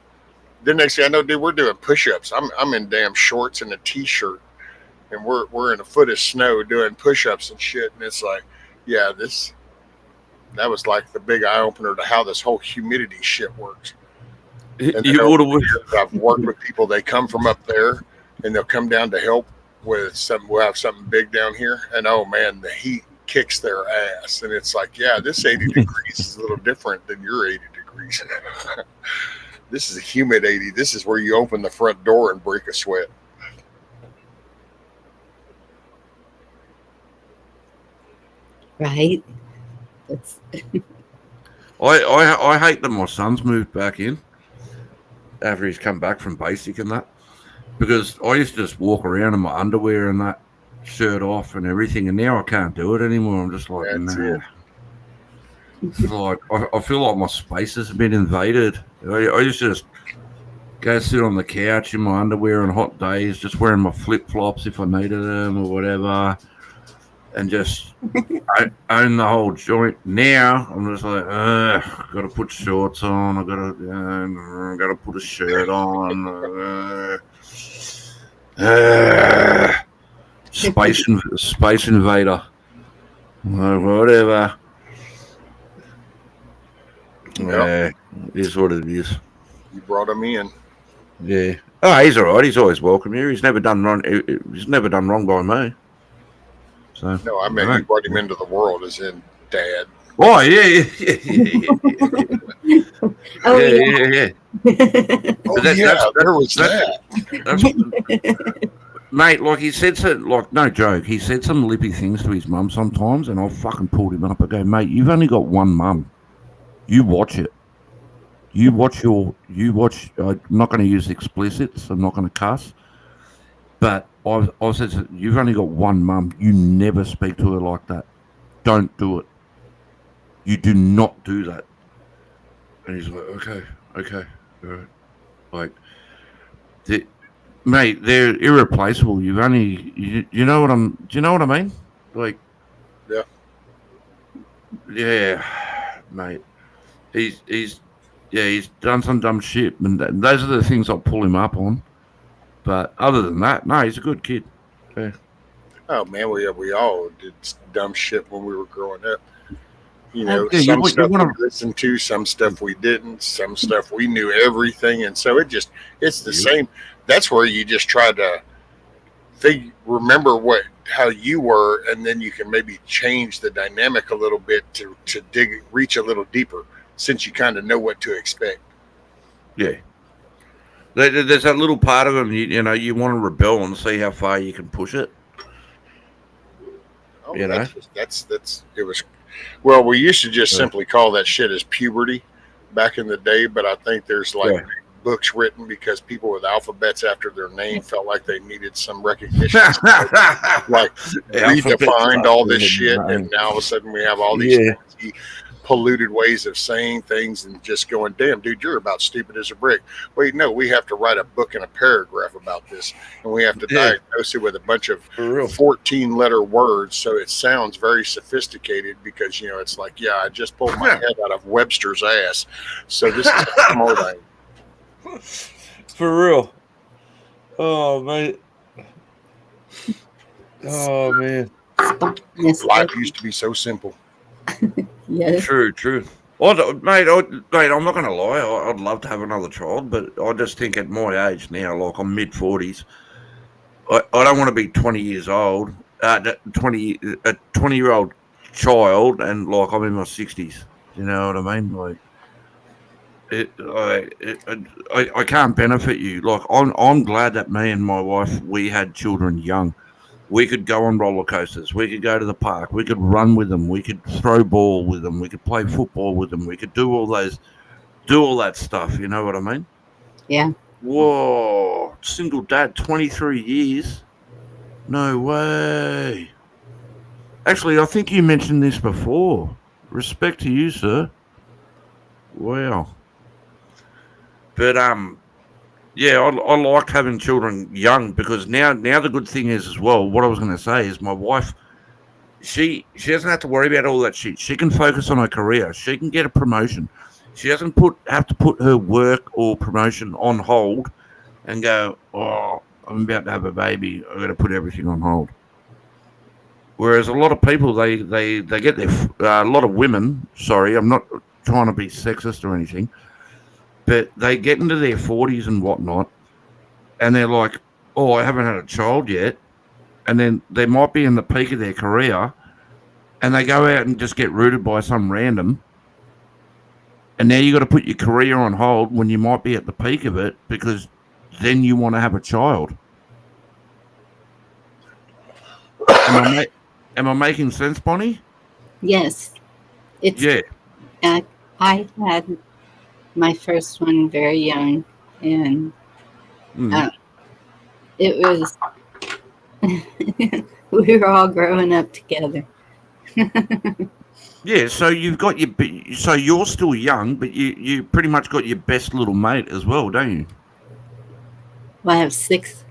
Then next thing I know, dude, we're doing push-ups. I'm in damn shorts and a t-shirt, and we're in a foot of snow doing push-ups and shit. And it's like, yeah, that was like the big eye opener to how this whole humidity shit works. And You would have. I've worked with people. They come from up there, and they'll come down to help with some. We'll have something big down here, and oh man, the heat kicks their ass. And it's like, yeah, this 80 degrees is a little different than your 80 degrees. This is a humid 80. This is where you open the front door and break a sweat. Right. That's I hate that my son's moved back in after he's come back from basic and that, because I used to just walk around in my underwear and that, shirt off and everything, and now I can't do it anymore. I'm just like, nah. It's like I feel like my spaces have been invaded. I used to just go sit on the couch in my underwear on hot days, just wearing my flip flops if I needed them or whatever, and just own the whole joint. Now I'm just like, got to put shorts on. I got to put a shirt on. Space invader. Whatever. Yeah, it is what it is. You brought him in. Yeah. Oh, he's all right. He's always welcome here. He's never done wrong. He's never done wrong by me. So no, I mean you brought him into the world, as in dad. Oh yeah. Oh yeah. Oh there was that. Mate, like he said, like no joke, he said some lippy things to his mum sometimes, and I fucking pulled him up. I go, mate, you've only got one mum. You watch it. You watch. I'm not going to use explicits. I'm not going to cuss. But I said, you've only got one mum. You never speak to her like that. Don't do it. You do not do that. And he's like, okay, all right. Like, mate, they're irreplaceable. You know what do you know what I mean? Like, yeah, mate. He's done some dumb shit, and those are the things I'll pull him up on. But other than that, no, he's a good kid. Yeah. Oh man, we all did dumb shit when we were growing up. You know, some stuff we listened to, some stuff we didn't, some stuff we knew everything, and so it's the same. That's where you just try to remember how you were, and then you can maybe change the dynamic a little bit to reach a little deeper, since you kind of know what to expect. Yeah. There's that little part of them, you know, you want to rebel and see how far you can push it. Oh, you know? It was, well, we used to just simply call that shit as puberty back in the day, but I think there's books written because people with alphabets after their name felt like they needed some recognition. like redefined all this shit, and now all of a sudden we have all these polluted ways of saying things and just going, damn, dude, you're about stupid as a brick. Wait, no, we have to write a book and a paragraph about this, and we have to diagnose it with a bunch of 14-letter words so it sounds very sophisticated, because, you know, it's like, I just pulled my head out of Webster's ass, so this is how smart I am. For real. Oh, mate. Oh, man. Life used to be so simple. Yes. True. Mate, I'm not going to lie. I'd love to have another child, but I just think at my age now, like I'm mid-40s, I don't want to be 20 years old, a 20-year-old child, and like I'm in my 60s. You know what I mean? Like, I can't benefit you. Like I'm glad that me and my wife, we had children young, We could go on roller coasters. We could go to the park. We could run with them. We could throw ball with them. We could play football with them. We could do all that stuff. You know what I mean? Yeah. Whoa, single dad, 23 years. No way. Actually, I think you mentioned this before. Respect to you, sir. Wow. But yeah, I like having children young because now the good thing is as well. What I was going to say is my wife, she doesn't have to worry about all that shit. She can focus on her career. She can get a promotion. She doesn't have to put her work or promotion on hold and go, oh, I'm about to have a baby. I've got to put everything on hold. Whereas a lot of people, they get a lot of women. Sorry, I'm not trying to be sexist or anything, but they get into their 40s and whatnot, and they're like, oh, I haven't had a child yet. And then they might be in the peak of their career, and they go out and just get rooted by some random. And now you got to put your career on hold when you might be at the peak of it because then you want to have a child. Am I making sense, Bonnie? Yes. Yeah. I had my first one very young, and it was we were all growing up together. Yeah, so you're still young, but you pretty much got your best little mate as well, don't you? Well, I have 6.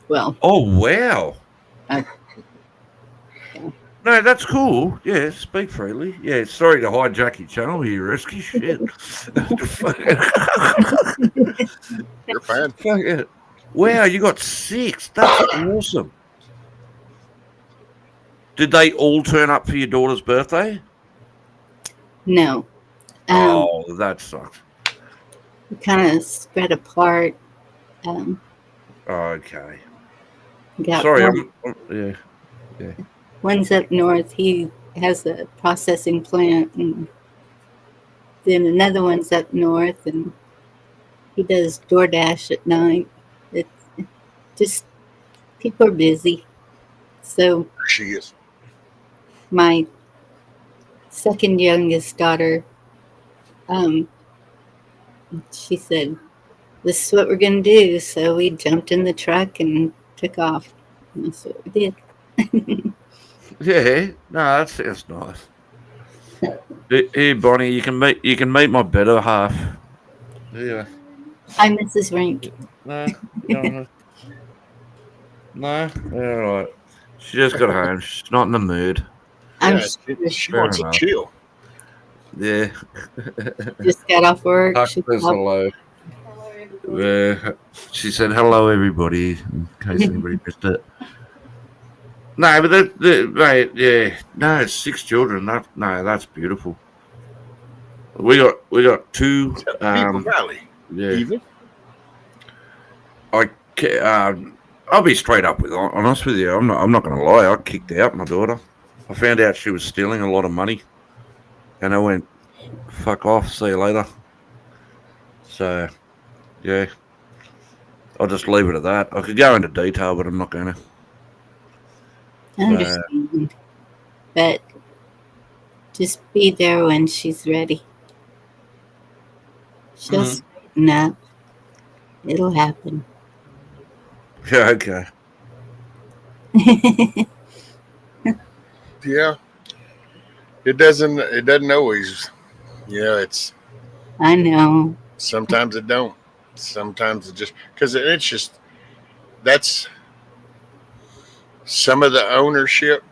Well, Oh wow. yeah. No, that's cool. Yeah, speak freely. Yeah, sorry to hijack your channel here, Risky shit. You're fine. Yeah. Wow, you got 6. That's awesome. Did they all turn up for your daughter's birthday? No. Oh, that sucks. We kind of spread apart. Okay. Got Sorry, yeah. One's up north. He has a processing plant, and then another one's up north, and he does DoorDash at night. It's just people are busy. So She is. my second youngest daughter, she said, "This is what we're gonna do." So we jumped in the truck and took off. And that's what we did. Yeah, no, that sounds nice. Hey, Bonnie, you can meet my better half. Yeah. Hi, Mrs. Rink. No, all right. She just got home. She's not in the mood. I'm Yeah, sure she Fair wants enough. to chill. Yeah. just got off work. Huck She says called. hello. She said hello, everybody, in case anybody missed it. No, but right, yeah, no, 6 children. That's beautiful. We got 2. People Valley. Yeah, Even. I'll be straight up honest with you. I'm not going to lie. I kicked out my daughter. I found out she was stealing a lot of money, and I went, "Fuck off. See you later." So, yeah, I'll just leave it at that. I could go into detail, but I'm not going to. I understand. But just be there when she's ready. She'll straighten up. It'll happen. Yeah, okay. Yeah. It doesn't always, it's I know. sometimes it don't. Sometimes it just, because it's just, that's some of the ownership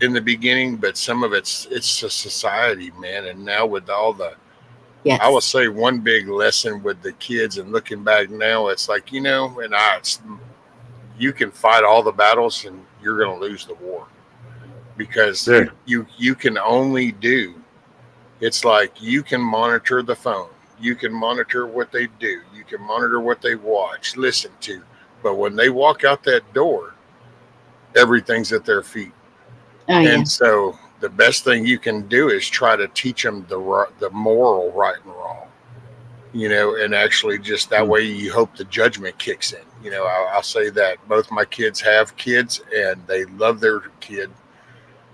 in the beginning, but some of it's a society, man. And now with all the, Yes. I will say one big lesson with the kids and looking back now, it's like, you can fight all the battles and you're going to lose the war because you can only do, it's like you can monitor the phone. You can monitor what they do. You can monitor what they watch, listen to. But when they walk out that door, everything's at their feet. Oh, yeah. And so the best thing you can do is try to teach them the moral right and wrong, and actually just that way you hope the judgment kicks in. I'll say that both my kids have kids and they love their kid.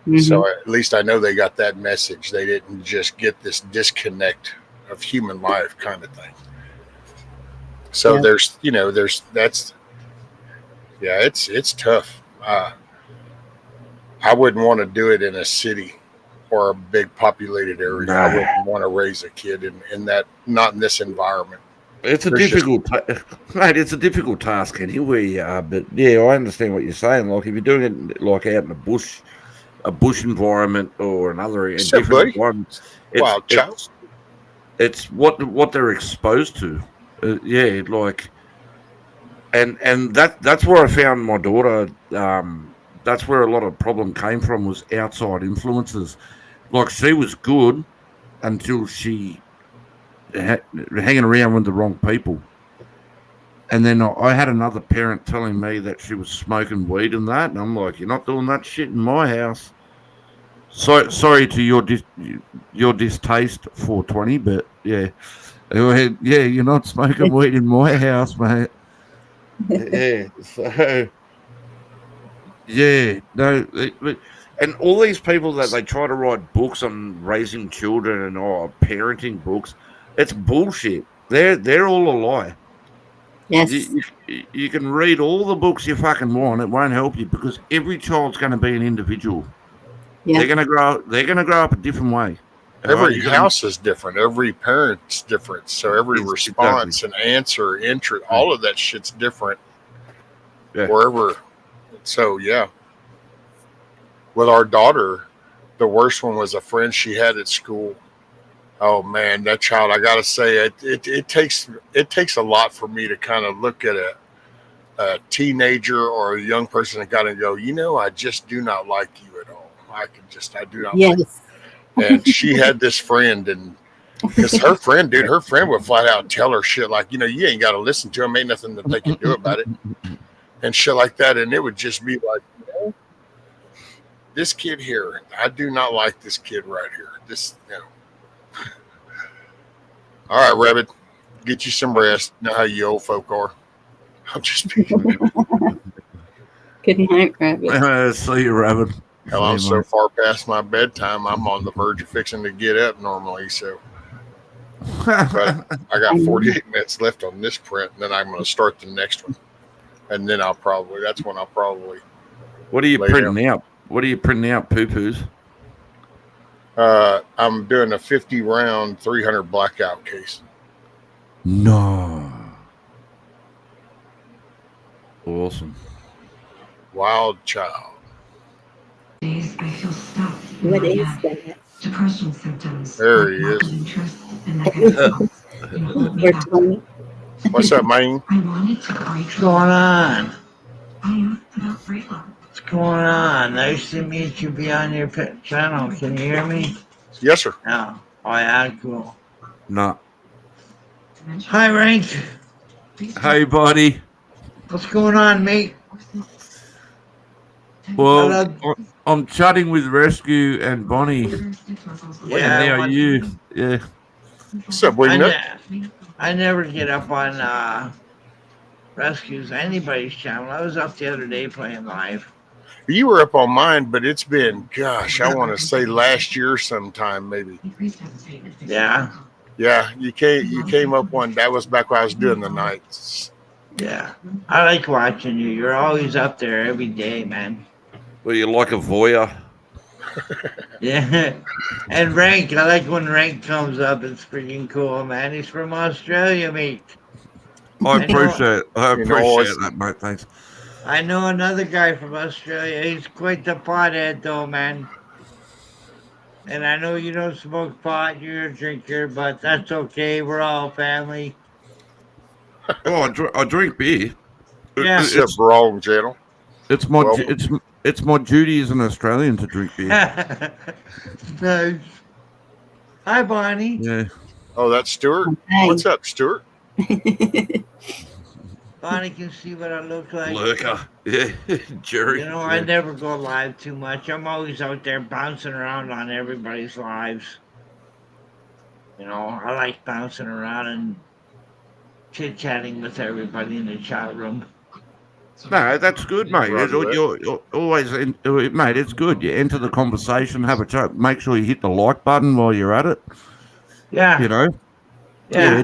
Mm-hmm. So at least I know they got that message. They didn't just get this disconnect of human life kind of thing. So Yeah. it's tough. I wouldn't want to do it in a city or a big populated area. I Nah. wouldn't want to raise a kid in that, not in this environment. It's a There's just- difficult, mate. It's a difficult task anywhere. But yeah, I understand what you're saying. Like if you're doing it like out in the bush, a bush environment or another a What's up, different buddy? environment, Wild child. it's what they're exposed to. Yeah, like and that's where I found my daughter. That's where a lot of problem came from was outside influences. Like she was good until she hanging around with the wrong people. And then I had another parent telling me that she was smoking weed and that, and I'm like, "You're not doing that shit in my house." So sorry to your distaste, 420, but yeah, yeah, you're not smoking weed in my house, mate. Yeah, so yeah, no, and all these people that they try to write books on raising children and parenting books, it's bullshit. They're all a lie. Yes. You can read all the books you fucking want. It won't help you because every child's going to be an individual. Yeah. They're going to grow. They're going to grow up a different way. Every house is different. Every parent's different. So every Exactly. response and answer, interest, all of that shit's different. Yeah. Wherever. So yeah. With our daughter, the worst one was a friend she had at school. Oh man, that child! I gotta say, it takes a lot for me to kind of look at a teenager or a young person and kind of go, I just do not like you at all. I do not like you. Yes. And she had this friend, and because her friend would flat out tell her shit like, you ain't got to listen to him, ain't nothing that they can do about it, and shit like that. And it would just be like, this kid here, I do not like this kid right here. All right, Rabbit, get you some rest. You know how you old folk are. I'm just speaking. Good night, Rabbit. See you, Rabbit. Hell, I'm so far past my bedtime. I'm on the verge of fixing to get up normally. So, but I got 48 minutes left on this print, and then I'm going to start the next one. And then that's when I'll probably. What are you printing out? What are you printing out, poo-poos? I'm doing a 50 round 300 blackout case. No. Awesome. Wild child. Days I feel stuck. What is that? Depression symptoms. There he is. We're 20. What's up, man? I wanted to break. What's going on? I asked about breakup. What's going on? Nice to meet you. Be on your channel. Can you hear me? Yes, sir. No. Oh, yeah, cool. No. Hi, Rank. Hey, buddy. What's going on, mate? Well, I'm chatting with Rescue and Bonnie. Yeah. And how are you? Yeah. What's up, William? I never get up on Rescues anybody's channel. I was up the other day playing live. You were up on mine, but it's been, gosh, I want to say last year sometime, maybe. Yeah. Yeah, you came up one. That was back when I was doing the nights. Yeah. I like watching you. You're always up there every day, man. Well, you're like a voyeur. Yeah. And Rank, I like when Rank comes up. It's freaking cool, man. He's from Australia, mate. I appreciate that, mate. Thanks. I know another guy from Australia. He's quite the pothead, though, man. And I know you don't smoke pot. You're a drinker, but that's okay. We're all family. Oh, I drink beer. Yeah. It's wrong, channel. It's my duty as an Australian to drink beer. Nice. Hi, Bonnie. Yeah. Oh, that's Stuart. Hi. What's up, Stuart? Bonnie can see what I look like. Lurker. Yeah. Jerry. You know, I never go live too much. I'm always out there bouncing around on everybody's lives. You know, I like bouncing around and chit-chatting with everybody in the chat room. No, that's good, mate. Roger that. You're always, mate. It's good. You enter the conversation, have a chat. Make sure you hit the like button while you're at it. Yeah. You know, Yeah.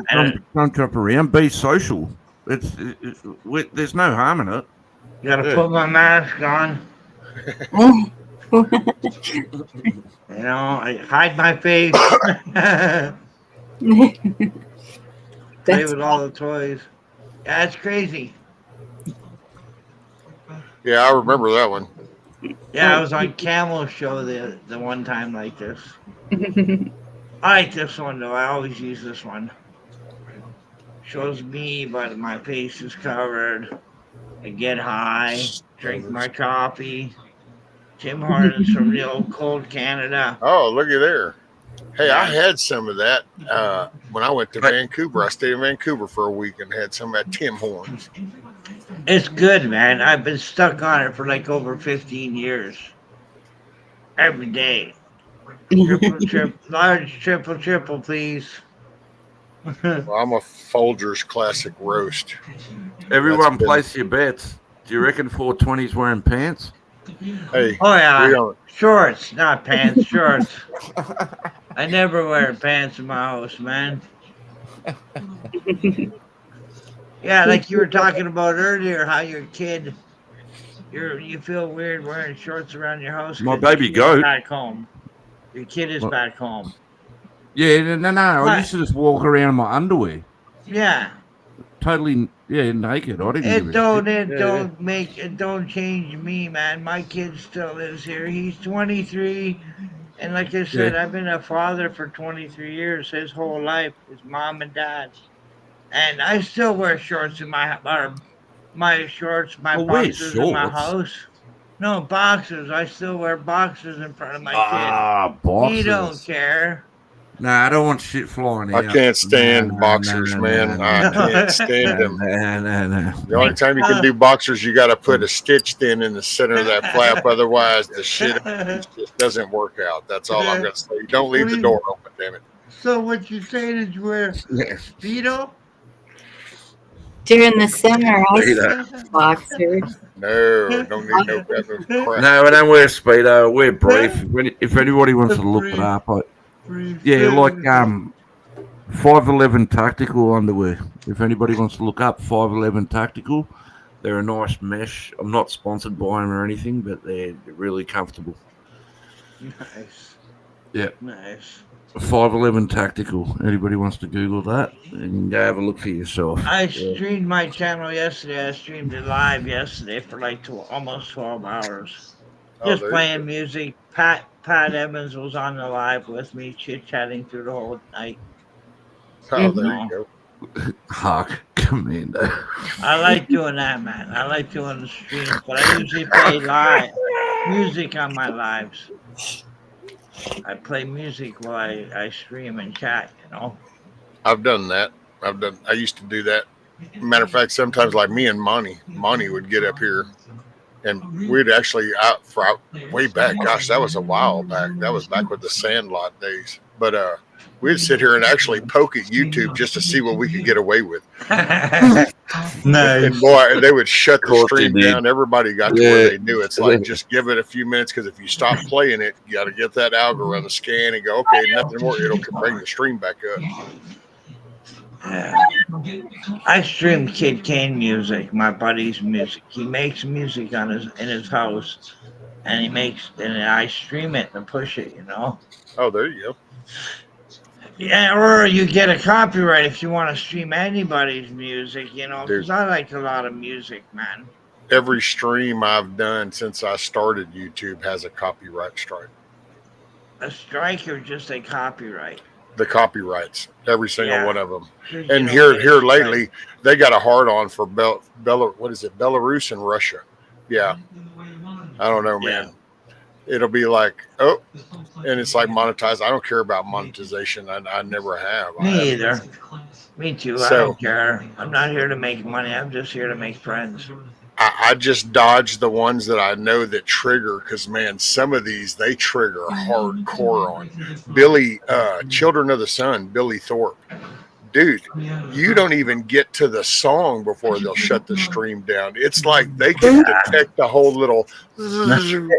don't jump around. Be social. There's no harm in it. Gotta Yeah. put my mask on. Oh. You know, I hide my face. Play with all the toys. Yeah, it's crazy. Yeah, I remember that one. Yeah, I was on Camel Show the one time like this. I like this one though. I always use this one. Shows me, but my face is covered. I get high, drink my coffee. Tim Hortons from the old cold Canada. Oh, looky there. Hey, Yeah. I had some of that when I went to Vancouver. I stayed in Vancouver for a week and had some of that Tim Hortons. It's good, man. I've been stuck on it for like over 15 years. Every day. Triple, large triple, please. Well, I'm a Folgers Classic Roast. Everyone That's good. place your bets. Do you reckon 420's wearing pants? Hey, Oh we yeah, don't. shorts, not pants, shorts. I never wear pants in my house, man. Yeah, like you were talking about earlier, how your kid, you feel weird wearing shorts around your house. My 'cause your baby kid is goat. back home. Your kid is What? back home. Yeah, no. I What? used to just walk around in my underwear, Yeah. totally, naked. I didn't give a shit. It don't change me, man. My kid still lives here. He's 23, and like I said, Yeah. I've been a father for 23 years. His whole life, his mom and dad, and I still wear shorts in my shorts, my Well, wear boxers in my shorts. house. No boxers. I still wear boxers in front of my Ah, kid. He don't boxers. care. Nah, I don't want shit flying I out. can't stand No, boxers, man. I can't stand them. No. The only time you can do boxers, you got to put a stitch thin in the center of that flap. Otherwise, the shit just doesn't work out. That's all I'm going to say. Don't leave the door open, damn it. So what you saying is you wear Speedo? During the summer, I Speedo. wear boxers. No, don't need no crap. No, I don't wear Speedo. I wear brief. If anybody wants to look it up, like 511 tactical underwear. If anybody wants to look up 511 tactical, they're a nice mesh. I'm not sponsored by them or anything, but they're really comfortable. Nice. Yeah. Nice. 511 tactical. Anybody wants to Google that, you can go have a look for yourself. I streamed my channel yesterday. I streamed it live yesterday for like almost 12 hours. Just playing music. Pat Evans was on the live with me, chit-chatting through the whole night. Oh, there you go. Hawk Commando. I like doing that, man. I like doing the streams, but I usually play live music on my lives. I play music while I stream and chat, I've done that. I used to do that. Matter of fact, sometimes like me and Monty would get up here and we'd actually way back. Gosh, that was a while back. That was back with the Sandlot days. But we'd sit here and actually poke at YouTube just to see what we could get away with. Nice. And boy, they would shut the stream Indeed. down. Everybody got to where they knew. It's like, just give it a few minutes, because if you stop playing it, you got to get that algorithm scan and go, okay, nothing more. It'll bring the stream back up. Yeah. I stream Kid Kane music, my buddy's music. He makes music in his house, and I stream it and push it, Oh, there you go. Yeah, or you get a copyright if you want to stream anybody's music, because I like a lot of music, man. Every stream I've done since I started YouTube has a copyright strike. A strike or just a copyright? The copyrights, every single one of them. You And here lately, they got a hard on for Belarus and Russia. Yeah, I don't know, man. It'll be like, and it's like monetized. I don't care about monetization. I never have. Me either. Me too. I don't care. I'm not here to make money. I'm just here to make friends. I just dodge the ones that I know that trigger, because, man, some of these, they trigger hardcore on. Children of the Sun, Billy Thorpe. dude, you don't even get to the song before they'll shut the stream down. It's like they can detect the whole little, and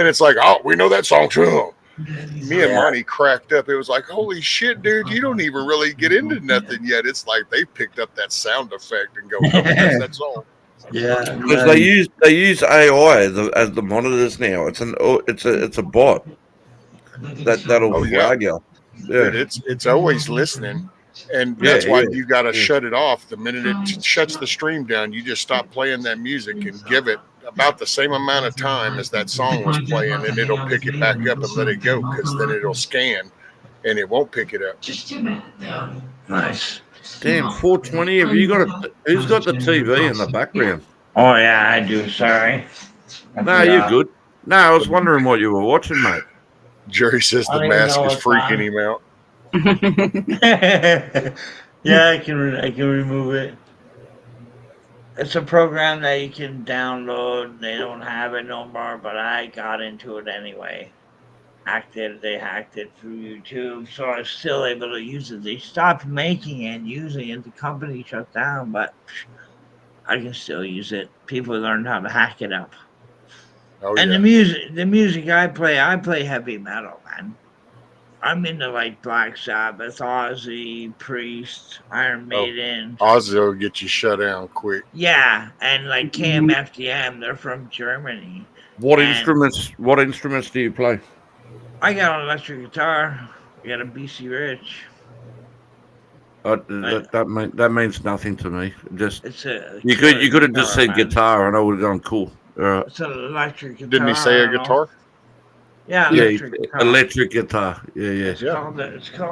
it's like, oh, we know that song too. Me and Monty cracked up. It was like, holy shit, dude, you don't even really get into nothing yet. It's like they picked up that sound effect and go, oh, that's that song. Yeah, Because they use AI as the monitors now. It's a bot that'll Oh, yeah. flag you. Dude, Yeah, it's always listening. And that's why you got to shut it off. The minute it shuts the stream down, you just stop playing that music and give it about the same amount of time as that song was playing, and it'll pick it back up and let it go, because then it'll scan and it won't pick it up. Just too bad, though. nice. Damn, 420. Have you got a? Who's got the TV in the background? Oh yeah, I do. Sorry. No, you're good. No, I was wondering what you were watching, mate. Jerry says I the don't even mask know is what's freaking on. him out. Yeah, I can remove it. It's a program that you can download. They don't have it no more, but I got into it anyway. They hacked it through YouTube, so I was still able to use it. They stopped making and using it. The company shut down, but I can still use it. People learned how to hack it up. Oh, And yeah. the music I play heavy metal, man. I'm into like Black Sabbath, Ozzy, Priest, Iron Maiden. Ozzy will get you shut down quick. Yeah, and like KMFDM, they're from Germany. What And- instruments? What instruments do you play? I got an electric guitar. I got a BC Rich. That means nothing to me. Just It's a you could have just said man. guitar, and I would have gone cool. It's an electric guitar. Didn't he say a I don't know. guitar? Yeah, Yeah, electric guitar. electric guitar. Yeah. It's Yeah. called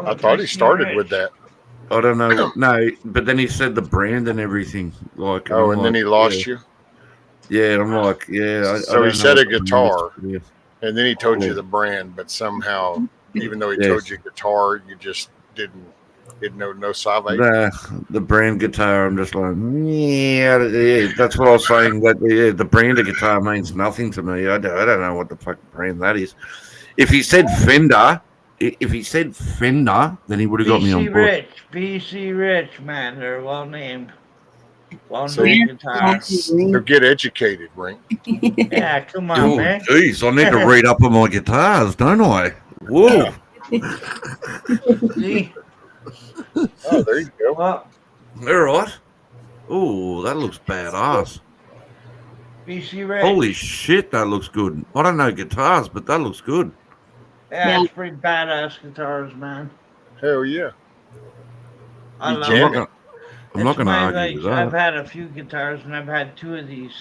I thought he BC started Rich. with that. I don't know. No, but then he said the brand and everything. Like, Oh, and then he lost you. Yeah, and I'm like, yeah. I So don't he know said what a the guitar. brand is. And then he told Yeah. you the brand, but somehow, even though he Yes. told you guitar, you just didn't know no Save. The brand guitar. I'm just like, yeah. That's what I was saying. That the brand of guitar means nothing to me. I don't know what the fucking brand that is. If he said Fender, then he would have got me on board. BC Rich, man. They're well named. Well So- named guitar. So get educated, Rink. Yeah, come on, Oh, man. jeez, I need to read up on my guitars, don't I? Whoa. See? Oh, there you go. Well, All right. Oh, that looks badass. BC Rich. Holy shit, that looks good. I don't know guitars, but that looks good. Yeah, it's pretty badass guitars, man. Hell yeah. I You love jam it. I'm not It's going to my, argue like, with I've that. had a few guitars, and I've had two of these.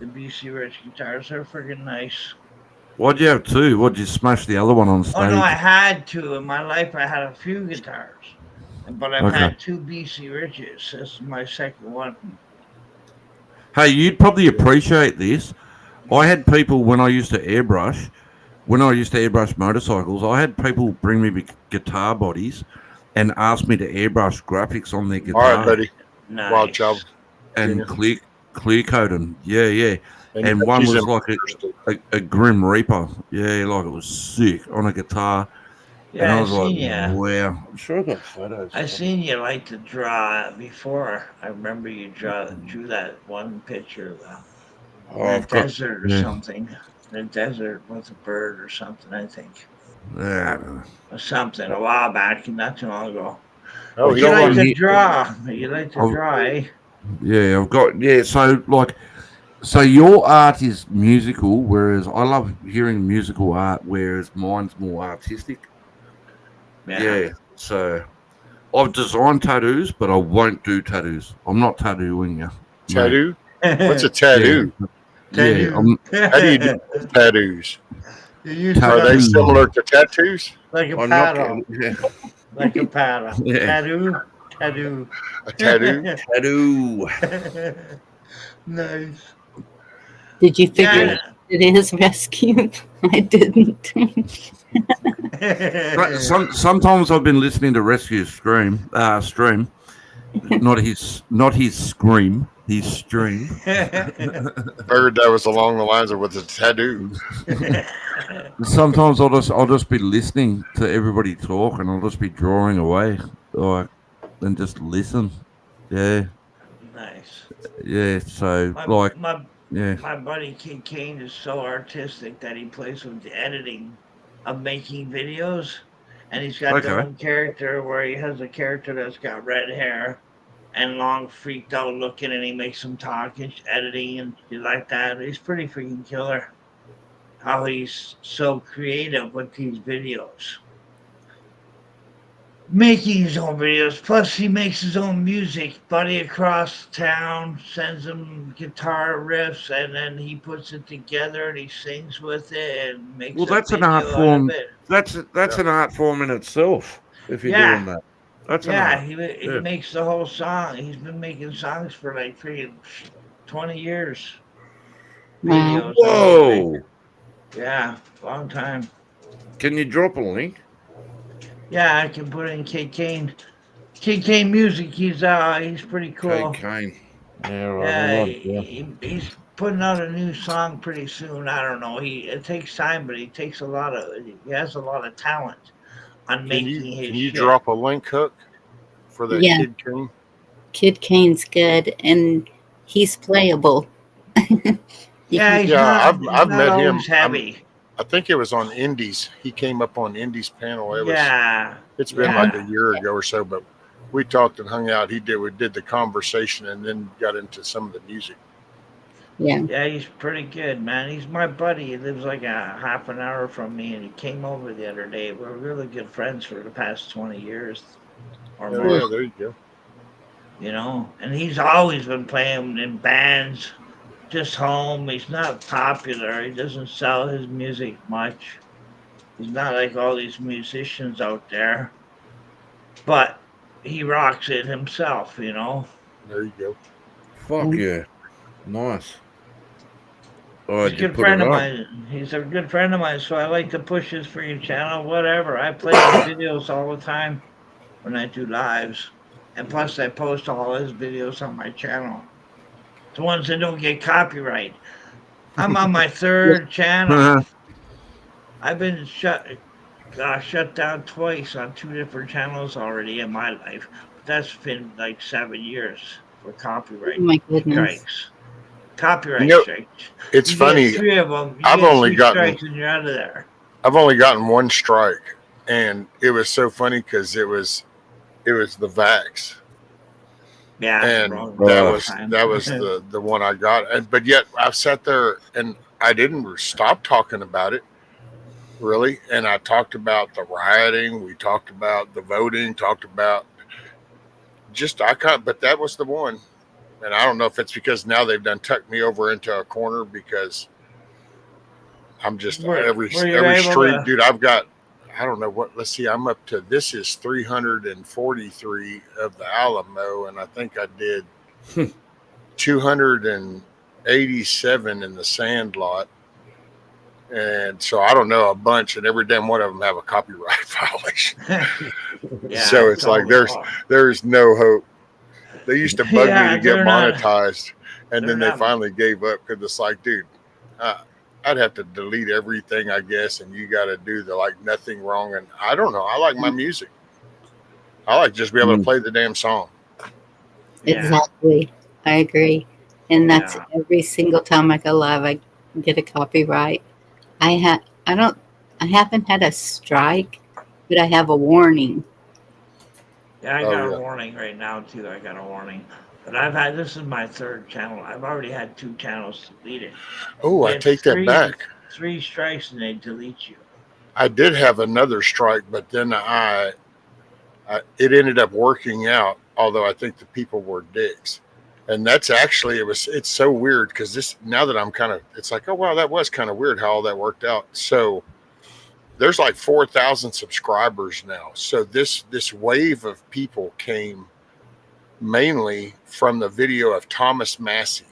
The BC Rich guitars. They're freaking nice. Why'd you have two? Why'd you smash the other one on stage? Oh, no, I had two. In my life, I had a few guitars. But I've Okay. had two BC Riches. This is my second one. Hey, you'd probably appreciate this. I had people when I used to airbrush motorcycles, I had people bring me guitar bodies and ask me to airbrush graphics on their All guitar. right, buddy. Nice. Wild job. And clear coat them. Yeah. And one she's was like a Grim Reaper. Yeah, like it was sick on a guitar. And Yeah, I I was like, seen you. wow. I'm sure I got photos. I seen you like to draw before. I remember you drew that one picture of Oh, the I've got, desert or yeah. something. The desert with a bird or something, I think. yeah, I don't know. Or something a while back, not too long ago. Oh, But he you got like one to here. draw. You like to I've- draw, eh? Yeah, I've got, so your art is musical, whereas I love hearing musical art, whereas mine's more artistic. Yeah. So I've designed tattoos, but I won't do tattoos. I'm not tattooing you. tattoo. What's a tattoo? Yeah, How do you do tattoos? You use Tattoo. Are they similar to tattoos? like a I'm not. paddle. Yeah. Like a paddle. Yeah. Tattoo. A tattoo? Tattoo. Nice. Did you figure Yeah. it is rescued? I didn't. Sometimes I've been listening to Rescue stream, not his scream, his stream. Figured that was along the lines of with the tattoo. Sometimes I'll just be listening to everybody talk, and I'll just be drawing away, like, and just listen. Yeah, Nice. yeah. So My like, my yeah. my buddy Kid Kane is so artistic that he plays with the editing of making videos, and he's got the Okay. one character where he has a character that's got red hair and long, freaked out looking, and he makes him talk and editing and shit like that. He's pretty freaking killer. How he's so creative with these videos. Making his own videos. Plus, he makes his own music. Buddy across town sends him guitar riffs, and then he puts it together and he sings with it and Well, makes a that's an art video out of form. it. That's Yeah. an art form in itself. If you're doing Yeah, that, that's an yeah. art. He Yeah. makes the whole song. He's been making songs for like freaking 20 years. Wow. Videos and everything. Whoa! Yeah, long time. Can you drop a link? Yeah, I can put in Kid Kane. Kid Kane music. He's pretty K cool. Kane. Yeah, right. Yeah, All right. Yeah. he's putting out a new song pretty soon. I don't know. It takes time, but he has a lot of talent on making his Can you shit. drop a link hook for that Yeah, Kid King? Kid Kane's good, and he's playable. You Yeah, can. Yeah, he's I've not met him. always heavy. I think it was on Indies. He came up on Indies panel. Yeah, It's been like yeah, a year ago or so, but we talked and hung out. We did the conversation and then got into some of the music. Yeah. yeah. He's pretty good, man. He's my buddy. He lives like a half an hour from me, and he came over the other day. We're really good friends for the past 20 years or Oh more. yeah, there you go. And he's always been playing in bands. Just home. He's not popular. He doesn't sell his music much. He's not like all these musicians out there, but he rocks it himself. There you go. Fuck yeah. Nice. Oh, He's a did you good put it friend of up? mine. He's a good friend of mine, so I like to push his freaking channel, whatever. I play his videos all the time when I do lives. And plus, I post all his videos on my channel. The ones that don't get copyright. I'm on my third channel. I've been shut down twice on two different channels already in my life. But that's been like 7 years for Oh copyright my goodness. strikes. You Copyright know, strikes. it's You funny. get three of them. You I've get only three gotten strikes and you're out of there. I've only gotten one strike, and it was so funny because it was the Vax, Yeah, and wrong that time. was the one I got. And but yet I've sat there and I didn't stop talking about it really. And I talked about the rioting, we talked about the voting, talked about just I can't. But that was the one, and I don't know if it's because now they've done tucked me over into a corner because I'm just Were you every able street, to? dude. I've got I don't know what. Let's see. I'm up to this is 343 of the Alamo, and I think I did 287 in the Sandlot, and so I don't know a bunch, and every damn one of them have a copyright violation. Yeah, So it's like there's no hope. They used to bug me to get monetized, and they're then they not- finally gave up because it's like, dude, I'd have to delete everything, I guess, and you got to do the like nothing wrong. And I don't know. I like my music. I like just be able to play the damn song. Yeah. Exactly. I agree. And that's Yeah. every single time I go live, I get a copyright. I haven't had a strike, but I have a warning. Yeah, I Oh, got yeah. a warning right now too. I got a warning, but this is my third channel. I've already had two channels deleted. Oh, I Get take that back. 3 strikes and they delete you. I did have another strike, but then it ended up working out. Although I think the people were dicks, and that's actually it's so weird because now that I'm kind of it's like, oh wow, that was kind of weird how all that worked out. So there's like 4,000 subscribers now. So this wave of people came mainly from the video of Thomas Massey.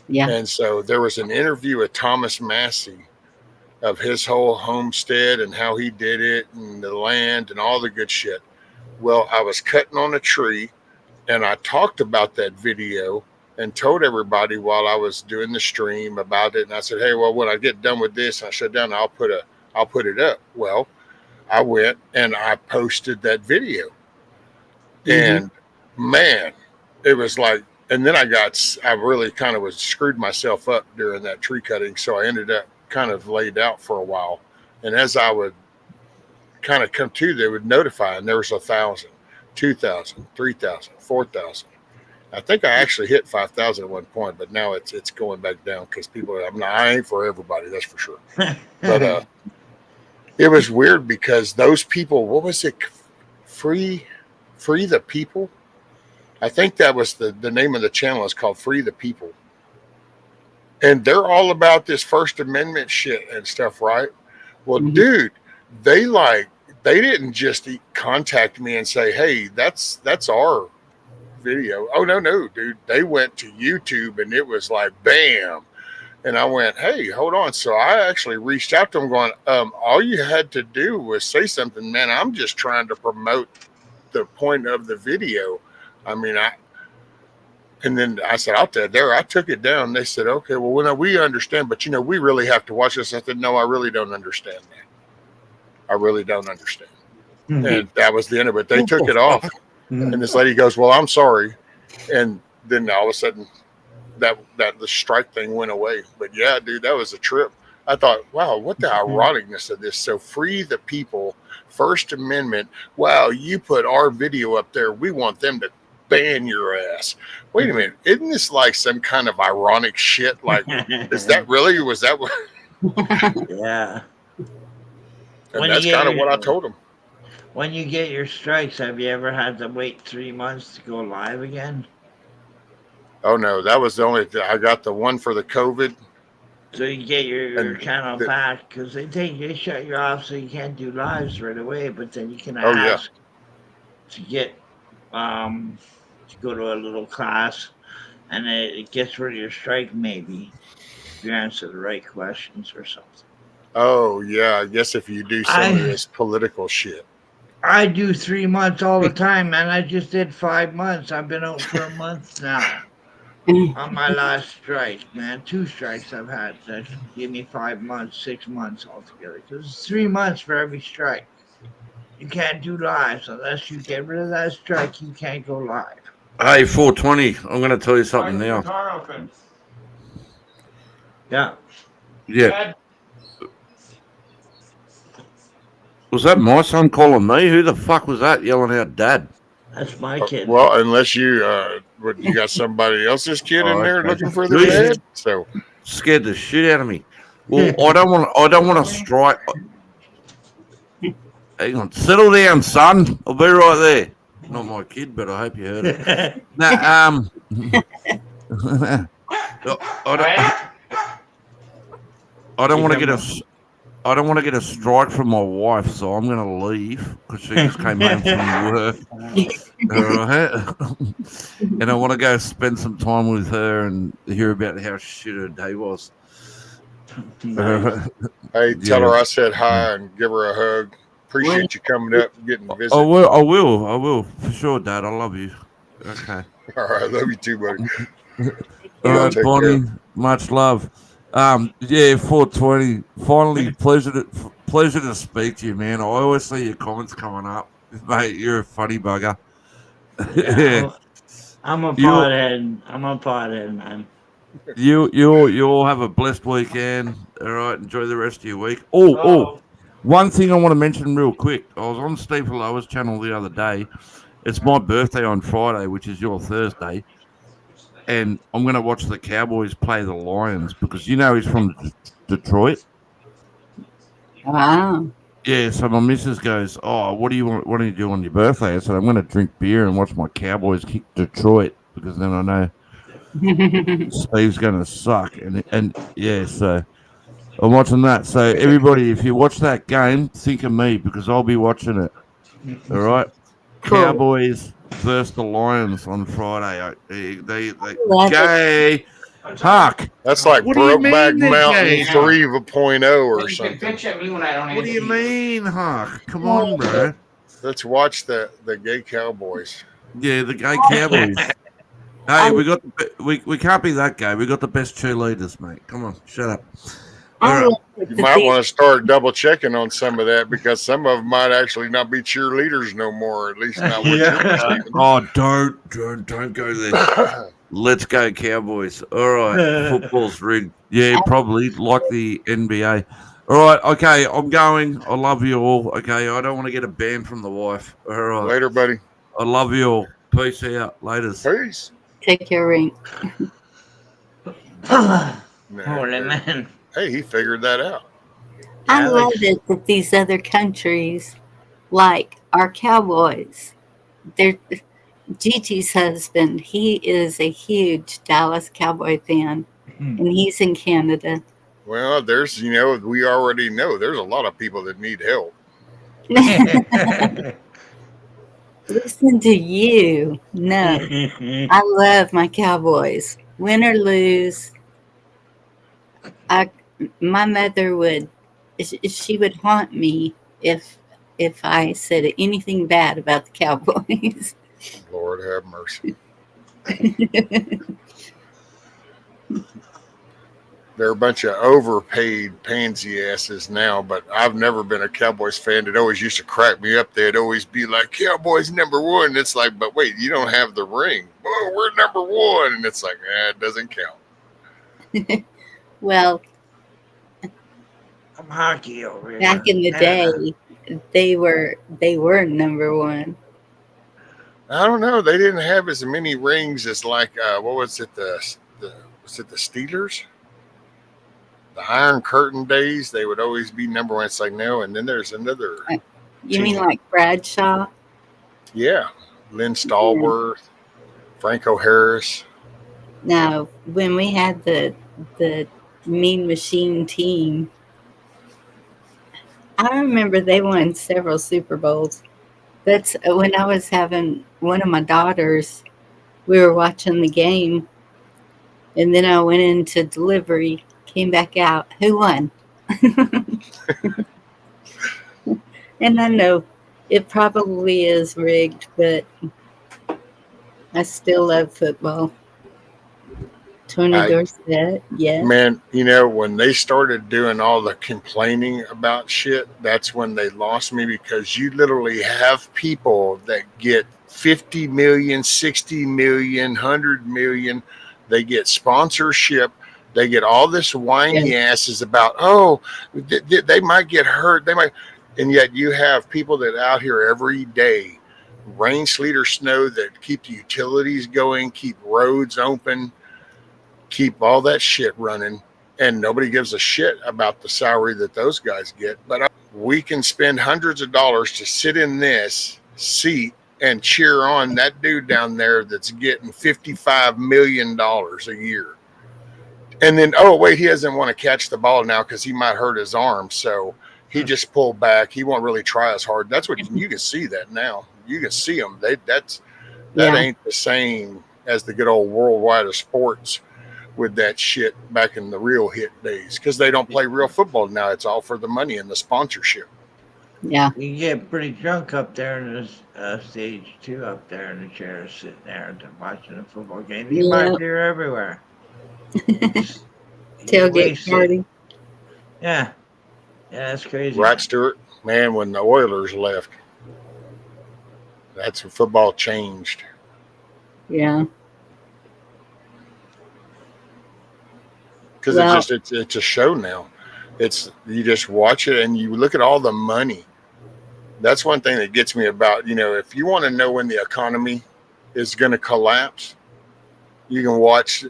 Yeah. And so there was an interview with Thomas Massey of his whole homestead and how he did it and the land and all the good shit. Well, I was cutting on a tree and I talked about that video and told everybody while I was doing the stream about it. And I said, hey, well, when I get done with this and I shut down, I'll put it up. Well, I went and I posted that video. And man, it was like, and then I really kind of screwed myself up during that tree cutting. So I ended up kind of laid out for a while. And as I would kind of come to, they would notify, and there was 1,000, 2,000, 3,000, 4,000. I think I actually hit 5,000 at one point, but now it's going back down because people are, I ain't for everybody, that's for sure. But it was weird because those people, what was it? Free the People? I think that was the name of the channel. Is called Free the People. And they're all about this First Amendment shit and stuff, right? Well, dude, they didn't just contact me and say, hey, that's our video. Oh, no, dude. They went to YouTube and it was like, bam. And I went, hey, hold on. So I actually reached out to them going, all you had to do was say something, man. I'm just trying to promote the point of the video. I mean, and then I said, out there, I took it down. They said, okay, well, we understand, but we really have to watch this. I said, no, I really don't understand that. I really don't understand. And that was the end of it. They took it off. And this lady goes, well, I'm sorry. And then all of a sudden that the strike thing went away. But yeah, dude, that was a trip. I thought, wow, what the ironicness of this. So Free the People, First Amendment. Wow, you put our video up there. We want them to ban your ass. Wait a minute. Isn't this like some kind of ironic shit? Like, is that really? Was that what? Yeah. And that's kind of what I told him. When you get your strikes, have you ever had to wait 3 months to go live again? Oh, no. That was the only thing. I got the one for the COVID. So you get your channel back because they shut you off so you can't do lives right away. But then you can ask to get to go to a little class, and it gets rid of your strike maybe if you answer the right questions or something. Oh yeah, I guess if you do some of this political shit. I do 3 months all the time, man. I just did 5 months. I've been out for a month now. On my last strike, man. 2 strikes I've had that give me 5 months, 6 months altogether. Because it's 3 months for every strike. You can't do lives unless you get rid of that strike. You can't go live. Hey, 420. I'm going to tell you something now. Yeah. Yeah. Was that my son calling me? Who the fuck was that yelling out, Dad? That's my kid. Well, unless you got somebody else's kid in there looking for their dad. So scared the shit out of me. Well, I don't want to strike. Hang on, settle down, son. I'll be right there. Not my kid, but I hope you heard it. Nah, I don't want to get a strike from my wife, so I'm going to leave because she just came home from work. And I want to go spend some time with her and hear about how shit her day was. Hey, tell her I said hi and give her a hug. Appreciate you coming up and getting to visit. I will for sure, Dad. I love you. Okay. All right, love you too, buddy. All right, Bonnie. Much love. 420. Finally, pleasure to speak to you, man. I always see your comments coming up, mate. You're a funny bugger. Yeah, I'm a pothead, man. You all have a blessed weekend. All right, enjoy the rest of your week. Oh, one thing I want to mention real quick. I was on Steve Lower's channel the other day. It's my birthday on Friday, which is your Thursday. And I'm going to watch the Cowboys play the Lions because he's from Detroit. Wow. Yeah, so my missus goes, oh, what do you do on your birthday? I said, I'm going to drink beer and watch my Cowboys kick Detroit because then I know Steve's going to suck. And yeah, so I'm watching that. So everybody, if you watch that game, think of me because I'll be watching it. All right? Cool. Cowboys versus the Lions on Friday. They gay. Huck. That's like Brokeback Mountain 3.0 or something. What do you mean, Huck? Come on, bro. Let's watch the gay Cowboys. Yeah, the gay Cowboys. Hey, we can't be that gay. We got the best cheerleaders, mate. Come on, shut up. All I right. love it You that might these want to start double checking on some of that because some of them might actually not be cheerleaders no more. At least not what you're perceiving. Oh, don't go there. Let's go Cowboys. All right, football's rigged. Yeah, probably like the NBA. All right, okay, I'm going. I love you all. Okay, I don't want to get a ban from the wife. All right, Later, buddy. I love you all. Peace out. Laters. Peace. take care, Ring. Holy man. Hey, he figured that out. I love Alex. it that these other countries, like our Cowboys, they're Gigi's husband. He is a huge Dallas Cowboy fan, and he's in Canada. Well, there's, we already know there's a lot of people that need help. Listen to you. No, I love my Cowboys. Win or lose, my mother would she would haunt me if I said anything bad about the Cowboys. Lord have mercy. They're a bunch of overpaid pansy asses now, but I've never been a Cowboys fan. It always used to crack me up. They'd always be like, Cowboys #1. It's like, but wait, you don't have the ring. Whoa, we're #1. And it's like, it doesn't count. Well, I'm hockey over here. back in the day, they were #1. I don't know. They didn't have as many rings as like, what was it? Was it the Steelers? The Iron Curtain days, they would always be #1. It's like, no. And then there's another. You mean like Bradshaw? Yeah. Lynn Stallworth, Franco Harris. No, when we had the Mean Machine team, I remember they won several Super Bowls. That's when I was having one of my daughters. We were watching the game, and then I went into delivery, came back out. Who won? And I know it probably is rigged, but I still love football. Tony Dorsett, yeah. Man, when they started doing all the complaining about shit, that's when they lost me because you literally have people that get 50 million, 60 million, 100 million. They get sponsorship. They get all this whiny asses about, they might get hurt. They might. And yet you have people that out here every day, rain, sleet, or snow, that keep the utilities going, keep roads open, keep all that shit running, and nobody gives a shit about the salary that those guys get. But we can spend hundreds of dollars to sit in this seat and cheer on that dude down there that's getting $55 million a year. And then, he doesn't want to catch the ball now because he might hurt his arm. So he just pulled back. He won't really try as hard. That's what you can see that now. You can see them. That ain't the same as the good old worldwide of sports with that shit back in the real hit days, because they don't play real football now. It's all for the money and the sponsorship. Yeah. You get pretty drunk up there in the stage too, up there in the chairs, sitting there watching a football game. You might hear everywhere. Tailgate party. Yeah, that's crazy. Right, Stewart? Man, when the Oilers left, that's when football changed. Yeah. Because it's a show now. You just watch it and you look at all the money. That's one thing that gets me about, if you want to know when the economy is going to collapse, you can watch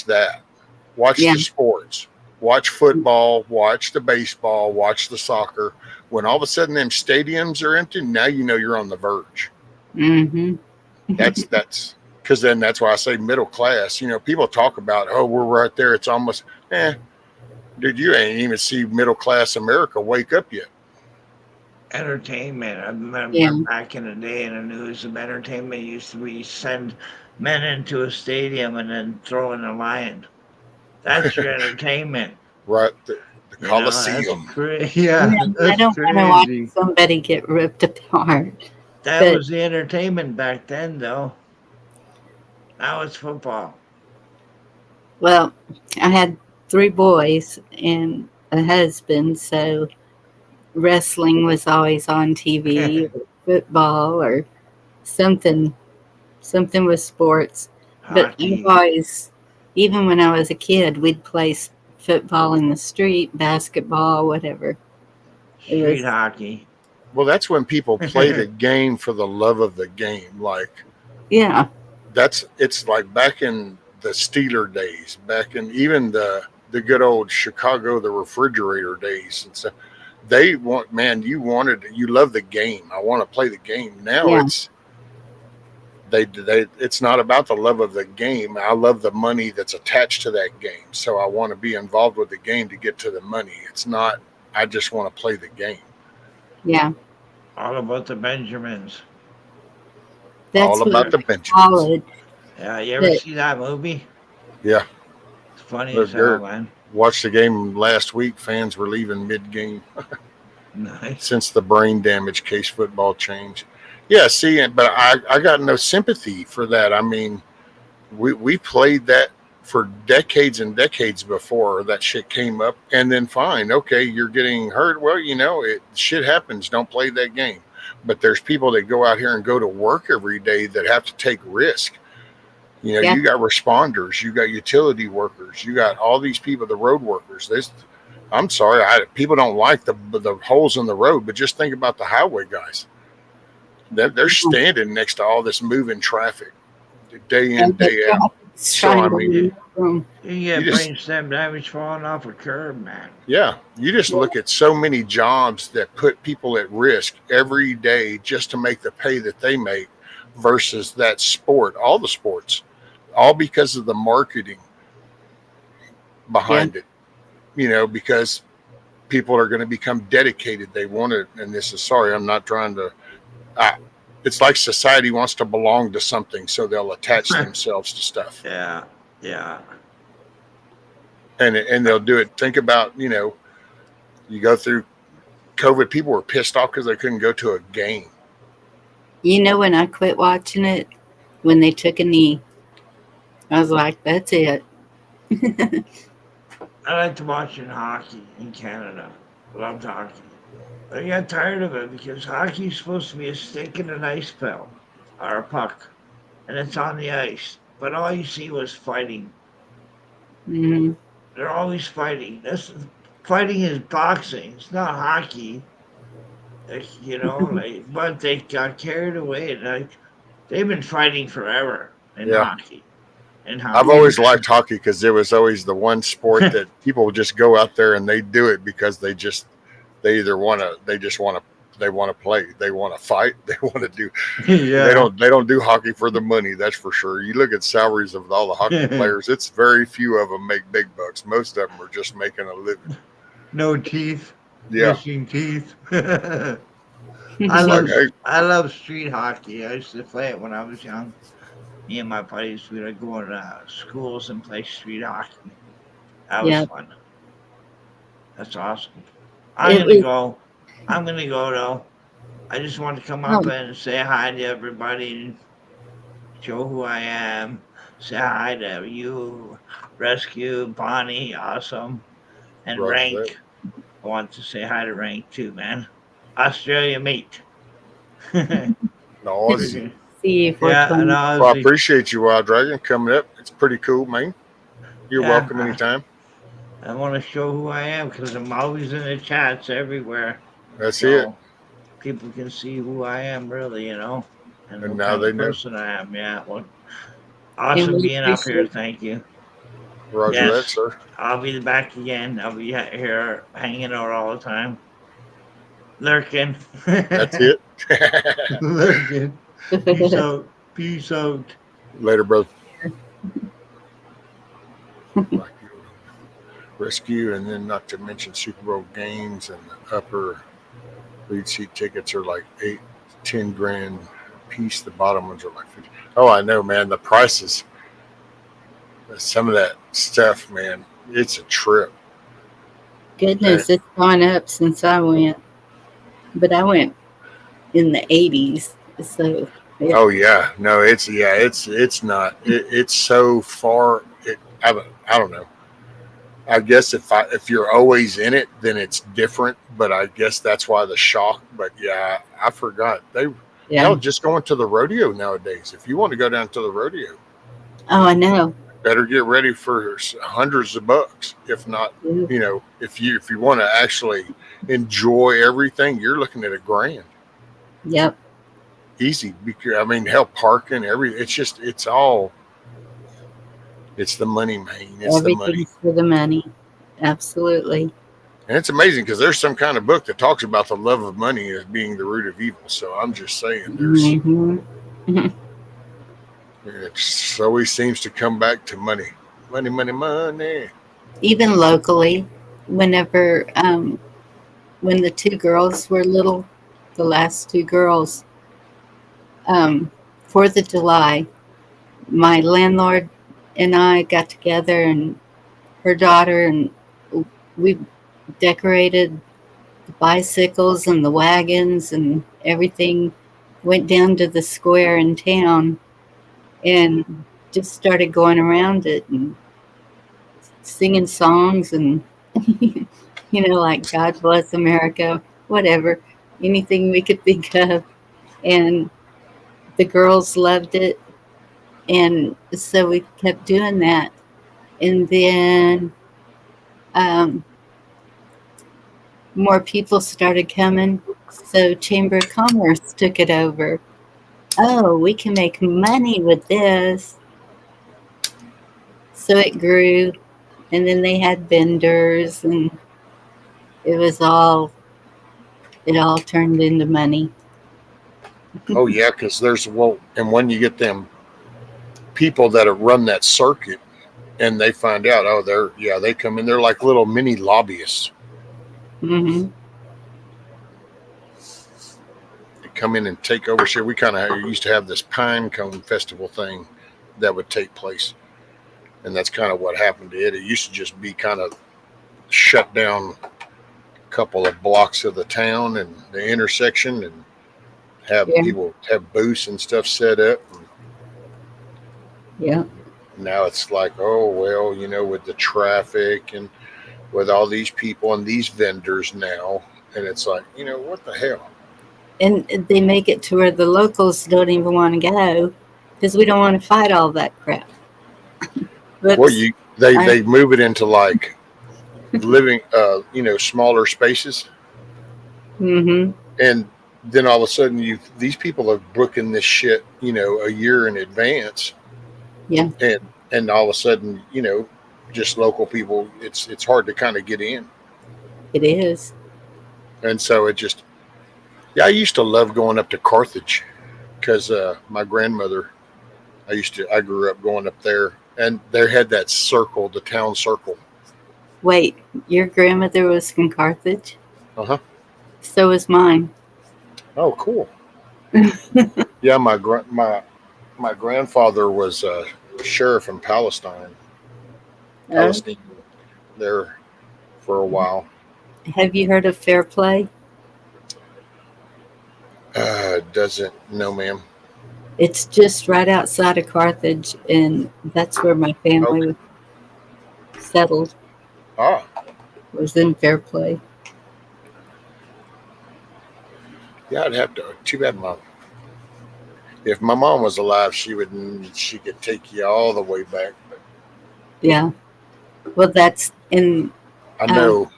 that. Watch the sports. Watch football. Watch the baseball. Watch the soccer. When all of a sudden them stadiums are empty, now you're on the verge. Mm-hmm. That's because then that's why I say middle class. People talk about, we're right there. It's almost, dude, you ain't even see middle class America wake up yet. Entertainment. I remember back in the day in the news of entertainment used to be send men into a stadium and then throw in a lion. That's your entertainment. Right. The Coliseum. Yeah. I don't want to watch somebody get ripped apart. That But was the entertainment back then, though. Now it's football. well, I had 3 boys and a husband, so wrestling was always on TV, or football, or something, something with sports. But I've Hockey, always, even when I was a kid, we'd play football in the street, basketball, whatever. It street was, hockey. Well, that's when people play the game for the love of the game. Like yeah, it's like back in the Steeler days, back in even the good old Chicago, the refrigerator days and stuff. They want, man, you love the game. I want to play the game. Now yeah, it's not about the love of the game. I love the money that's attached to that game. So I want to be involved with the game to get to the money. It's not, I just want to play the game. yeah. All about the Benjamins. All That's what about the I call Benjamins. it. Yeah, you ever But see that movie? Yeah. It's funny Look, as hell, man. watched the game last week. Fans were leaving mid-game Nice. since the brain damage case football change. Yeah, see, but I got no sympathy for that. I mean, we played that for decades and decades before that shit came up, and then fine, okay, you're getting hurt. Well, shit happens. Don't play that game. But there's people that go out here and go to work every day that have to take risk. yeah, You got responders, you got utility workers, you got all these people, the road workers. I'm sorry, people don't like the holes in the road, but just think about the highway guys. They're standing next to all this moving traffic day in, and the day out. traffic's So trying I to mean, move from. You you get just brainstem damage falling off a curb, man. yeah, you just Yeah, look at so many jobs that put people at risk every day just to make the pay that they make versus that sport, all the sports, all because of the marketing yeah, behind it. Because people are going to become dedicated. They want it, and this is sorry, I'm not trying to. I, it's like society wants to belong to something, so they'll attach themselves to stuff, Yeah, yeah. and they'll do it. Think about you go through COVID, people were pissed off because they couldn't go to a game. You know, when I quit watching it, when they took a knee, I was like, that's it. I liked watching hockey in Canada. Loved hockey. I got tired of it because hockey's supposed to be a stick and an ice pail or a puck, and it's on the ice. But all you see was fighting. Mm, They're always fighting. Fighting is boxing. It's not hockey. But they got carried away. They've been fighting forever in Yeah, hockey. In I've hockey, always liked hockey because there was always the one sport that people just go out there and they do it because they either they want to play, they want to fight, they want to do. yeah, They don't do hockey for the money, that's for sure. You look at salaries of all the hockey players, it's very few of them make big bucks. Most of them are just making a living. no teeth, Yeah, missing teeth. it's like, hey, I love street hockey. I used to play it when I was young. Me and my buddies would go to schools and play street hockey. That was yeah, fun. That's awesome. it was. I'm gonna go though. I just want to come up Oh, and say hi to everybody and show who I am. Say hi to you, Rescue, Bonnie, awesome, and Roger that. Rank. I want to say hi to Rank too, man. Australia mate. Yeah, No, good to Aussie. see you, and 420. Well, I Aussie. appreciate you, Wild Dragon, coming up. It's pretty cool, man. You're welcome Yeah, anytime. I want to show who I am because I'm always in the chats everywhere. That's it. So people can see who I am, really, and And what now kind they of know. person I am. Yeah, well, And awesome we being up here. appreciate Thank you. Roger that, Yes, sir. I'll be back again. I'll be here hanging out all the time, lurking, That's it. lurking. Peace it. out. Peace out. Later, brother. Like you rescue, and then not to mention Super Bowl games and the upper lead seat tickets are like 8-10 grand a piece. The bottom ones are like 50. Oh, I know, man. The prices, some of that stuff, man, it's a trip. Goodness, it's gone up since I went. But I went in the 80s. So Oh yeah, no, it's not. It's so far. I don't know. I guess if you're always in it, then it's different. But I guess that's why the shock. But yeah, I forgot yeah. hell just going to the rodeo nowadays. If you want to go down to the rodeo, Oh, I know. better get ready for hundreds of bucks. If not, Ooh, if you want to actually enjoy everything, you're looking at $1,000 yep. easy. Because I mean, hell, parking, it's just it's the money, man. It's the money. Everything's for the money. Absolutely. And it's amazing because there's some kind of book that talks about the love of money as being the root of evil. So I'm just saying, Hmm. it always seems to come back to money, money, money, money. Even locally, whenever when the two girls were little, the last two girls, 4th of July, my landlord and I got together, and her daughter, and we decorated the bicycles and the wagons and everything. Went down to the square in town and just started going around it and singing songs and like God bless America, whatever, anything we could think of. And the girls loved it. And so we kept doing that. And then um, more people started coming. So Chamber of Commerce took it over. Oh, we can make money with this. So it grew. And then they had vendors, and it all turned into money. Oh yeah, because and when you get them people that have run that circuit, and they find out, oh, they come in, they're like little mini lobbyists. Hmm. They come in and take over shit. We kind of used to have this pine cone festival thing that would take place, and that's kind of what happened to it. It used to just be kind of shut down a couple of blocks of the town and the intersection, and have Yeah, people have booths and stuff set up. And yeah. now it's like, oh well, with the traffic and with all these people and these vendors now, and it's like, what the hell? And they make it to where the locals don't even want to go because we don't want to fight all that crap. Well, Whoops. I, they move it into like living, smaller spaces, mm-hmm. and then all of a sudden these people are booking this shit, a year in advance, Yeah, and all of a sudden, just local people, it's hard to kind of get in, it is. and so it just, yeah, I used to love going up to Carthage because my grandmother, I grew up going up there, and they had that circle, the town circle. Wait, your grandmother was from Carthage? Uh huh. So was mine. Oh, cool. Yeah, my grandfather was a sheriff in Oh, Palestine, there for a while. have you heard of Fair Play? Doesn't no, ma'am. It's just right outside of Carthage, and that's where my family Okay. was settled, Ah, was in Fair Play. yeah, I'd have to. Too bad, mom. If my mom was alive, she could take you all the way back. But Yeah. Well, that's in I um, know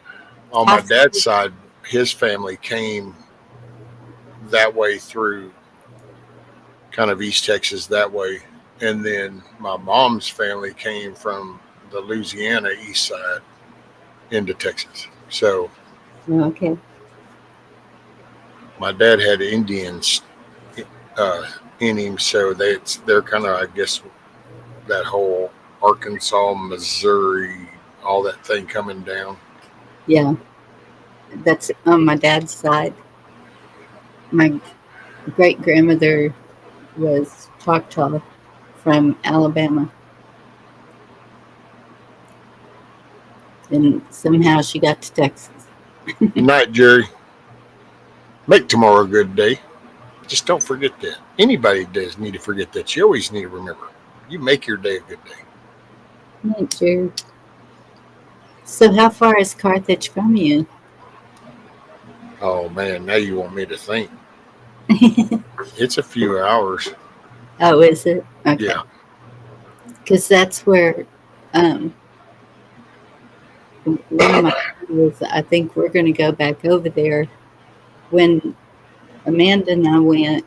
on my dad's side, his family came that way through kind of East Texas that way, and then my mom's family came from the Louisiana east side into Texas. So okay. my dad had Indians uh, in him, so they're kind of, I guess, that whole Arkansas, Missouri, all that thing coming down. Yeah, that's on my dad's side. My great grandmother was Choctaw from Alabama, and somehow she got to Texas. Good night, Jerry. Make tomorrow a good day. Just don't forget that. Anybody does need to forget that. You always need to remember. You make your day a good day. Not true. So how far is Carthage from you? Oh man, now you want me to think. It's a few hours. Oh, is it? Okay. Yeah. Because that's where one of my was. I think we're going to go back over there. When Amanda and I went,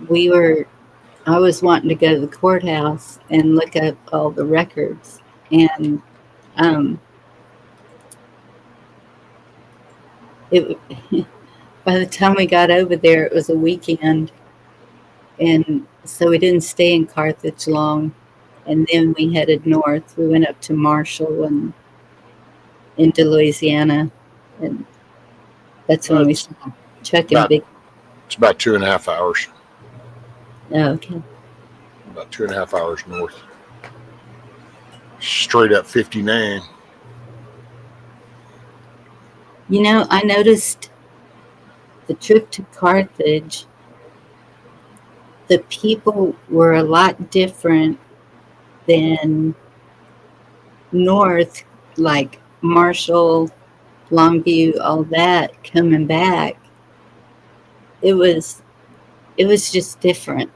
we were. I was wanting to go to the courthouse and look up all the records, and um, it. By the time we got over there, it was a weekend, and so we didn't stay in Carthage long. And then we headed north. We went up to Marshall and into Louisiana, and that's when we It's saw Chuck and Big. it's about 2.5 hours. Oh, okay. About 2.5 hours north. Straight up 59. You know, I noticed the trip to Carthage, the people were a lot different than north, like Marshall, Longview, all that coming back. It was just different.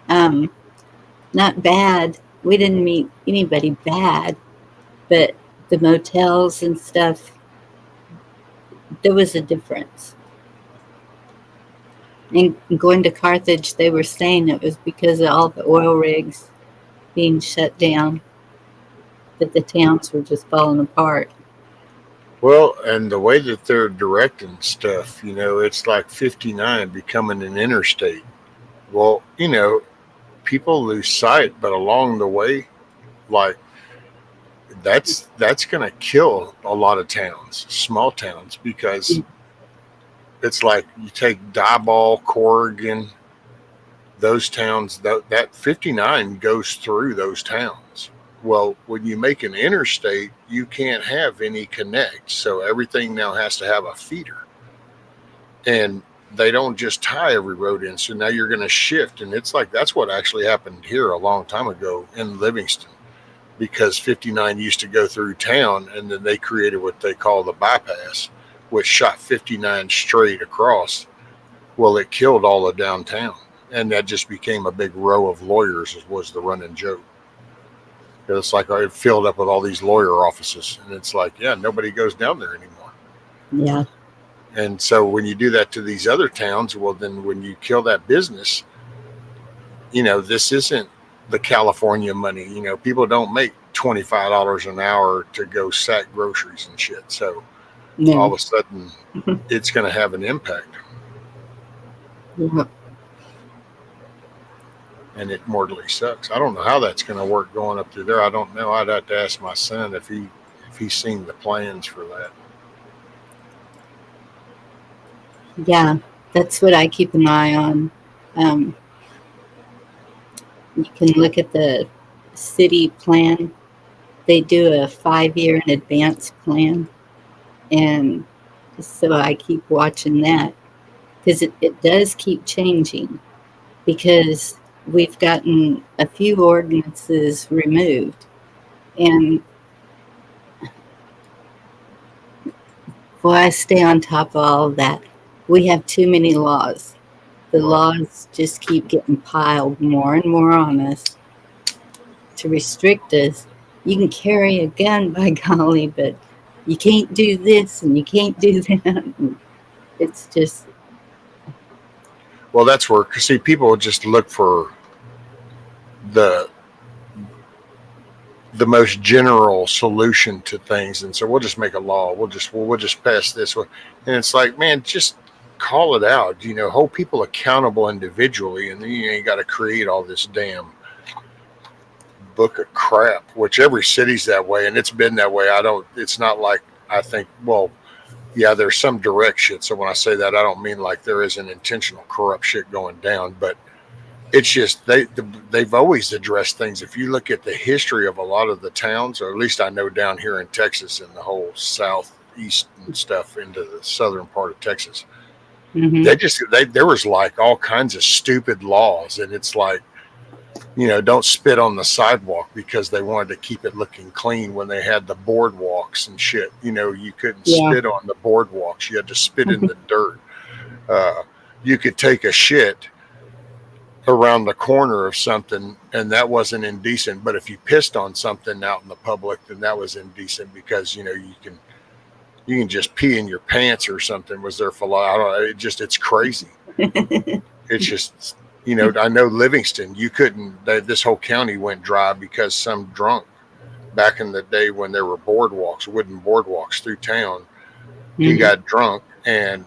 Not bad. We didn't meet anybody bad, but the motels and stuff, there was a difference. And going to Carthage, they were saying it was because of all the oil rigs being shut down, that the towns were just falling apart. Well, and the way that they're directing stuff, it's like 59 becoming an interstate. Well, people lose sight, but along the way, like that's going to kill a lot of towns, small towns, because it's like you take Diboll, Corrigan, those towns, that 59 goes through those towns. Well, when you make an interstate, you can't have any connect. So everything now has to have a feeder. And they don't just tie every road in. So now you're going to shift. And it's like that's what actually happened here a long time ago in Livingston, because 59 used to go through town, and then they created what they call the bypass, which shot 59 straight across. Well, it killed all of downtown. And that just became a big row of lawyers, was the running joke. It's like it filled up with all these lawyer offices. And it's like, yeah, nobody goes down there anymore. Yeah. And so when you do that to these other towns, well, then when you kill that business, this isn't the California money. People don't make $25 an hour to go sack groceries and shit. So all of a sudden, it's going to have an impact. Yeah. And it mortally sucks. I don't know how that's going to work going up through there. I don't know. I'd have to ask my son if he's seen the plans for that. Yeah, that's what I keep an eye on. You can look at the city plan. They do a 5-year in advance plan. And so I keep watching that, because it does keep changing, because we've gotten a few ordinances removed. And boy, I stay on top of all of that. We have too many laws. The laws just keep getting piled more and more on us to restrict us. You can carry a gun, by golly, but you can't do this and you can't do that. It's just... Well, that's where, see, people just look for the most general solution to things, and so we'll just make a law. We'll just pass this one, and it's like, man, just call it out. Hold people accountable individually, and then you ain't got to create all this damn book of crap. Which every city's that way, and it's been that way. It's not like I think. Well, yeah, there's some direct shit. So when I say that, I don't mean like there isn't intentional corrupt shit going down, but it's just they've always addressed things. If you look at the history of a lot of the towns, or at least I know down here in Texas and the whole southeast and stuff into the southern part of Texas, Mhm. There was like all kinds of stupid laws, and it's like, don't spit on the sidewalk because they wanted to keep it looking clean when they had the boardwalks and shit. You couldn't Yeah. spit on the boardwalks. You had to spit in the dirt. You could take a shit around the corner of something, and that wasn't indecent. But if you pissed on something out in the public, then that was indecent because, you can just pee in your pants or something was their philosophy. I don't know. It's crazy. It's just, I know Livingston, you couldn't, this whole county went dry because some drunk back in the day when there were wooden boardwalks through town, he Mhm. got drunk and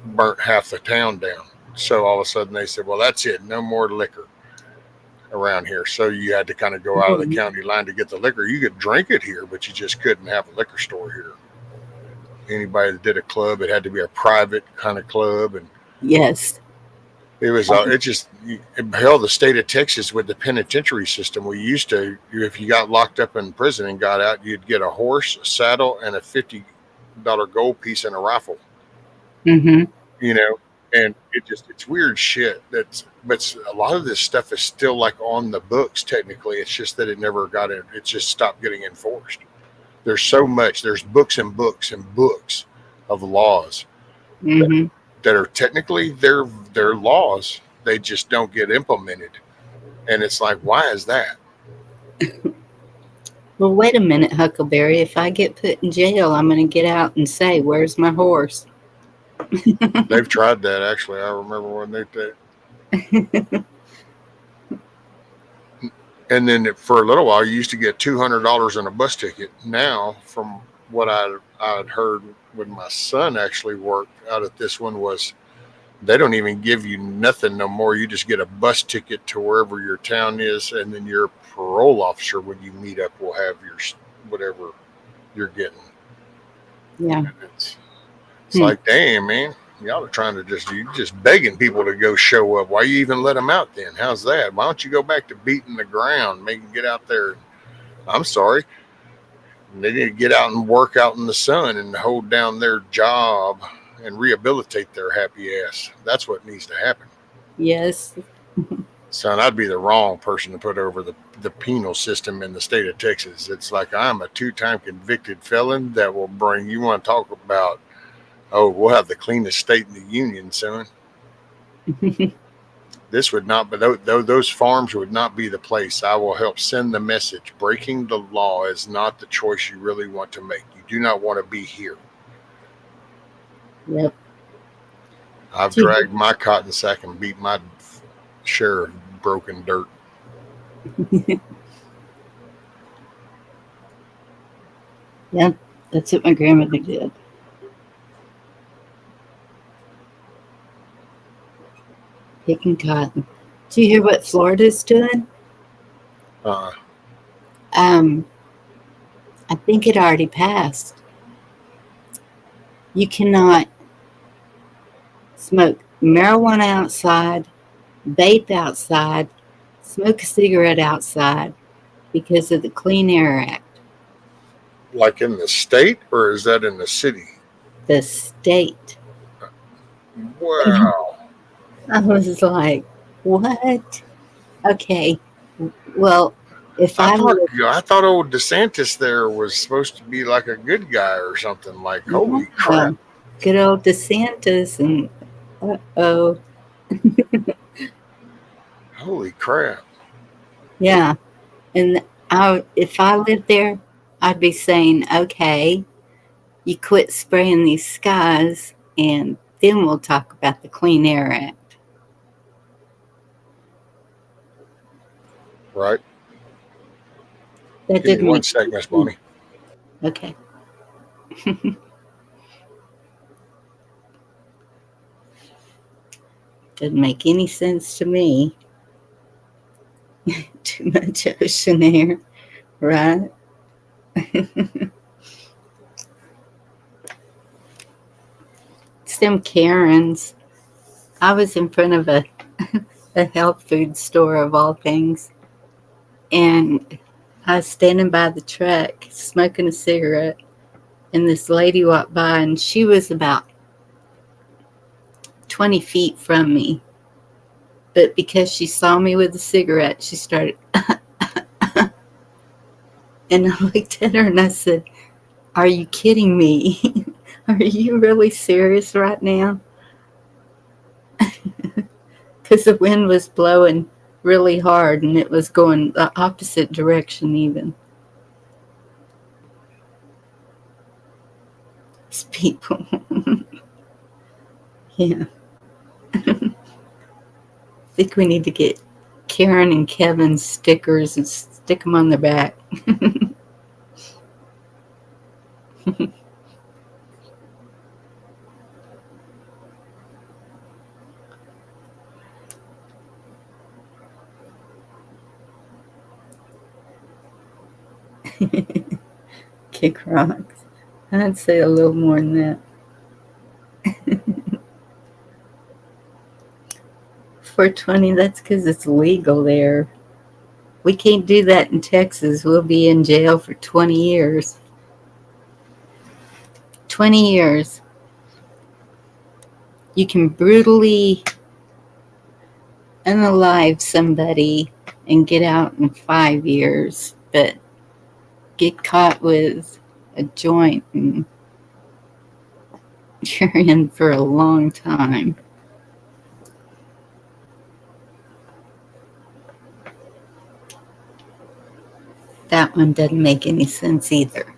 burnt half the town down. So all of a sudden they said, well, that's it. No more liquor around here. So you had to kind of go out of the county line to get the liquor. You could drink it here, but you just couldn't have a liquor store here. Anybody that did a club, it had to be a private kind of club. And Yes. it was, hell, the state of Texas with the penitentiary system, we used to, if you got locked up in prison and got out, you'd get a horse, a saddle, and a $50 gold piece and a rifle. Mhm. And it's weird shit. But a lot of this stuff is still like on the books. Technically, it's just that it never got it. It just stopped getting enforced. There's so much. There's books and books and books of laws Mhm. that are technically they're laws. They just don't get implemented. And it's like, why is that? Well, wait a minute, Huckleberry. If I get put in jail, I'm going to get out and say, "Where's my horse?" They've tried that actually. I remember when they did. And then for a little while, you used to get $200 in a bus ticket. Now, from what I'd heard when my son actually worked out at this one, was they don't even give you nothing no more. You just get a bus ticket to wherever your town is, and then your parole officer, when you meet up, will have your whatever you're getting. Yeah. And it's like, damn, man. Y'all are trying to just begging people to go show up. Why you even let them out then? How's that? Why don't you go back to beating the ground, make them get out there? I'm sorry. They need to get out and work out in the sun and hold down their job and rehabilitate their happy ass. That's what needs to happen. Yes. Son, I'd be the wrong person to put over the penal system in the state of Texas. It's like I'm a 2-time convicted felon that will bring, you want to talk about, oh, we'll have the cleanest state in the union, son. This would not, but those farms would not be the place. I will help send the message. Breaking the law is not the choice you really want to make. You do not want to be here. Yep. I've dragged my cotton sack and beat my share of broken dirt. Yep. That's what my grandmother did. Picking cotton. Do you hear what Florida's doing? I think it already passed. You cannot smoke marijuana outside, vape outside, smoke a cigarette outside because of the Clean Air Act. Like in the state, or is that in the city? The state. Wow. I was like, what? Okay. Well, if I I thought old DeSantis there was supposed to be like a good guy or something. Like, holy crap. Good old DeSantis and uh-oh. Holy crap. Yeah. And if I lived there, I'd be saying, okay, you quit spraying these skies and then we'll talk about the Clean Air Act. Right. That Give me didn't one make sec, Miss Bonnie. Okay. Doesn't make any sense to me. Too much ocean air, right? It's them Karens. I was in front of a health food store of all things, and I was standing by the truck smoking a cigarette, and this lady walked by, and she was about 20 feet from me. But because she saw me with a cigarette, she started. And I looked at her and I said, "Are you kidding me? Are you really serious right now?" Because the wind was blowing really hard and it was going the opposite direction even. These people. Yeah. I think we need to get Karen and Kevin's stickers and stick them on their back. Kick rocks. I'd say a little more than that. 420, that's because it's legal there. We can't do that in Texas. We'll be in jail for 20 years. 20 years. You can brutally unalive somebody and get out in 5 years, but get caught with a joint and you're in for a long time. That one doesn't make any sense either.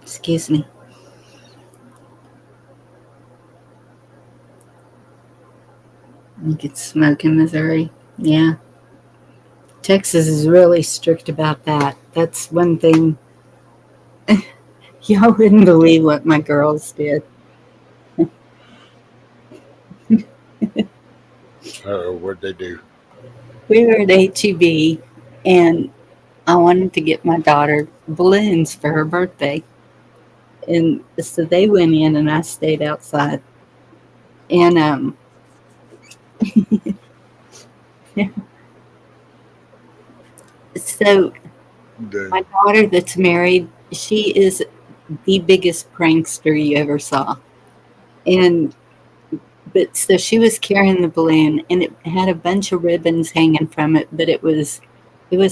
Excuse me. You could smoke in Missouri. Yeah. Texas is really strict about that. That's one thing. Y'all wouldn't believe what my girls did. What'd they do? We were at HEB, and I wanted to get my daughter balloons for her birthday. And so they went in, and I stayed outside. And so my daughter that's married, she is the biggest prankster you ever saw. But so she was carrying the balloon and it had a bunch of ribbons hanging from it, but it was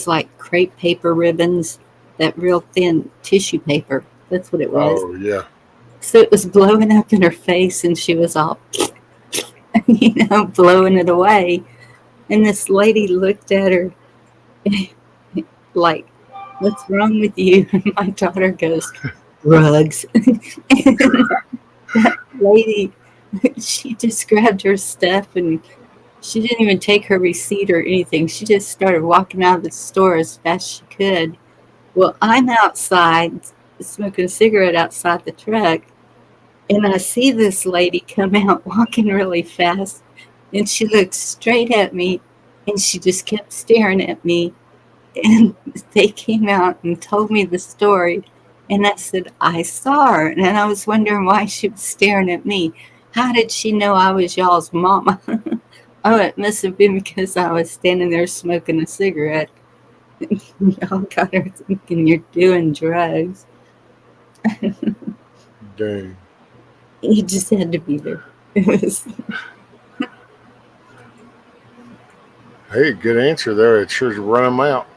like crepe paper ribbons, that real thin tissue paper. That's what it was. Oh, yeah. So it was blowing up in her face and she was all, blowing it away. And this lady looked at her like, "What's wrong with you?" And my daughter goes, "Drugs." And that lady, she just grabbed her stuff and she didn't even take her receipt or anything. She just started walking out of the store as fast as she could. Well, I'm outside smoking a cigarette outside the truck, and I see this lady come out walking really fast, and she looked straight at me, and she just kept staring at me. And they came out and told me the story, and I said, "I saw her," and I was wondering why she was staring at me. How did she know I was y'all's mama? Oh, it must have been because I was standing there smoking a cigarette. Y'all got her thinking you're doing drugs. Dang. You just had to be there. It was. Hey, good answer there. It sure's running them out.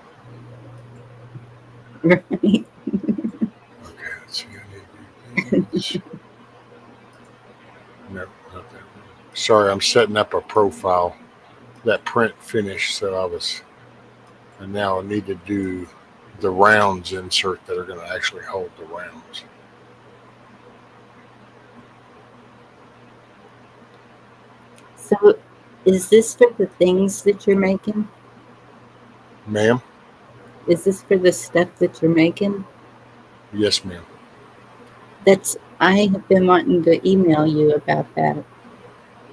Right. Okay, let's see. No, not that one. Sorry, I'm setting up a profile. That print finished, so I now need to do the rounds insert that are going to actually hold the rounds. So, is this for the things that you're making? Ma'am? Is this for the stuff that you're making? Yes, ma'am. I have been wanting to email you about that.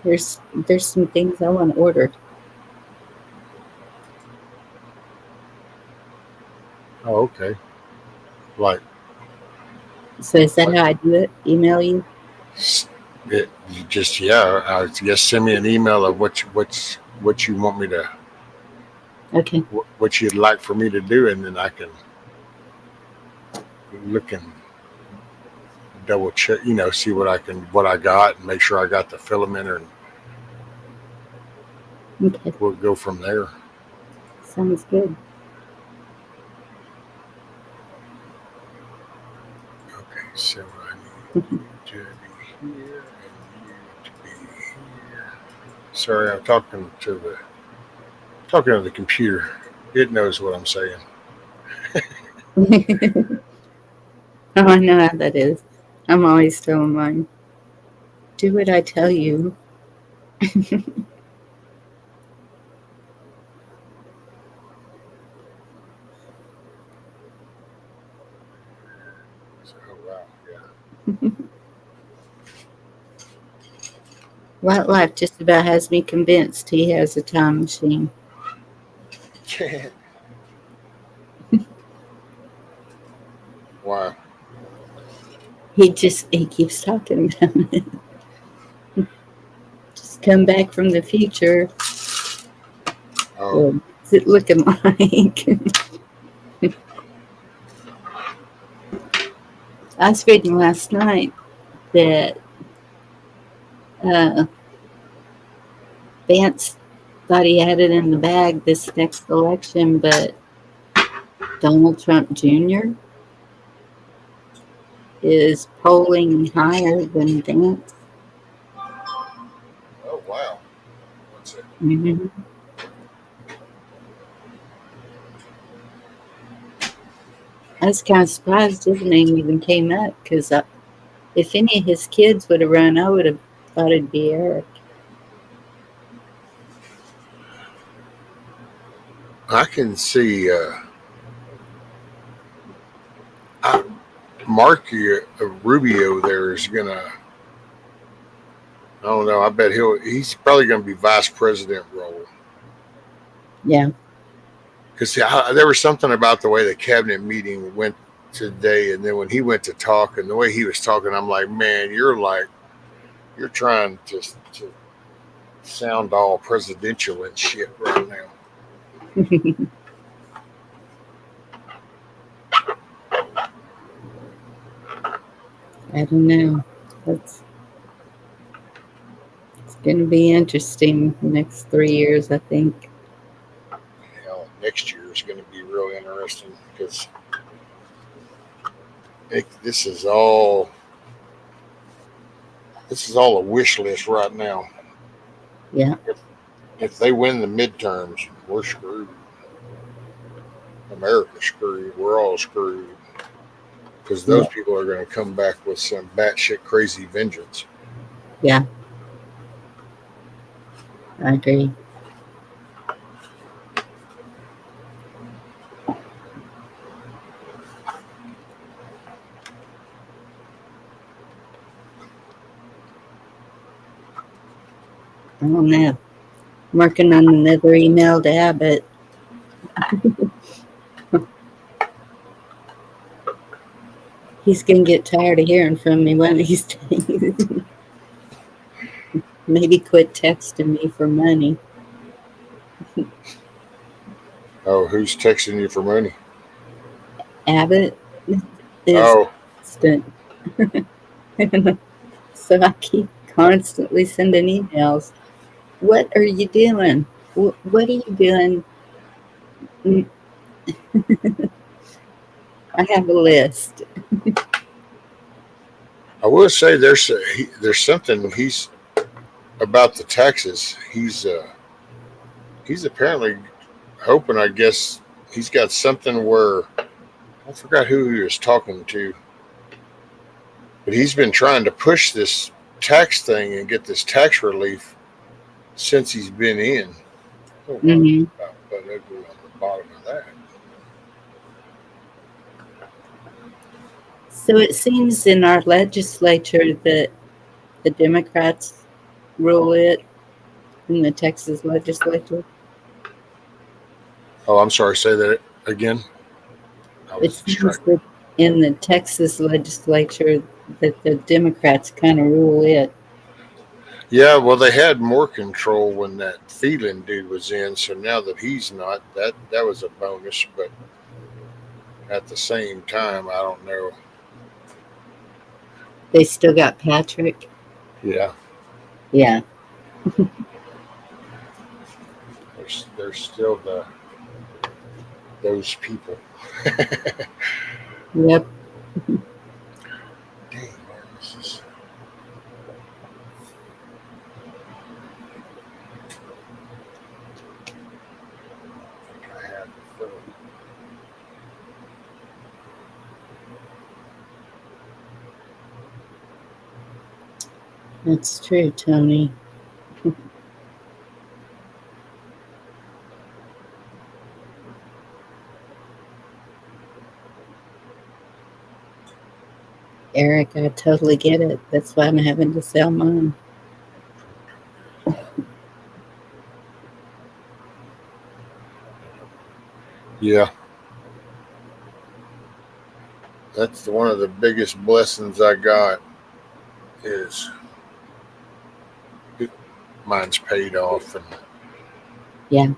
There's some things I want ordered. Oh, okay. Like, So is that how I do it? Email you? you just just send me an email of what you want me to, Okay. what you'd like for me to do, and then I can, looking, double check, see what I got, and make sure I got the filament, and Okay, we'll go from there. sounds good. Okay, so I need to be here and you to be here. Sorry, I'm talking to the computer. It knows what I'm saying. Oh, I know how that is. I'm always telling mine, do what I tell you. So, oh wow, yeah. Wildlife just about has me convinced he has a time machine. Wow. He keeps talking about it. Just come back from the future. Oh, What's it looking like? I was reading last night that Vance thought he had it in the bag this next election, but Donald Trump Jr. is polling higher than Vance. oh wow. What's it? Mm-hmm. I was kind of surprised his name even came up because if any of his kids would have run, I would have thought it'd be Eric. I can see Marky Rubio there is gonna. I don't know. I bet he's probably gonna be vice president role. Yeah. Because there was something about the way the cabinet meeting went today, and then when he went to talk, and the way he was talking, I'm like, man, you're trying to sound all presidential and shit right now. I don't know. It's going to be interesting the next 3 years, I think. Next year is going to be real interesting because this is all a wish list right now. Yeah. If they win the midterms, we're screwed. America's screwed. We're all screwed because those people are going to come back with some batshit crazy vengeance. Yeah. I agree. I don't know. I'm working on another email to Abbott. He's going to get tired of hearing from me one of these days. Maybe quit texting me for money. Oh, who's texting you for money? Abbott is Oh, constant. So I keep constantly sending emails. What are you doing? What are you doing? I have a list. I will say there's something he's about the taxes. He's apparently hoping. I guess he's got something where I forgot who he was talking to, but he's been trying to push this tax thing and get this tax relief since he's been in. Oh, wow, Mm-hmm. about butt ugly on the bottom of that. So it seems in our legislature that the Democrats rule it in the Texas legislature. Oh, I'm sorry. Say that again. I It was seems distracted. that in the Texas legislature that the Democrats kind of rule it. Yeah, well, they had more control when that Thielen dude was in. So now that he's not, that was a bonus. But at the same time, I don't know. They still got Patrick. Yeah, Yeah. there's still those people. Yep. Dang, man, this is. I had the film. That's true, Tony. Eric, I totally get it. That's why I'm having to sell mine. Yeah, that's one of the biggest blessings I got is mine's paid off, and Yeah.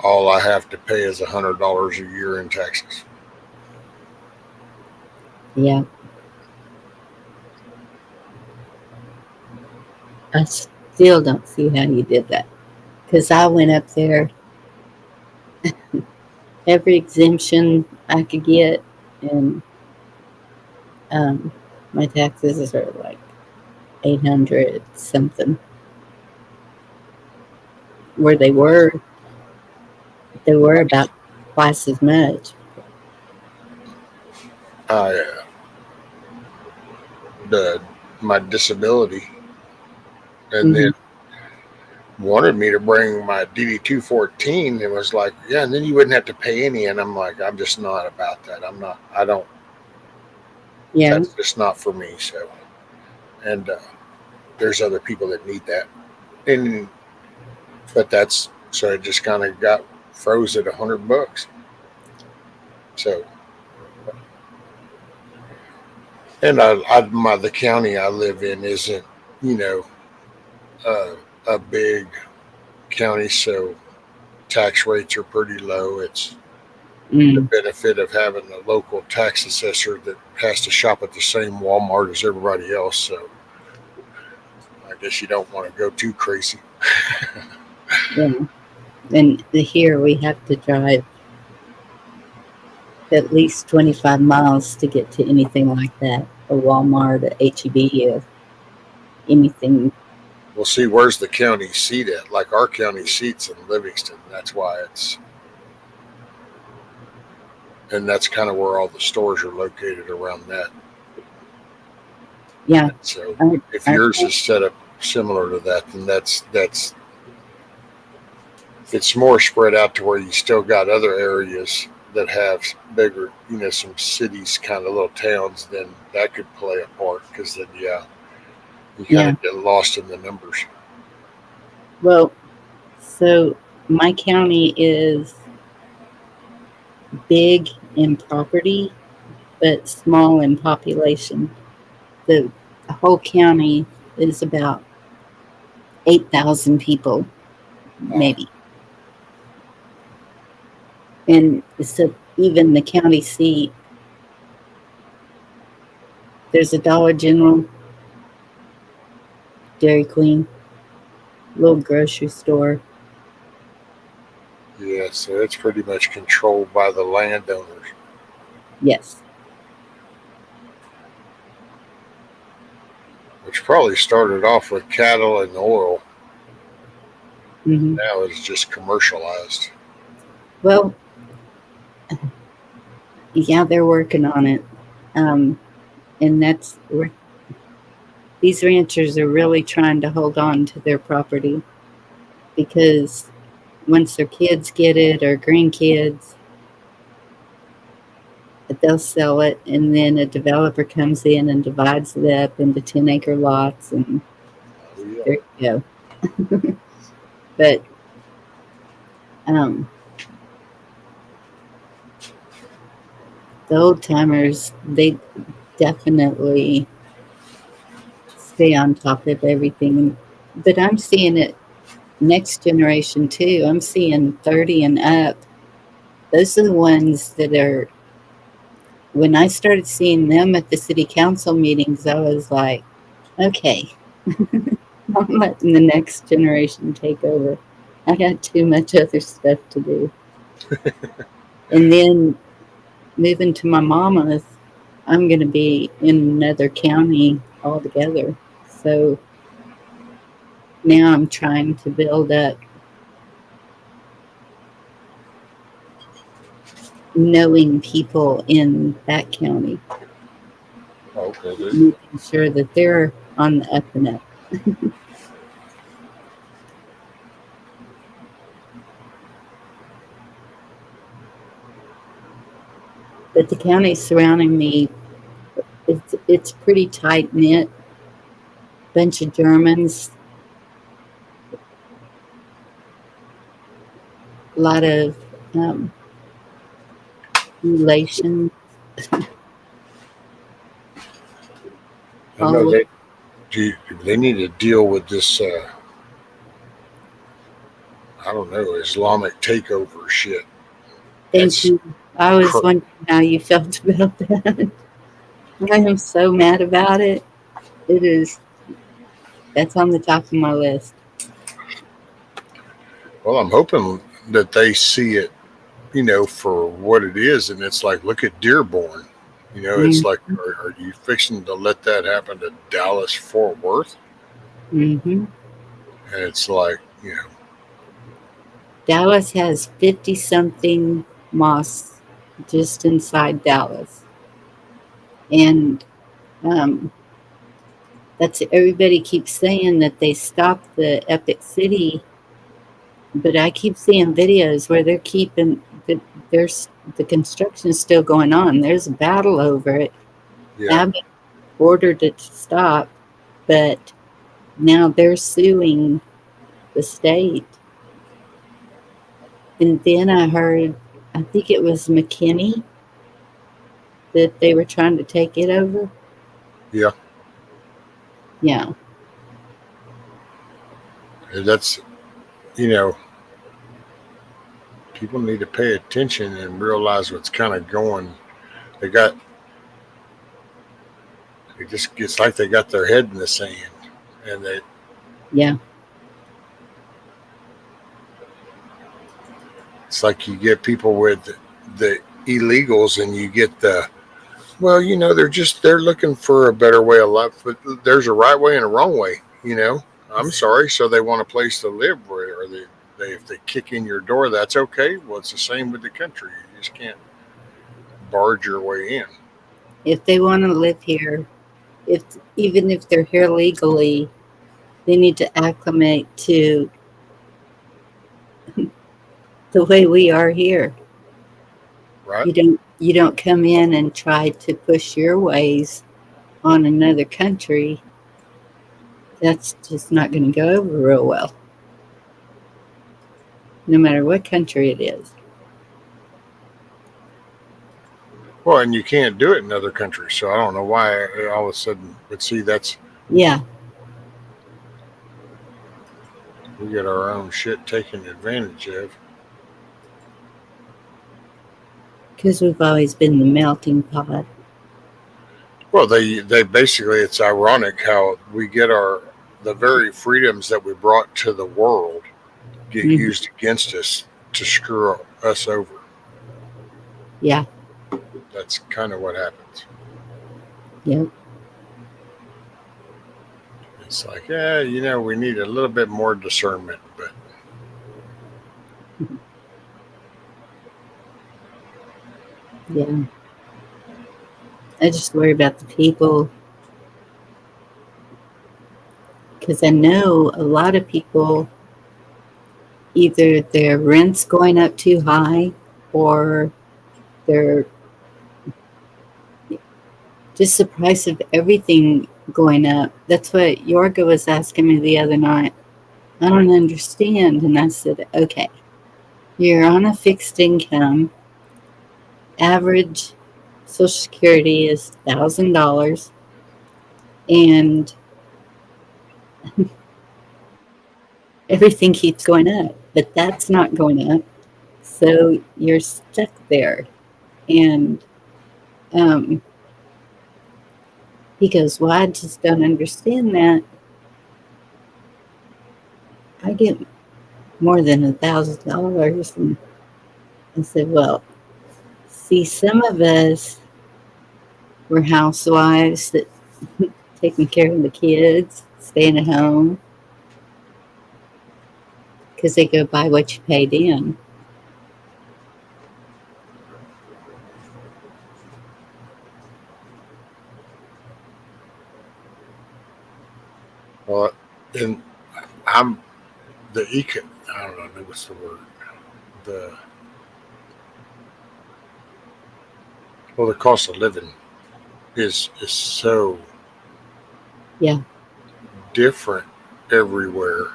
all I have to pay is $100 a year in taxes. Yeah. I still don't see how you did that. Because I went up there, every exemption I could get, and my taxes are like 800 something. Where they were about twice as much. I my disability, and then wanted me to bring my DD-214 and was like, yeah, and then you wouldn't have to pay any. And I'm like, I'm just not about that. I don't, Yeah. that's just not for me. So, and there's other people that need that. But so it just kind of got froze at $100. So, and the county I live in isn't, you know, a big county. So tax rates are pretty low. It's the benefit of having a local tax assessor that has to shop at the same Walmart as everybody else. So I guess you don't want to go too crazy. Yeah. And here we have to drive at least 25 miles to get to anything like that. A Walmart, a HEB, or anything. Well, see, where's the county seat at? Like our county seat's in Livingston. That's why and that's kind of where all the stores are located around that. Yeah. So if yours is set up similar to that, then that's it's more spread out to where you still got other areas that have bigger, you know, some cities, kind of little towns. Then that could play a part, because then you kind of get lost in the numbers. Well, so my county is big in property, but small in population. The whole county is about 8,000 people, maybe. And so even the county seat, there's a Dollar General, Dairy Queen, little grocery store. Yeah, so it's pretty much controlled by the landowners. Yes. Which probably started off with cattle and oil. Mm-hmm. Now it's just commercialized. Well, yeah, they're working on it. And that's where these ranchers are really trying to hold on to their property, because once their kids get it, or grandkids, they'll sell it, and then a developer comes in and divides it up into 10-acre lots, and there you go. But the old timers, they definitely stay on top of everything. But I'm seeing it next generation too. I'm seeing 30 and up. Those are the ones that are when I started seeing them at the city council meetings, I was like, okay, I'm letting the next generation take over. I got too much other stuff to do. And then moving to my mama's, I'm going to be in another county altogether. So now I'm trying to build up knowing people in that county, Okay, dude. making sure that they're on the up and up. But the county surrounding me, it's pretty tight knit. Bunch of Germans, a lot of relations. I know they need to deal with this. I don't know, Islamic takeover shit. Thank That's you. I was cr- wondering how you felt about that. I am so mad about it. It is. That's on the top of my list. well. I'm hoping that they see it, for what it is, and it's like, look at Dearborn. It's like, are you fixing to let that happen to Dallas Fort Worth? Mm-hmm. And it's like, Dallas has 50 something mosques just inside Dallas. And that's everybody keeps saying that they stopped the Epic City, but I keep seeing videos where they're keeping there's the construction is still going on. There's a battle over it. yeah, Abbott ordered it to stop, but now they're suing the state. And then I heard, I think it was McKinney that they were trying to take it over. yeah. Yeah. And that's, you know, people need to pay attention and realize what's kind of going. They got, it just gets like they got their head in the sand, and Yeah. it's like you get people with the illegals, and you get the, well, they're looking for a better way of life, but there's a right way and a wrong way. I'm sorry, so they want a place to live, or they if they kick in your door, that's okay. Well, it's the same with the country. You just can't barge your way in. If they want to live here, if even if they're here legally, they need to acclimate to the way we are here. Right? You don't come in and try to push your ways on another country. That's just not going to go over real well, no matter what country it is. Well, and you can't do it in other countries, so I don't know why all of a sudden. But see, that's Yeah, we get our own shit taken advantage of. because we've always been the melting pot. Well, they basically, it's ironic how we get the very freedoms that we brought to the world get Mhm. used against us to screw us over. Yeah, That's kind of what happens. yep, It's like, we need a little bit more discernment, but yeah. I just worry about the people because I know a lot of people, either their rent's going up too high or they're just the price of everything going up. That's what Yorga was asking me the other night. I don't understand. And I said, okay, you're on a fixed income. Average Social Security is $1,000. And everything keeps going up, but that's not going up. So you're stuck there. And Um, he goes, well, I just don't understand that. I get more than $1,000. And I said, well, see, some of us were housewives that taking care of the kids, staying at home, because they go by what you paid in. Well, and I'm the I don't know what's the word. The the cost of living is so Yeah, different everywhere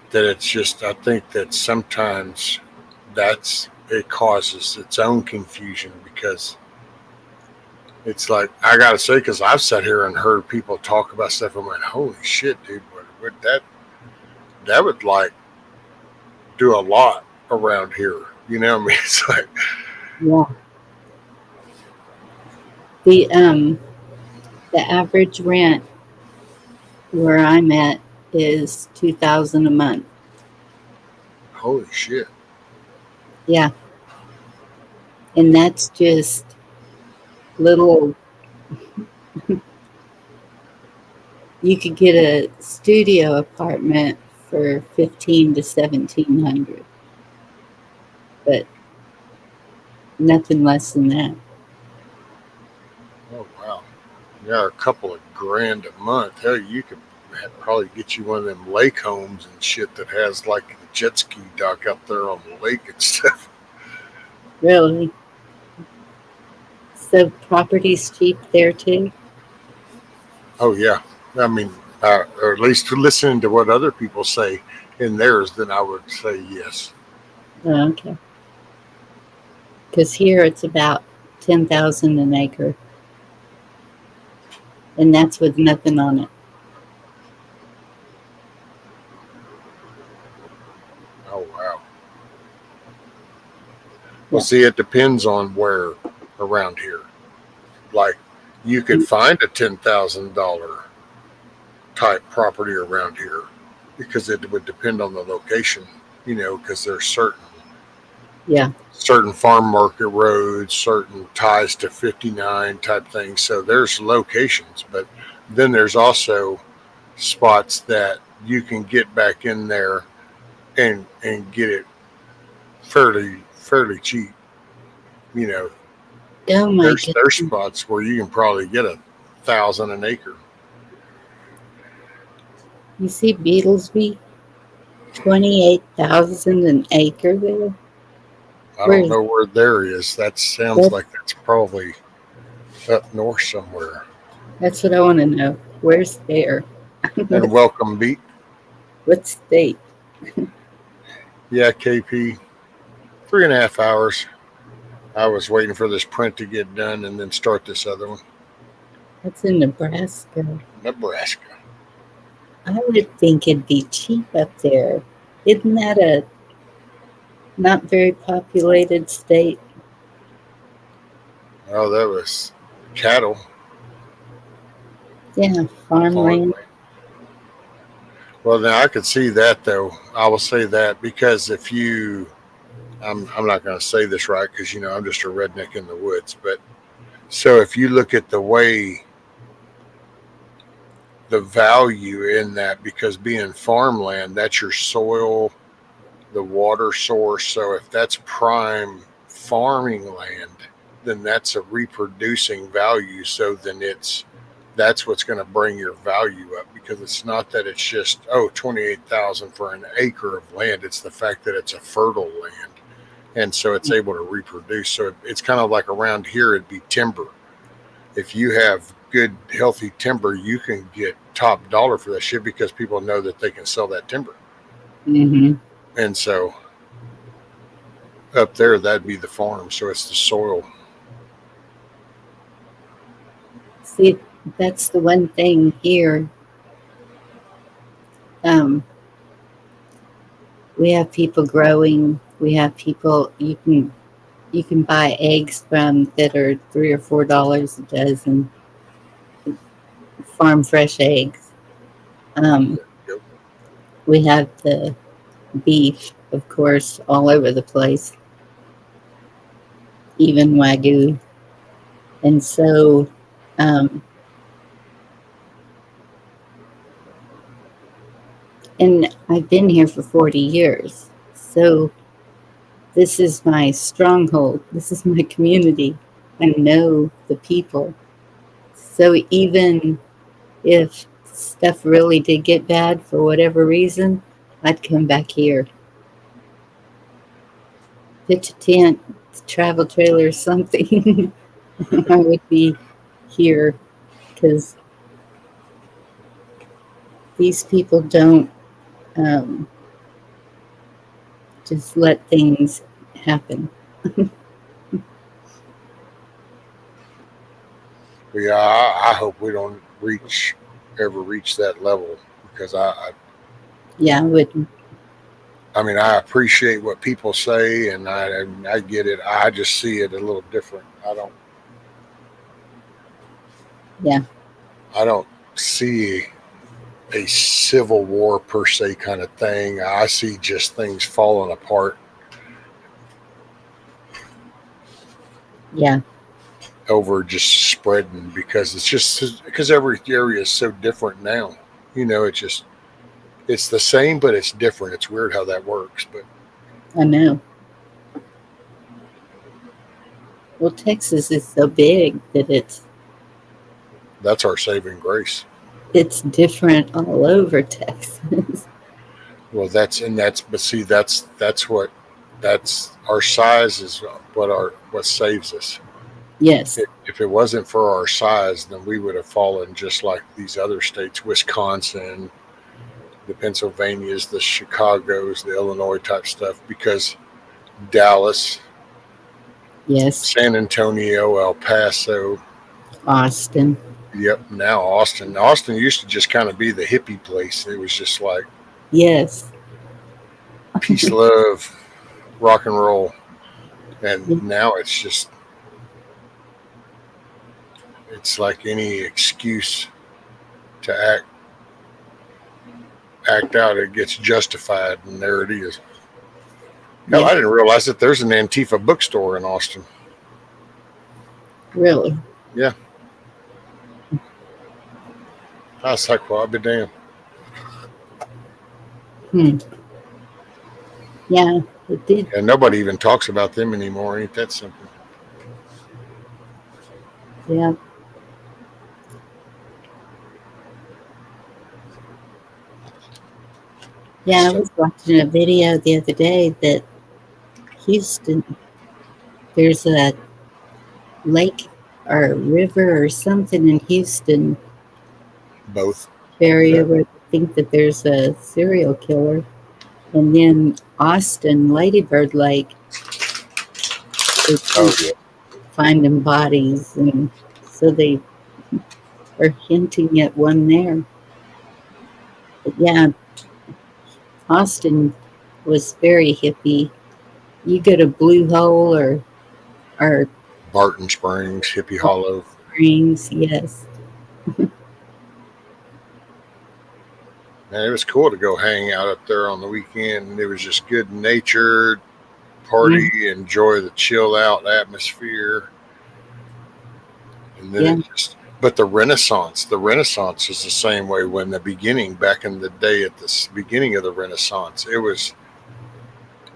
that it's just I think that sometimes it causes its own confusion because it's like I gotta say because I've sat here and heard people talk about stuff and went, holy shit, dude, what that would like do a lot around here. You know what I mean? It's like yeah. The average rent where I'm at is $2,000 a month. holy shit. Yeah, and that's just little. You could get a studio apartment for 15 to 1,700, but nothing less than that. Oh wow. Yeah, a couple of grand a month. Hell, you could probably get you one of them lake homes and shit that has like a jet ski dock up there on the lake and stuff. Really. So property's cheap there too. Oh yeah. I mean, or at least listening to what other people say in theirs, then I would say yes. Oh, okay. Because here it's about 10,000 an acre, and that's with nothing on it. Oh wow. Well, Yeah. see, it depends on where around here. Like, you could find a $10,000 type property around here because it would depend on the location. You know, because there's Yeah. certain farm market roads, certain ties to 59 type things. So there's locations, but then there's also spots that you can get back in there and get it fairly cheap. You know, Oh my there's goodness. spots where you can probably get 1,000 an acre. You see Beatlesby? 28,000 an acre there? I Where don't is know where there is. That sounds that? like that's probably up north somewhere. That's what I want to know. Where's there? And Welcome Beat, What state? yeah, KP, 3.5 hours. I was waiting for this print to get done and then start this other one. That's in Nebraska. Nebraska. I would think it'd be cheap up there. Isn't that a not very populated state? Oh, that was cattle Yeah, farmland. farmland. Well, now I could see that though. I will say that because if you, I'm not going to say this right because I'm just a redneck in the woods. But so if you look at the way the value in that, because being farmland, that's your soil, the water source. So if that's prime farming land, then that's a reproducing value. So then that's what's going to bring your value up because it's not that it's just 28,000 for an acre of land. It's the fact that it's a fertile land, and so it's able to reproduce. So it's kind of like around here it'd be timber. If you have good healthy timber, you can get top dollar for that shit because people know that they can sell that timber. Mm-hmm. And so up there that'd be the farm. So it's the soil. See, that's the one thing here. Um, we have people growing. We have people. You can you can buy eggs from that are $3 or $4 a dozen. Farm fresh eggs. Um, Yep. we have the beef, of course, all over the place, even Wagyu. And so, um, and I've been here for 40 years. So this is my stronghold. This is my community. I know the people. So even if stuff really did get bad for whatever reason, I'd come back here. Pitch a tent, travel trailer, or something. I would be here because these people don't just let things happen. But yeah, I hope we don't ever reach that level, because Yeah, I wouldn't. I mean, I appreciate what people say, and I get it. I just see it a little different. Yeah, I don't see a civil war per se kind of thing. I see just things falling apart yeah, over just spreading, because every area is so different now. It's the same, but it's different. It's weird how that works, but I know. Well, Texas is so big that that's our saving grace. it's different all over Texas. Well, but see, that's our size is what saves us. Yes, If it wasn't for our size, then we would have fallen just like these other states, Wisconsin, the Pennsylvanias, the Chicagos, the Illinois type stuff, because Dallas, yes, San Antonio, El Paso, Austin. yep, now Austin. Austin used to just kind of be the hippie place. It was just like Yes, peace, love, rock and roll. And now it's like any excuse to act out, it gets justified, and there it is. Hell, yeah, I didn't realize that there's an Antifa bookstore in Austin. really. Yeah. I was like, well, I'll be damned. Hmm. Yeah, it did. And nobody even talks about them anymore. Ain't that something? Yeah. Yeah, I So, was watching a video the other day that Houston, there's a lake or a river or something in Houston both. area where they think that there's a serial killer. And then Austin, Ladybird Lake, they Oh, keep yeah. finding bodies. And so they are hinting at one there. But yeah, Austin was very hippie. You go to Blue Hole or Barton Springs, Hippie Hollow. Springs, yes. Man, it was cool to go hang out up there on the weekend. It was just good natured, party, enjoy the chill out atmosphere. And then Yeah. but the Renaissance is the same way. When back in the day, at the beginning of the Renaissance, it was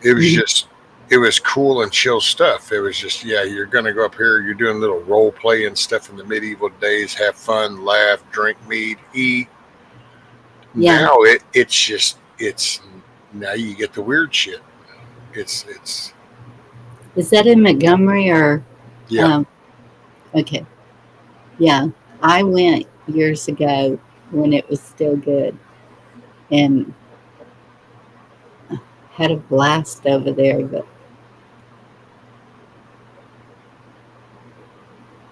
just, it was cool and chill stuff. It was just, yeah, you're going to go up here, you're doing little role play and stuff in the medieval days, have fun, laugh, drink mead, eat. Yeah. Now it's now you get the weird shit. It's Is that in Montgomery or? Yeah. Okay. Yeah. I went years ago when it was still good and had a blast over there, but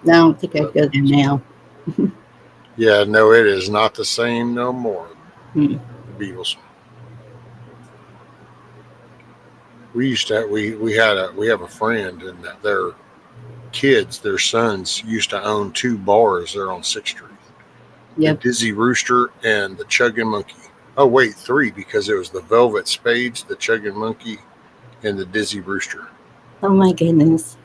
I don't think I'd go there now. Yeah, no, it is not the same no more. Hmm. The Beatles. We used to we have a friend, and their kids, their sons, used to own two bars there on 6th Street. Yep. The Dizzy Rooster and the Chugging Monkey. Oh wait, three, because it was the Velvet Spades, the Chugging Monkey, and the Dizzy Rooster. Oh my goodness.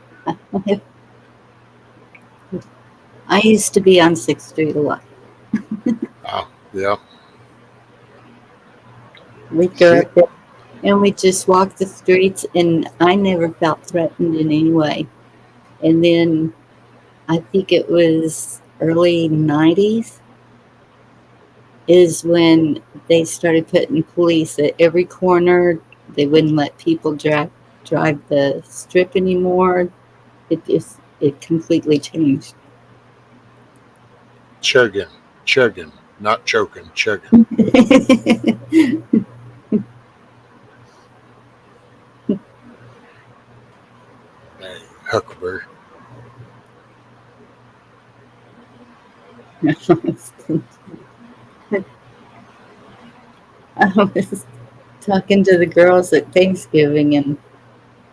I used to be on 6th Street a lot. Oh, yeah. We'd go up there and we'd just walk the streets, and I never felt threatened in any way. And then I think it was early 90s is when they started putting police at every corner. They wouldn't let people drive the strip anymore. It completely changed. Chugging, not choking, chugging. Hey, Huckleberry. I was talking to the girls at Thanksgiving and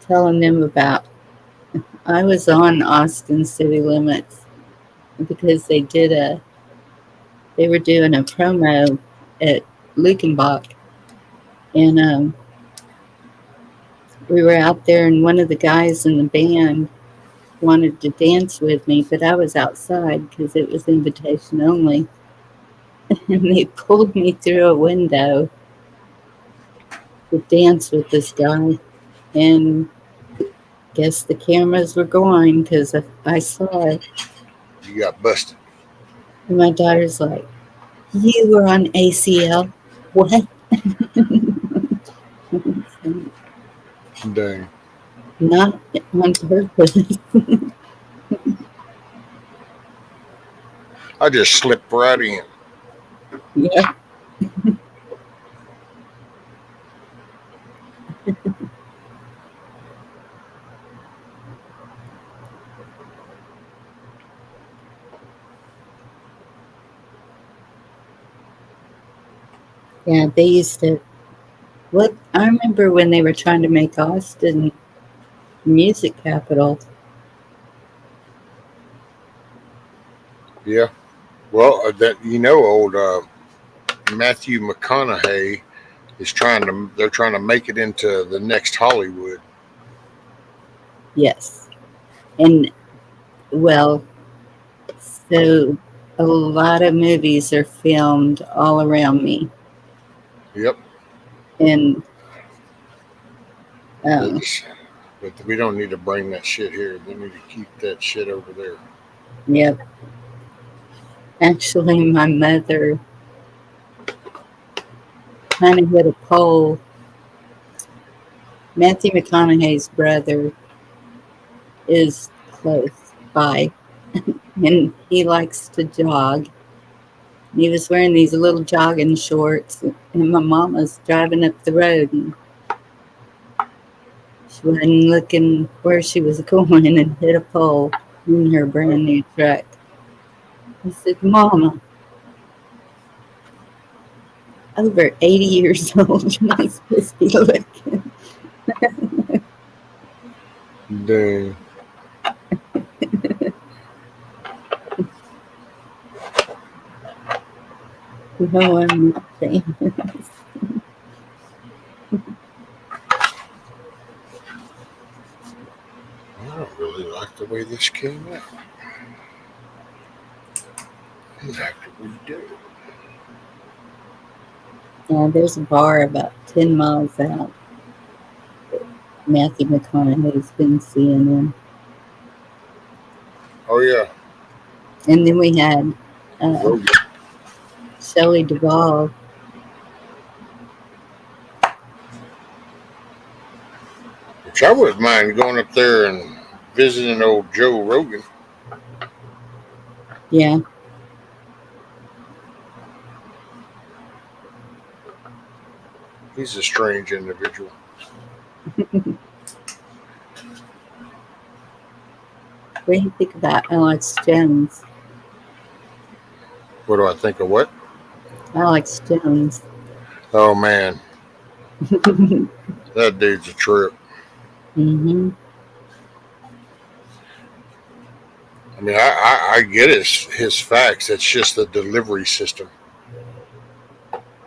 telling them about I was on Austin City Limits because they were doing a promo at Lukenbach, and we were out there, and one of the guys in the band wanted to dance with me, but I was outside because it was invitation only, and they pulled me through a window to dance with this guy, and guess the cameras were going because I saw it. You got busted. And my daughter's like, "You were on ACL? What?" Dang. Not on purpose. I just slipped right in. Yeah. Yeah, they used to. What I remember when they were trying to make Austin music capital. Yeah. Well, old Matthew McConaughey they're trying to make it into the next Hollywood. Yes, and well, so a lot of movies are filmed all around me, Yep. and But we don't need to bring that shit here. We need to keep that shit over there. yep. Actually, my mother kind of hit a pole. Matthew McConaughey's brother is close by, and he likes to jog. He was wearing these little jogging shorts, and my mom was driving up the road, and she wasn't looking where she was going and hit a pole in her brand new truck. I said, "Mama, over 80 years old, you're not supposed to be looking." Dang. No, I'm not famous. I don't really like the way this came out. After we do. Yeah, there's a bar about 10 miles out. Matthew McConaughey's been seeing them. Oh yeah. And then we had Shelley Duvall. Which I wouldn't mind going up there and visiting old Joe Rogan. Yeah. He's a strange individual. What do you think about Alex Jones? What do I think of what? Alex Jones. Oh man. That dude's a trip. Mm-hmm. I mean, I get his facts. It's just the delivery system.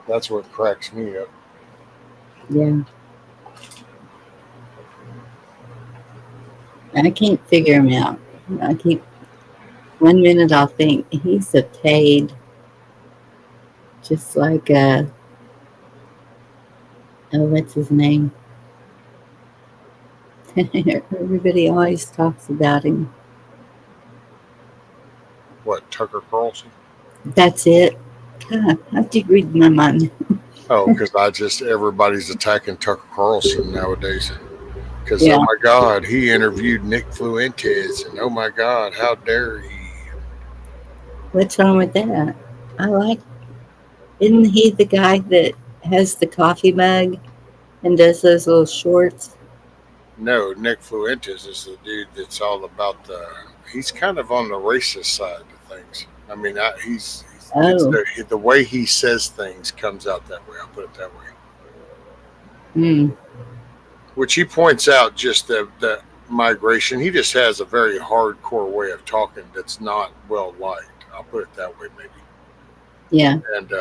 That's what cracks me up. Yeah. I can't figure him out. I keep one minute I'll think he's a paid, just like oh, what's his name? Everybody always talks about him. What, Tucker Carlson? That's it. God, how did you read my mind? Oh, because everybody's attacking Tucker Carlson nowadays. Because, Yeah. oh my God, he interviewed Nick Fuentes, and oh my God, how dare he? What's wrong with that? I like. Isn't he the guy that has the coffee mug and does those little shorts? No, Nick Fuentes is the dude that's all about the. He's kind of on the racist side of things. I mean, it's Oh. the way he says things comes out that way. I'll put it that way. Hmm. Which he points out just the migration. He just has a very hardcore way of talking that's not well liked. I'll put it that way, maybe. Yeah. And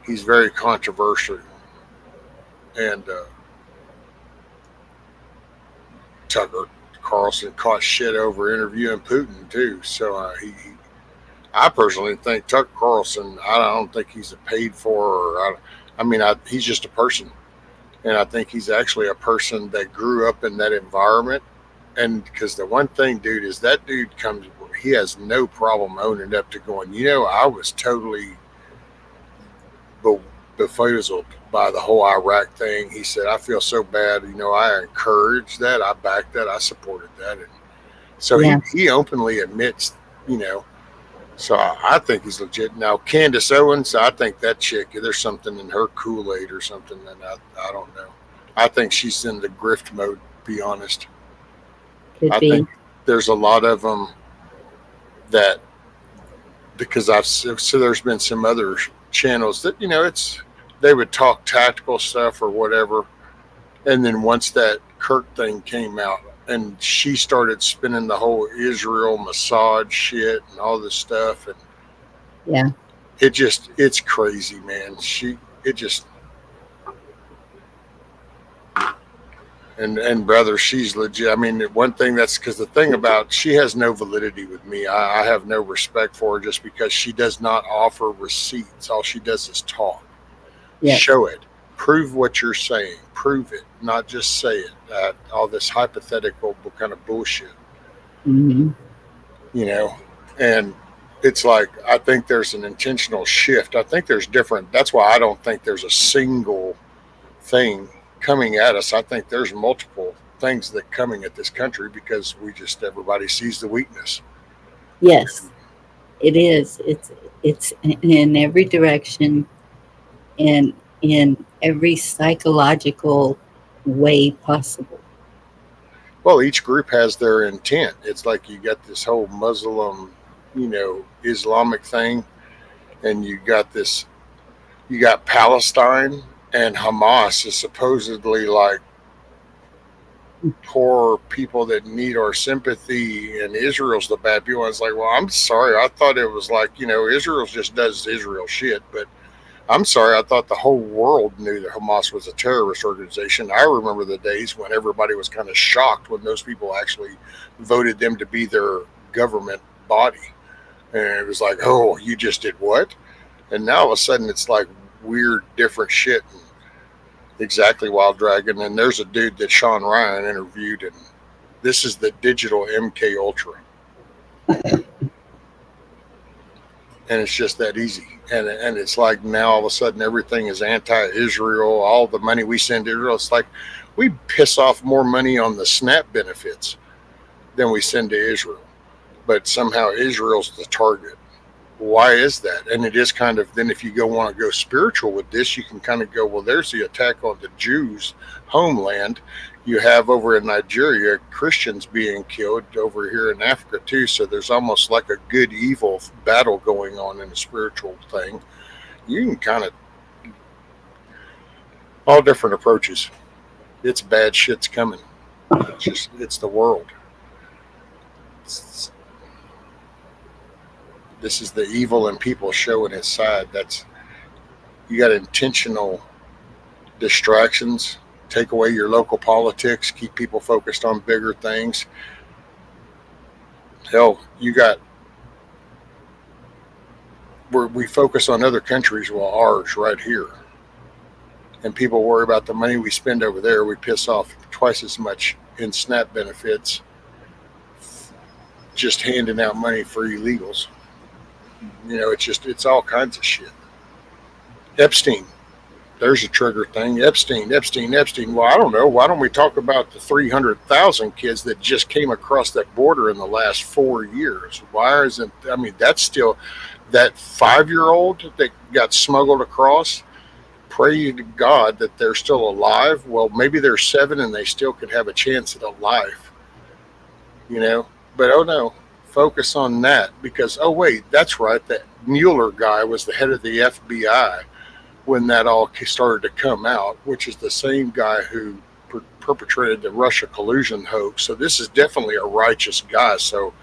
he's very controversial. And Tucker Carlson caught shit over interviewing Putin too. So I personally think Tucker Carlson. I don't think he's a paid for. He's just a person, and I think he's actually a person that grew up in that environment. And because the one thing, dude, is that dude comes. He has no problem owning up to going. I was totally befuddled by the whole Iraq thing. He said, "I feel so bad. I encouraged that. I backed that. I supported that." And so Yeah. he openly admits, you know. So I think he's legit. Now Candace Owens, I think that chick, there's something in her Kool-Aid or something, and I don't know. I think she's in the grift mode. To be honest, Could I be. think there's a lot of them that because there's been some other channels that they would talk tactical stuff or whatever, and then once that Kirk thing came out and she started spinning the whole Israel Mossad shit and all this stuff, and Yeah. it's crazy, man. It just and brother, she's legit. I mean, one thing that's because the thing about she has no validity with me. I have no respect for her just because she does not offer receipts. All she does is talk. Yes. Show it. Prove what you're saying. Prove it, not just say it. All this hypothetical kind of bullshit, Mm-hmm. And it's like I think there's an intentional shift. I think there's different. That's why I don't think there's a single thing coming at us. I think there's multiple things that coming at this country because everybody sees the weakness. Yes, it is. It's in every direction and in every psychological way possible. Well, each group has their intent. It's like you got this whole Muslim, Islamic thing, and you got Palestine, and Hamas is supposedly like poor people that need our sympathy, and Israel's the bad people. It's like, well, I'm sorry. I thought it was like, Israel just does Israel shit, but I'm sorry. I thought the whole world knew that Hamas was a terrorist organization. I remember the days when everybody was kind of shocked when those people actually voted them to be their government body. And it was like, oh, you just did what? And now all of a sudden it's like weird, different shit. And exactly Wild Dragon. And there's a dude that Sean Ryan interviewed, and this is the digital MK Ultra. And it's just that easy. And it's like now all of a sudden everything is anti-Israel. All the money we send to Israel, it's like we piss off more money on the SNAP benefits than we send to Israel. But somehow Israel's the target. Why is that? And it is kind of, then if you want to go spiritual with this, you can kind of go, well, there's the attack on the Jews' homeland. You have over in Nigeria Christians being killed, over here in Africa too. So there's almost like a good evil battle going on in a spiritual thing. You can kind of all different approaches. It's bad shit's coming. It's the world. It's, this is the evil in people showing its side. That's you got intentional distractions. Take away your local politics. Keep people focused on bigger things. Hell, you got where we focus on other countries while ours right here, and people worry about the money we spend over there. We piss off twice as much in SNAP benefits just handing out money for illegals. It's all kinds of shit. Epstein, there's a trigger thing. Epstein. Well, I don't know. Why don't we talk about the 300,000 kids that just came across that border in the last 4 years? Why isn't, I mean, that's still that 5-year-old that got smuggled across. Pray to God that they're still alive. Well, maybe they're 7 and they still could have a chance at a life, you know? But oh no, focus on that because, oh wait, that's right. That Mueller guy was the head of the FBI when that all started to come out, which is the same guy who perpetrated the Russia collusion hoax. So this is definitely a righteous guy. So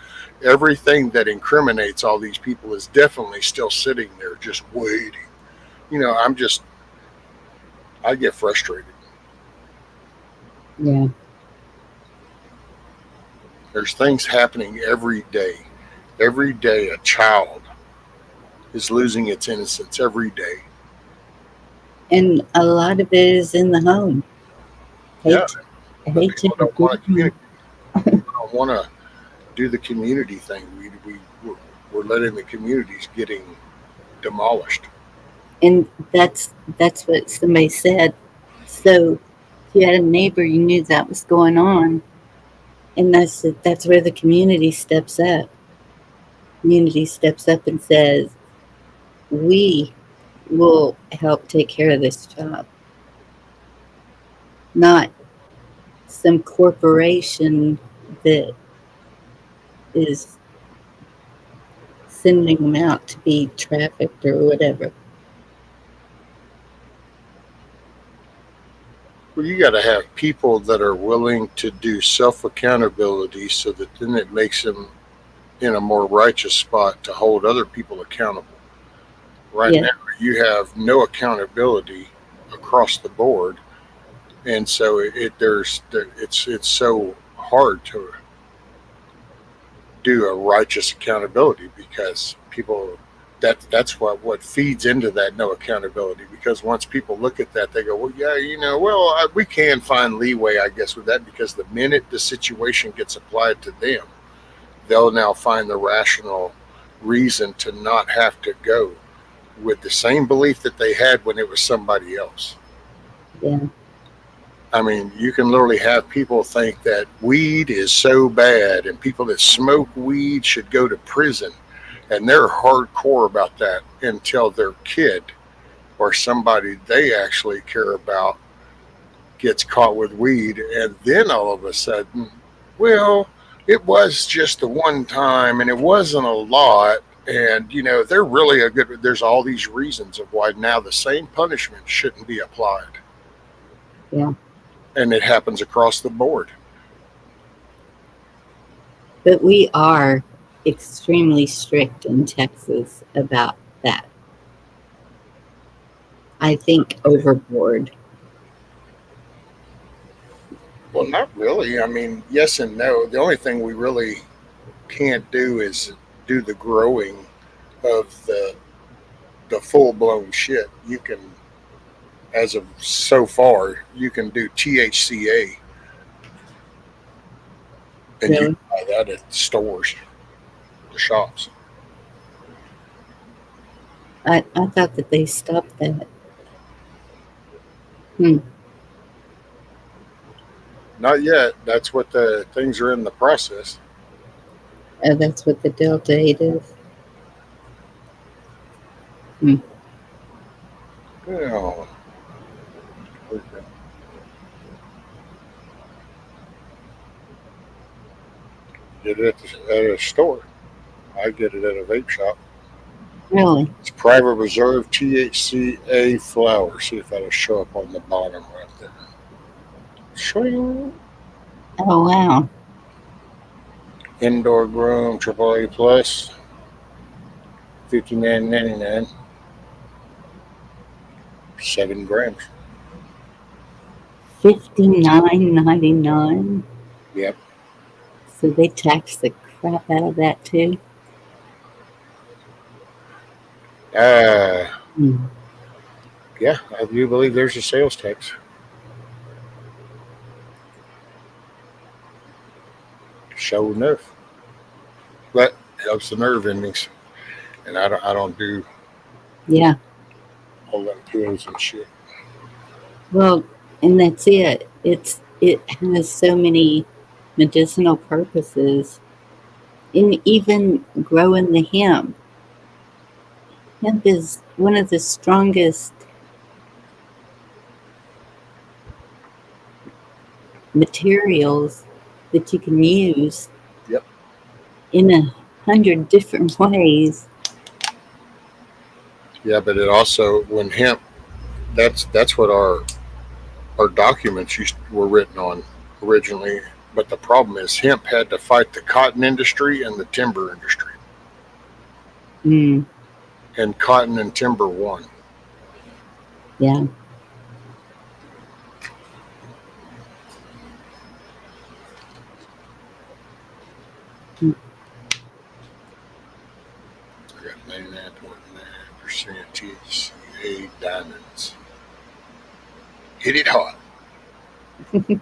everything that incriminates all these people is definitely still sitting there just waiting. I get frustrated. Yeah. There's things happening every day. Every day a child is losing its innocence every day. And a lot of it is in the home. I hate to People don't want to communicate. People don't want to do the community thing. We're letting the communities getting demolished. And that's what somebody said. So if you had a neighbor, you knew that was going on. And that's where the community steps up. Community steps up and says, we will help take care of this job. Not some corporation that is sending them out to be trafficked or whatever. Well, you got to have people that are willing to do self-accountability so that then it makes them in a more righteous spot to hold other people accountable. Right Yeah. now, you have no accountability across the board, and so it's so hard to do a righteous accountability because people that's what feeds into that no accountability, because once people look at that they go, well, yeah, we can find leeway, I guess, with that, because the minute the situation gets applied to them, they'll now find the rational reason to not have to go with the same belief that they had when it was somebody else. Yeah. I mean, you can literally have people think that weed is so bad and people that smoke weed should go to prison. And they're hardcore about that until their kid or somebody they actually care about gets caught with weed. And then all of a sudden, well, it was just the one time and it wasn't a lot. And, they're really there's all these reasons of why now the same punishment shouldn't be applied. Yeah. And it happens across the board. But we are extremely strict in Texas about that. I think overboard. Well, not really. I mean, yes and no. The only thing we really can't do is do the growing of the full-blown shit. You can, as of so far, you can do THCA. And you Really? can buy that at stores, the shops. I thought that they stopped that. Not yet. That's what the things are in the process. That's what the Delta 8 is. Oh. Get it at a store. I get it at a vape shop. Really? It's private reserve THCA flower. See if that'll show up on the bottom right there. Shing. Oh wow. Indoor grown AAA plus, $59.99, 7 grams. $59.99. Yep. So they tax the crap out of that too. Uh, Hmm. yeah, I do believe there's a sales tax. Sure enough. But helps the nerve endings. And I don't do Yeah. all them pills and shit. Well, and that's it. It has so many medicinal purposes. And even growing the hemp. Hemp is one of the strongest materials that you can use Yep. in 100 different ways. Yeah, but it also when hemp that's what our documents were written on originally. But the problem is hemp had to fight the cotton industry and the timber industry. Mm, And cotton and timber won. yeah. Mm. I got 99.9% TCA diamonds. Hit it hot. I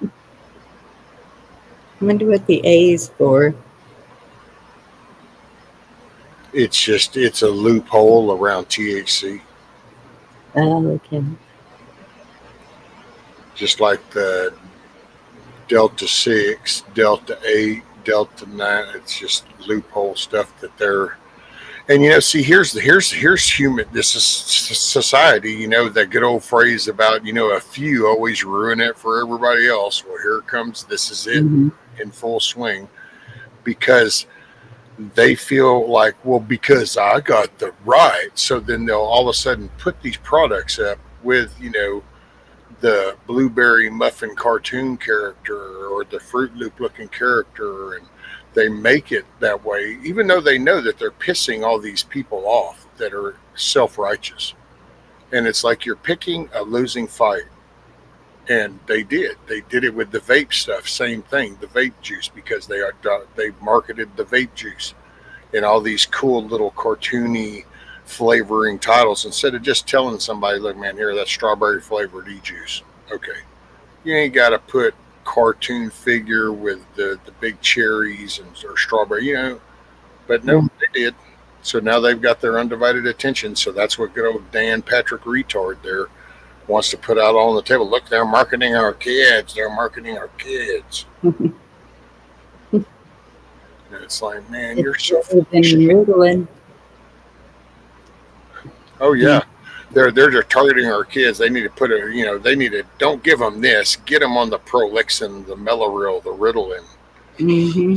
wonder what the A is for. It's a loophole around THC. Oh, okay. Just like the Delta 6, Delta 8, Delta 9. It's just loophole stuff that they're. And see, here's human. This is society. That good old phrase about a few always ruin it for everybody else. Well, here it comes. This is it Hmm. in full swing because they feel like, well, because I got the right. So then they'll all of a sudden put these products up with the blueberry muffin cartoon character or the Fruit Loop looking character, and they make it that way, even though they know that they're pissing all these people off that are self righteous. And it's like you're picking a losing fight. And they did it with the vape stuff. Same thing, the vape juice, because they marketed the vape juice in all these cool little cartoony flavoring titles instead of just telling somebody, look, man, here, that's strawberry flavored e-juice. Okay. You ain't got to put cartoon figure with the big cherries and or strawberry. But no, Yeah. they did. So now they've got their undivided attention. So that's what good old Dan Patrick retard there wants to put out on the table. Look, they're marketing our kids. They're marketing our kids. And it's like, man, It's you're so better full of than shit. Ritalin. Oh Mm. yeah, they're just targeting our kids. They need to put they need to don't give them this. Get them on the Prolixin, the Meloril, the Ritalin. Hmm.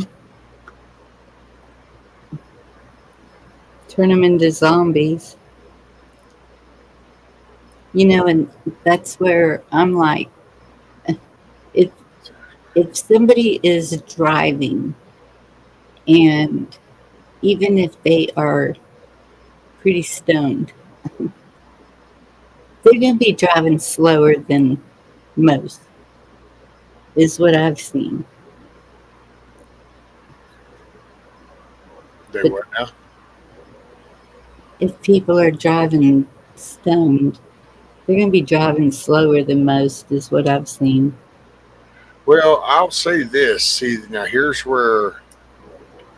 Turn them into zombies. And that's where I'm like, if somebody is driving, and even if they are pretty stoned, they're going to be driving slower than most, is what I've seen. They But what now? if people are driving stoned, they're going to be driving slower than most, is what I've seen. Well, I'll say this. See, now here's where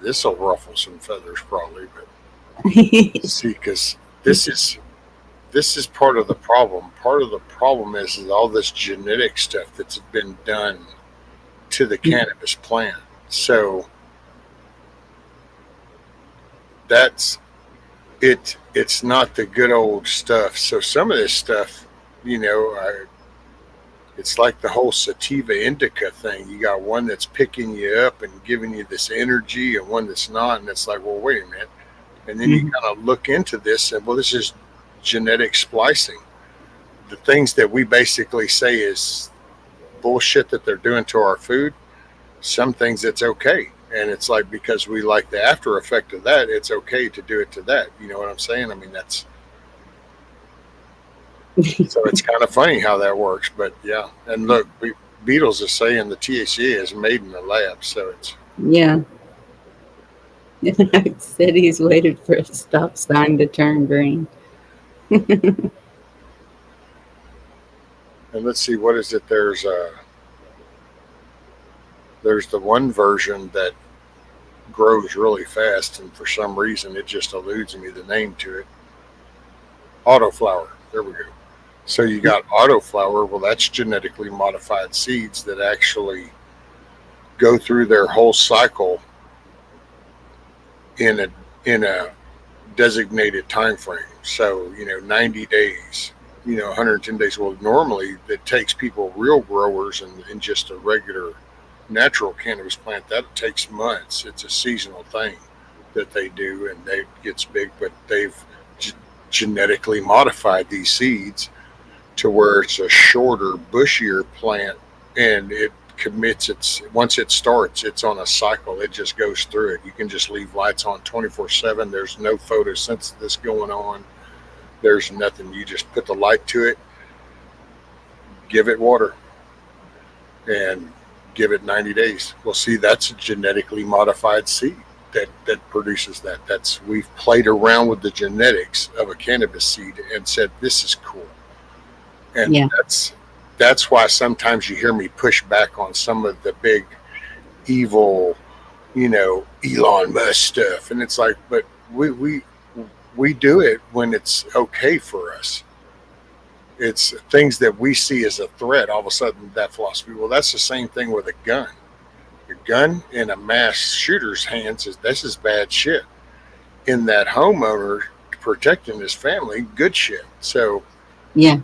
this will ruffle some feathers, probably. But see, because this is part of the problem. Part of the problem is all this genetic stuff that's been done to the cannabis plant. So that's it. It's not the good old stuff. So some of this stuff, it's like the whole sativa indica thing. You got one that's picking you up and giving you this energy, and one that's not. And it's like, well, wait a minute. And then you Mhm. kind of look into this, and well, this is genetic splicing. The things that we basically say is bullshit that they're doing to our food. some things it's okay. And it's like, because we like the after effect of that, it's okay to do it to that. You know what I'm saying? I mean, that's, so it's kind of funny how that works. But yeah. And look, Beatles is saying the TCA is made in the lab. So it's, Yeah. It said he's waited for a stop sign to turn green. and let's see, what is it? There's the one version that grows really fast, and for some reason it just eludes me the name to it. Autoflower. There we go. So you got autoflower. Well, that's genetically modified seeds that actually go through their whole cycle in a designated time frame. So 90 days, 110 days. Well, normally it takes people, real growers, and just a regular natural cannabis plant, that takes months. It's a seasonal thing that they do, and it gets big. But they've genetically modified these seeds to where it's a shorter, bushier plant, and it commits its, once it starts, it's on a cycle. It just goes through it. You can just leave lights on 24/7. There's no photosynthesis going on. There's nothing. You just put the light to it, give it water, and give it 90 days. Well, see, that's a genetically modified seed that produces that. That's, we've played around with the genetics of a cannabis seed and said, this is cool. And Yeah. that's why sometimes you hear me push back on some of the big evil, Elon Musk stuff. And it's like, but we do it when it's okay for us. It's things that we see as a threat. All of a sudden, that philosophy. Well, that's the same thing with a gun. A gun in a mass shooter's hands this is bad shit. In that homeowner protecting his family, good shit. So Yeah.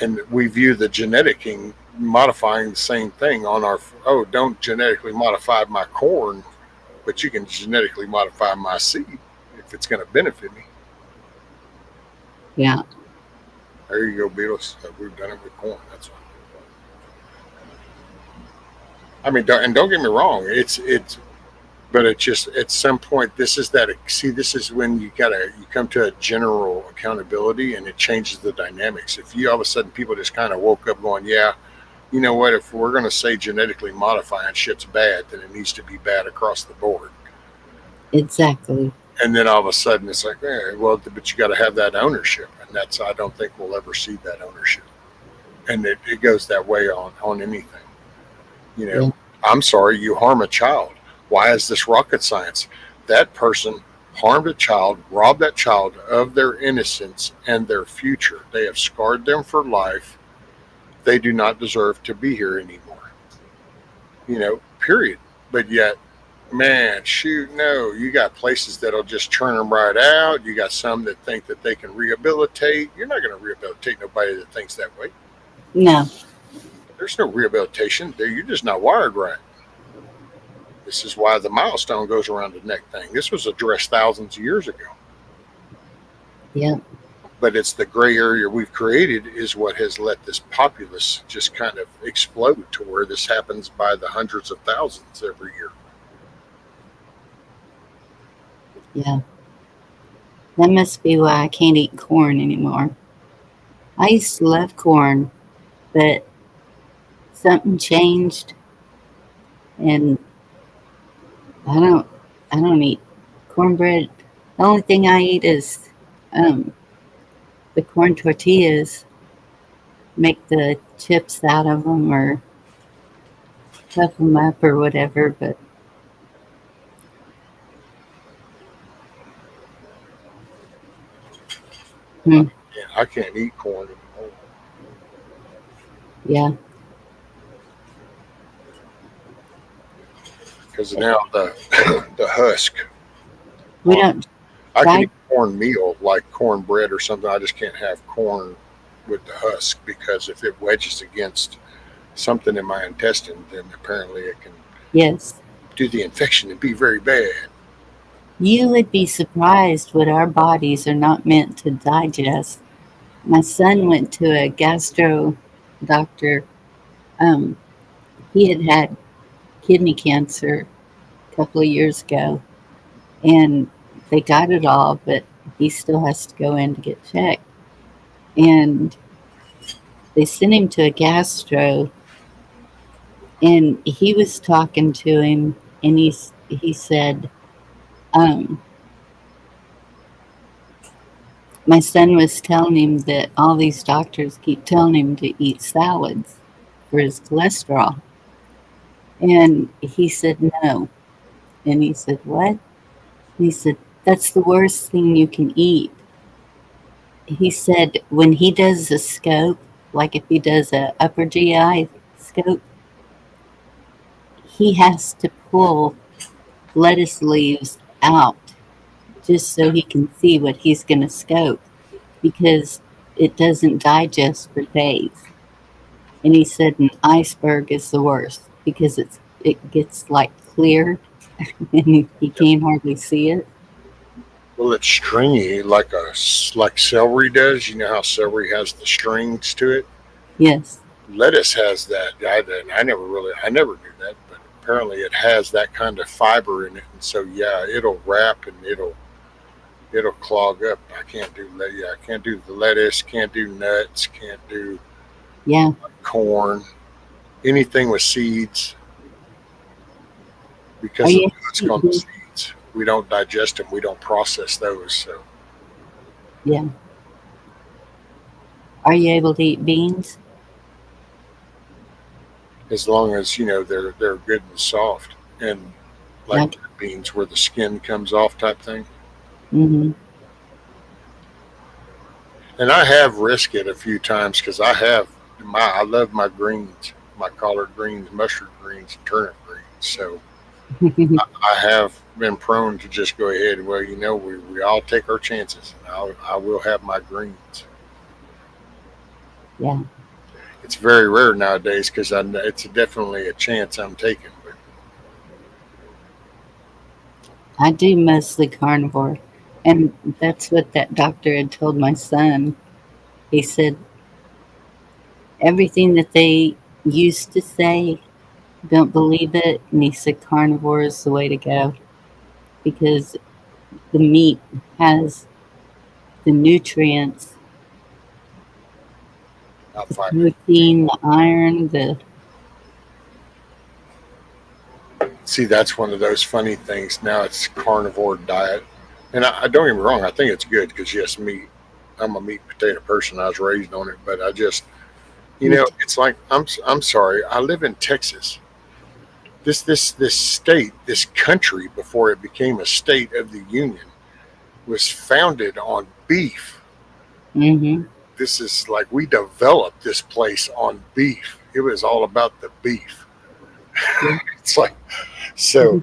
and we view the genetically modifying the same thing on our, oh, don't genetically modify my corn, but you can genetically modify my seed if it's going to benefit me. Yeah. There you go, Beatles. We've done it with corn. That's what. I mean, and don't get me wrong. But it's just, at some point, this is when you come to a general accountability, and it changes the dynamics. If you all of a sudden people just kind of woke up going, yeah, you know what? If we're going to say genetically modifying shit's bad, then it needs to be bad across the board. Exactly. And then all of a sudden it's like, well, but you got to have that ownership, and I don't think we'll ever see that ownership. And it goes that way on anything. Yeah. I'm sorry, you harm a child. Why is this rocket science? That person harmed a child, robbed that child of their innocence and their future. They have scarred them for life. They do not deserve to be here anymore. Period. But yet, man, shoot, no. You got places that'll just turn them right out. You got some that think that they can rehabilitate. You're not going to rehabilitate nobody that thinks that way. No. There's no rehabilitation. You're just not wired right. This is why the milestone goes around the neck thing. This was addressed thousands of years ago. Yeah. But it's the gray area we've created is what has let this populace just kind of explode to where this happens by the hundreds of thousands every year. Yeah. That must be why I can't eat corn anymore. I used to love corn, but something changed, and I don't eat cornbread. The only thing I eat is the corn tortillas. Make the chips out of them or puff them up or whatever. But I can't eat corn anymore. Yeah. Because now the husk. We don't. I can eat cornmeal like cornbread or something. I just can't have corn with the husk, because if it wedges against something in my intestine, then apparently it can do the infection and be very bad. You would be surprised what our bodies are not meant to digest. My son went to a gastro doctor. He had kidney cancer a couple of years ago, and they got it all, but he still has to go in to get checked. And they sent him to a gastro, and he was talking to him, and he said, um, my son was telling him that all these doctors keep telling him to eat salads for his cholesterol. And he said, no. And he said, what? And he said, that's the worst thing you can eat. He said, when he does a scope, like if he does a upper GI scope, he has to pull lettuce leaves out just so he can see what he's going to scope because it doesn't digest for days. And he said an iceberg is the worst because it gets like clear and he can't hardly see it. Well, it's stringy like like celery does. You know how celery has the strings to it. Yes. Lettuce has that. I never knew that, but apparently it has that kind of fiber in it, and so yeah, it'll wrap and it'll clog up. I can't do the lettuce, can't do nuts, can't do Yeah. corn, anything with seeds Are because of you what's called the seeds. We don't digest them. We don't process those. So Yeah. Are you able to eat beans? as long as they're good and soft and like Okay. beans where the skin comes off type thing. Mm-hmm. And I have risked it a few times because I love my greens, my collard greens, mustard greens, and turnip greens. So I have been prone to just go ahead. Well, we all take our chances. And I will have my greens. Yeah. It's very rare nowadays because it's definitely a chance I'm taking. But I do mostly carnivore. And that's what that doctor had told my son. He said everything that they used to say, don't believe it. And he said carnivore is the way to go because the meat has the nutrients, I'll the find it. protein, the iron, the See, that's one of those funny things. Now it's carnivore diet, and I don't get me wrong. I think it's good because yes, meat. I'm a meat potato person. I was raised on it, but I just it's like I'm sorry. I live in Texas. This state, this country, before it became a state of the union, was founded on beef. mm-hmm. This is like we developed this place on beef. It was all about the beef. Yeah. It's like so.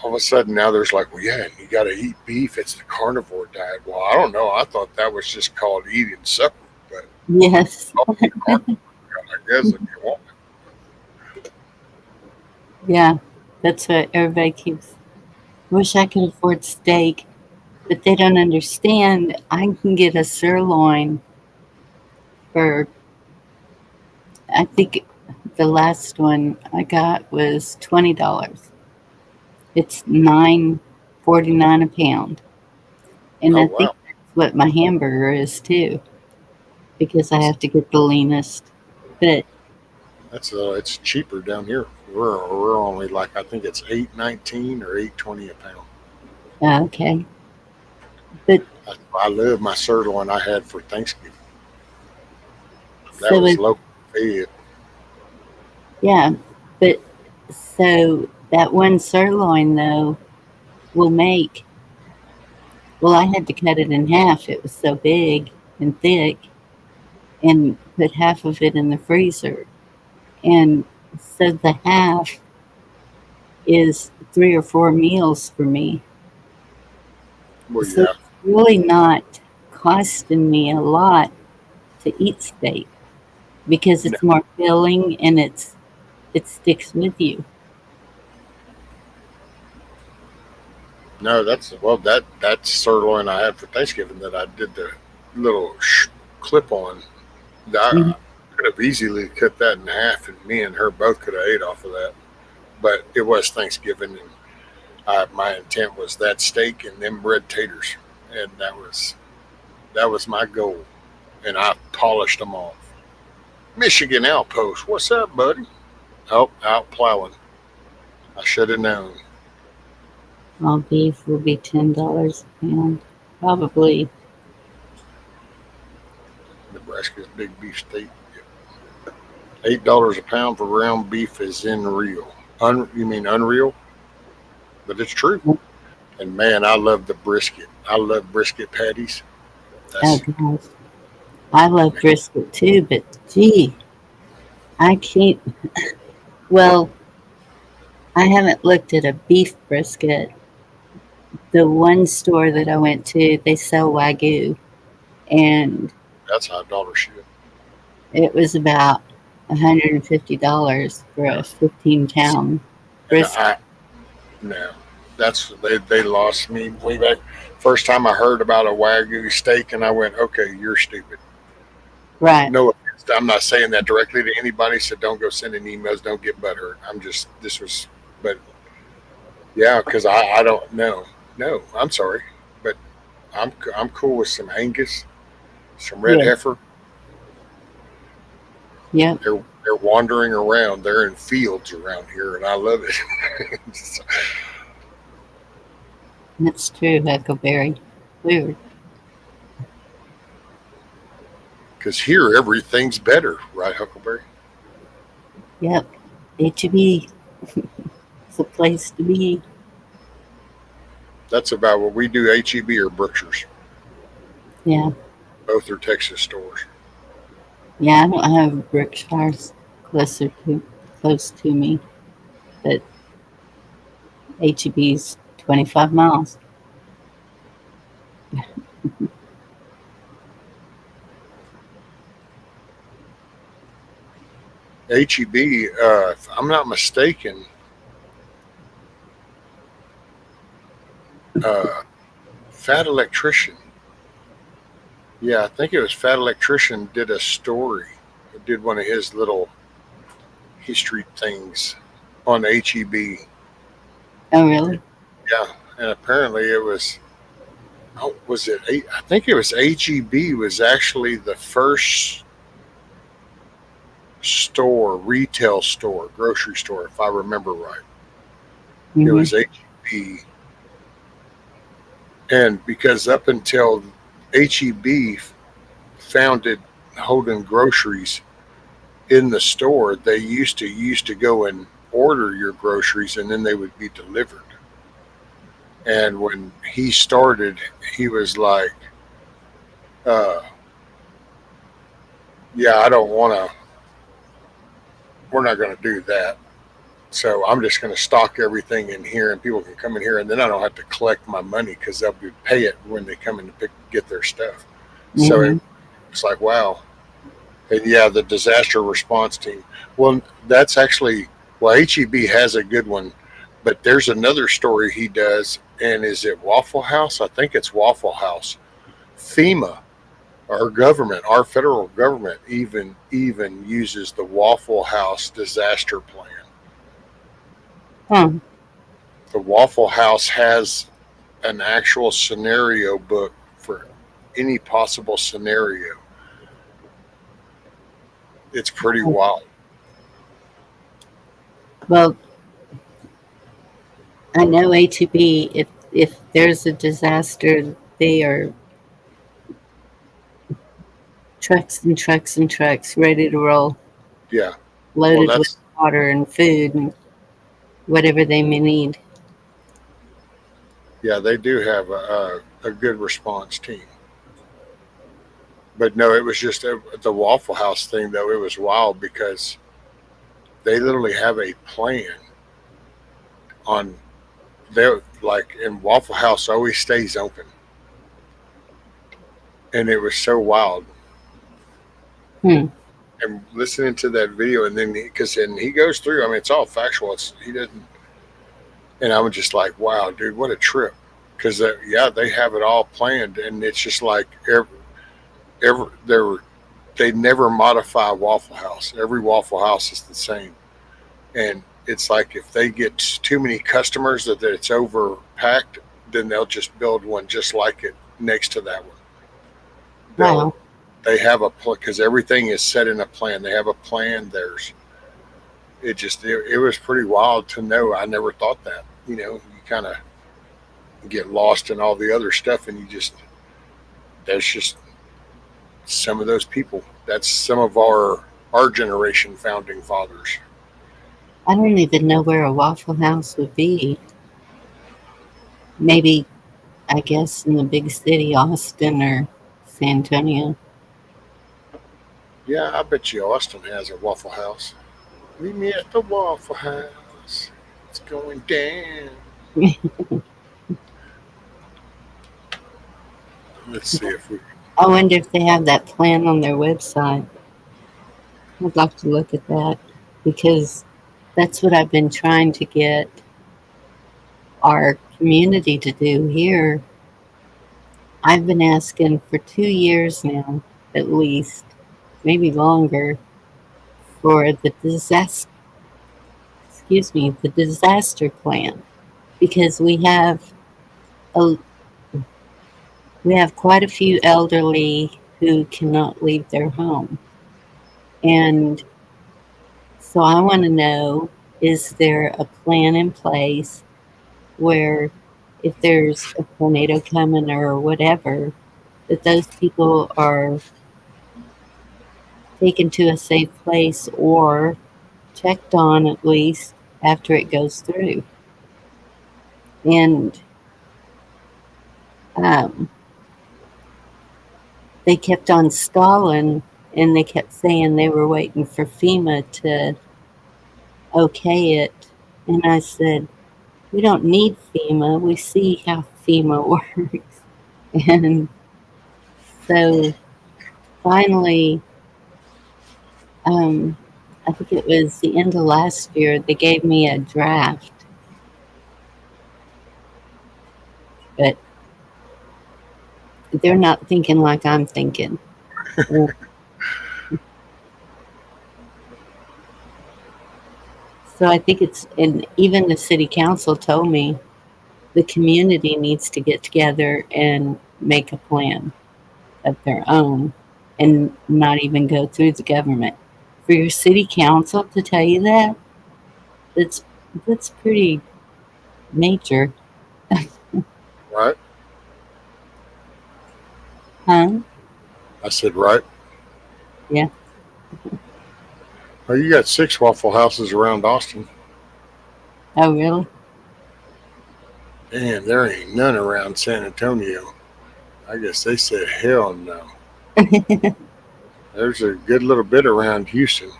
All of a sudden now there's like, well, yeah, you got to eat beef. It's the carnivore diet. Well, I don't know. I thought that was just called eating supper, but Yes. I'll eat carnivore, I guess, if you want. Yeah. That's what everybody keeps. Wish I could afford steak, but they don't understand. I can get a sirloin for, I think the last one I got was $20. It's $9.49 a pound, and Oh I think wow, that's what my hamburger is too, because I have to get the leanest. But it's cheaper down here. We're only like I think it's 8.19 or 8.20 a pound. okay, but I love my sirloin I had for Thanksgiving. That so was it, local fed. yeah, but so that one sirloin though will make. Well, I had to cut it in half. It was so big and thick, and put half of it in the freezer. And so the half is 3 or 4 meals for me. Well, So yeah, it's really not costing me a lot to eat steak because no, it's more filling and it sticks with you. no, that sirloin I had for Thanksgiving that I did the little clip on. I Mhm. could have easily cut that in half, and me and her both could have ate off of that. but it was Thanksgiving, and my intent was that steak and them red taters, and that was my goal, and I polished them off. Michigan Outpost, what's up, buddy? Oh, out plowing. I should have known. All beef will be $10 a pound. Probably. Nebraska's big beef steak. $8 a pound for ground beef is unreal. You mean unreal? But it's true. And man, I love the brisket. I love brisket patties. Oh, gosh. I love brisket too, but gee, I can't. Well, I haven't looked at a beef brisket. The one store that I went to, they sell Wagyu, and That's high dollar shit. it was about $150 for a 15-pound brisket. No, they lost me way back. First time I heard about a Wagyu steak, and I went, okay, you're stupid. Right. No, I'm not saying that directly to anybody, so don't go sending emails. Don't get butthurt. But yeah, because I don't know. No, I'm sorry, but I'm cool with some Angus, some red Yeah. heifer. Yep. They're wandering around. They're in fields around here, and I love it. That's true, Huckleberry. Weird. Because here everything's better, right, Huckleberry? Yep. HEB. It's a place to be. That's about what we do. HEB or Brookshire's. Yeah. Both are Texas stores. Yeah, I don't have Brookshire's close to me, but HEB's 25 miles. HEB, if I'm not mistaken, Fat Electrician. Yeah, I think it was Fat Electrician did a story, did one of his little history things on HEB. Oh, really? Yeah, and apparently it was. Oh, was it? I think it was HEB was actually the first retail store, grocery store, if I remember right. Mm-hmm. It was HEB, and because up until HEB founded Holden Groceries in the store, they used to go and order your groceries, and then they would be delivered. And when he started, he was like, yeah, I don't want to, we're not going to do that. So I'm just going to stock everything in here, and people can come in here, and then I don't have to collect my money because they'll pay it when they come in to get their stuff. Mm-hmm. So it's like, wow. And yeah, the disaster response team. Well, that's actually, HEB has a good one, but there's another story he does, and is it Waffle House? I think it's Waffle House. FEMA, our government, our federal government, even uses the Waffle House disaster plan. Hmm. The Waffle House has an actual scenario book for any possible scenario. It's pretty wild. Well, I know HEB, if there's a disaster, they are trucks and trucks and trucks ready to roll. Yeah. Loaded with water and food and whatever they may need. Yeah, they do have a good response team. But no, it was just the Waffle House thing, though. It was wild because they literally have a plan on their, like, and Waffle House always stays open. And it was so wild. Hmm. And listening to that video, and then he goes through, I mean, it's all factual. He doesn't, and I was just like, wow, dude, what a trip. Because, they have it all planned, and it's just like they never modify Waffle House. Every Waffle House is the same. And it's like if they get too many customers that it's overpacked, then they'll just build one just like it next to that one. Wow. They have a because everything is set in a plan. They have a plan. It was pretty wild to know. I never thought that. You kind of get lost in all the other stuff, and there's just some of those people. That's some of our generation founding fathers. I don't even know where a Waffle House would be. Maybe, I guess, in the big city, Austin or San Antonio. Yeah, I bet you Austin has a Waffle House. Meet me at the Waffle House. It's going down. Let's see if we. I wonder if they have that plan on their website. I'd like to look at that because that's what I've been trying to get our community to do here. I've been asking for 2 years now, at least, maybe longer, for the disaster plan, because a, we have quite a few elderly who cannot leave their home, and so I want to know: is there a plan in place where, if there's a tornado coming or whatever, that those people are taken to a safe place or checked on at least after it goes through? And um, they kept on stalling, and they kept saying they were waiting for FEMA to okay it. And I said, we don't need FEMA. We see how FEMA works. And so finally, I think it was the end of last year, they gave me a draft, but they're not thinking like I'm thinking. So I think and even the city council told me the community needs to get together and make a plan of their own and not even go through the government. For your city council to tell you that, that's that's pretty major, Right? huh? I said, right. Yeah. Well, you got 6 Waffle Houses around Austin, Oh, really? and there ain't none around San Antonio. I guess they said hell no. There's a good little bit around Houston.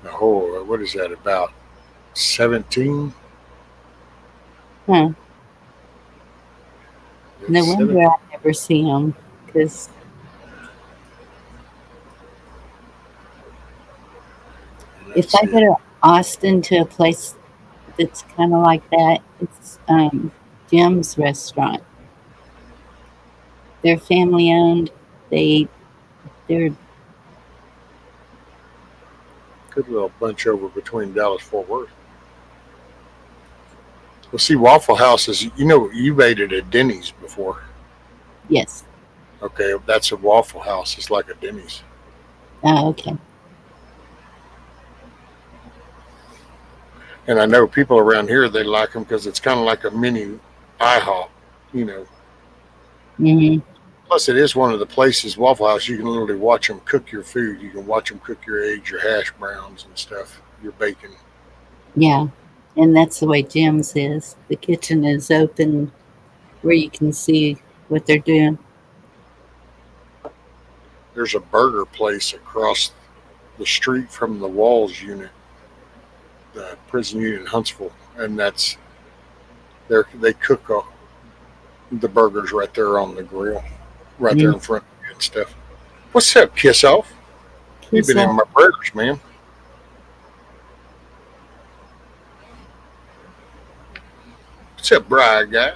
The whole, what is that, about 17? Huh. No It's wonder I never see them, because if I go to Austin to a place that's kind of like that, it's Jim's restaurant. They're family owned. They're good little bunch over between Dallas Fort Worth. Well, see, Waffle Houses, you've ate it at Denny's before. yes. Okay, that's a Waffle House. It's like a Denny's. Oh, okay. And I know people around here, they like them because it's kind of like a mini IHOP, Hmm. Plus, it is one of the places, Waffle House, you can literally watch them cook your food. You can watch them cook your eggs, your hash browns and stuff, your bacon. Yeah, and that's the way Jim's is. The kitchen is open where you can see what they're doing. There's a burger place across the street from the Walls unit, the prison unit in Huntsville, and they cook the burgers right there on the grill, right there in front of you and stuff. What's up, Kiss Off? You've been in my burgers, man. What's up, Bride guy?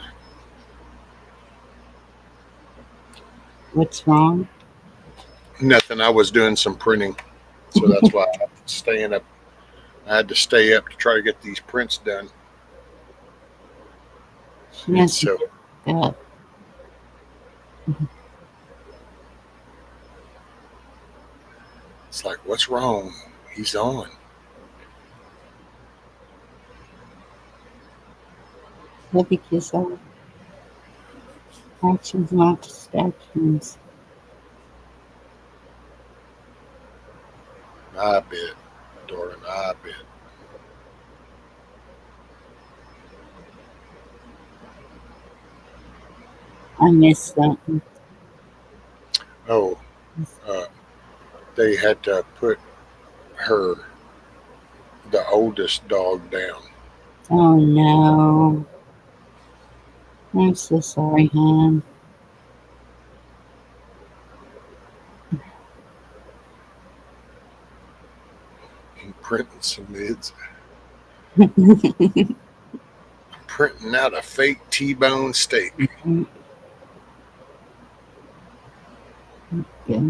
What's wrong? Nothing. I was doing some printing, so that's why I'm staying up I had to stay up to try to get these prints done. Yes, So that. it's like, what's wrong? He's on. Because our actions, not distractions. I bet, darling, I bet. I missed something. Oh, uh, they had to put her, the oldest dog, down. Oh no. I'm so sorry, hon. And printing some mids, printing out a fake T-bone steak. Yeah.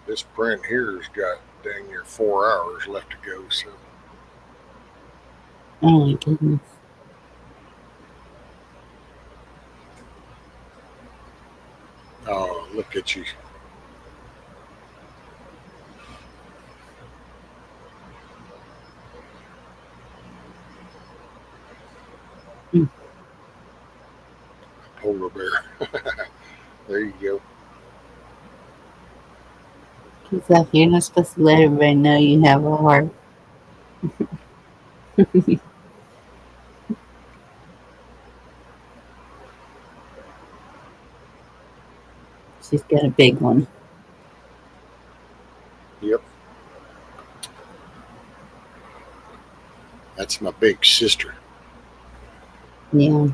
This print here's got dang near 4 hours left to go. So, Oh my goodness. oh, look at you. Mm. Polar bear. There you go. He's like, you're not supposed to let everybody know you have a heart. She's got a big one. Yep. That's my big sister. Yeah.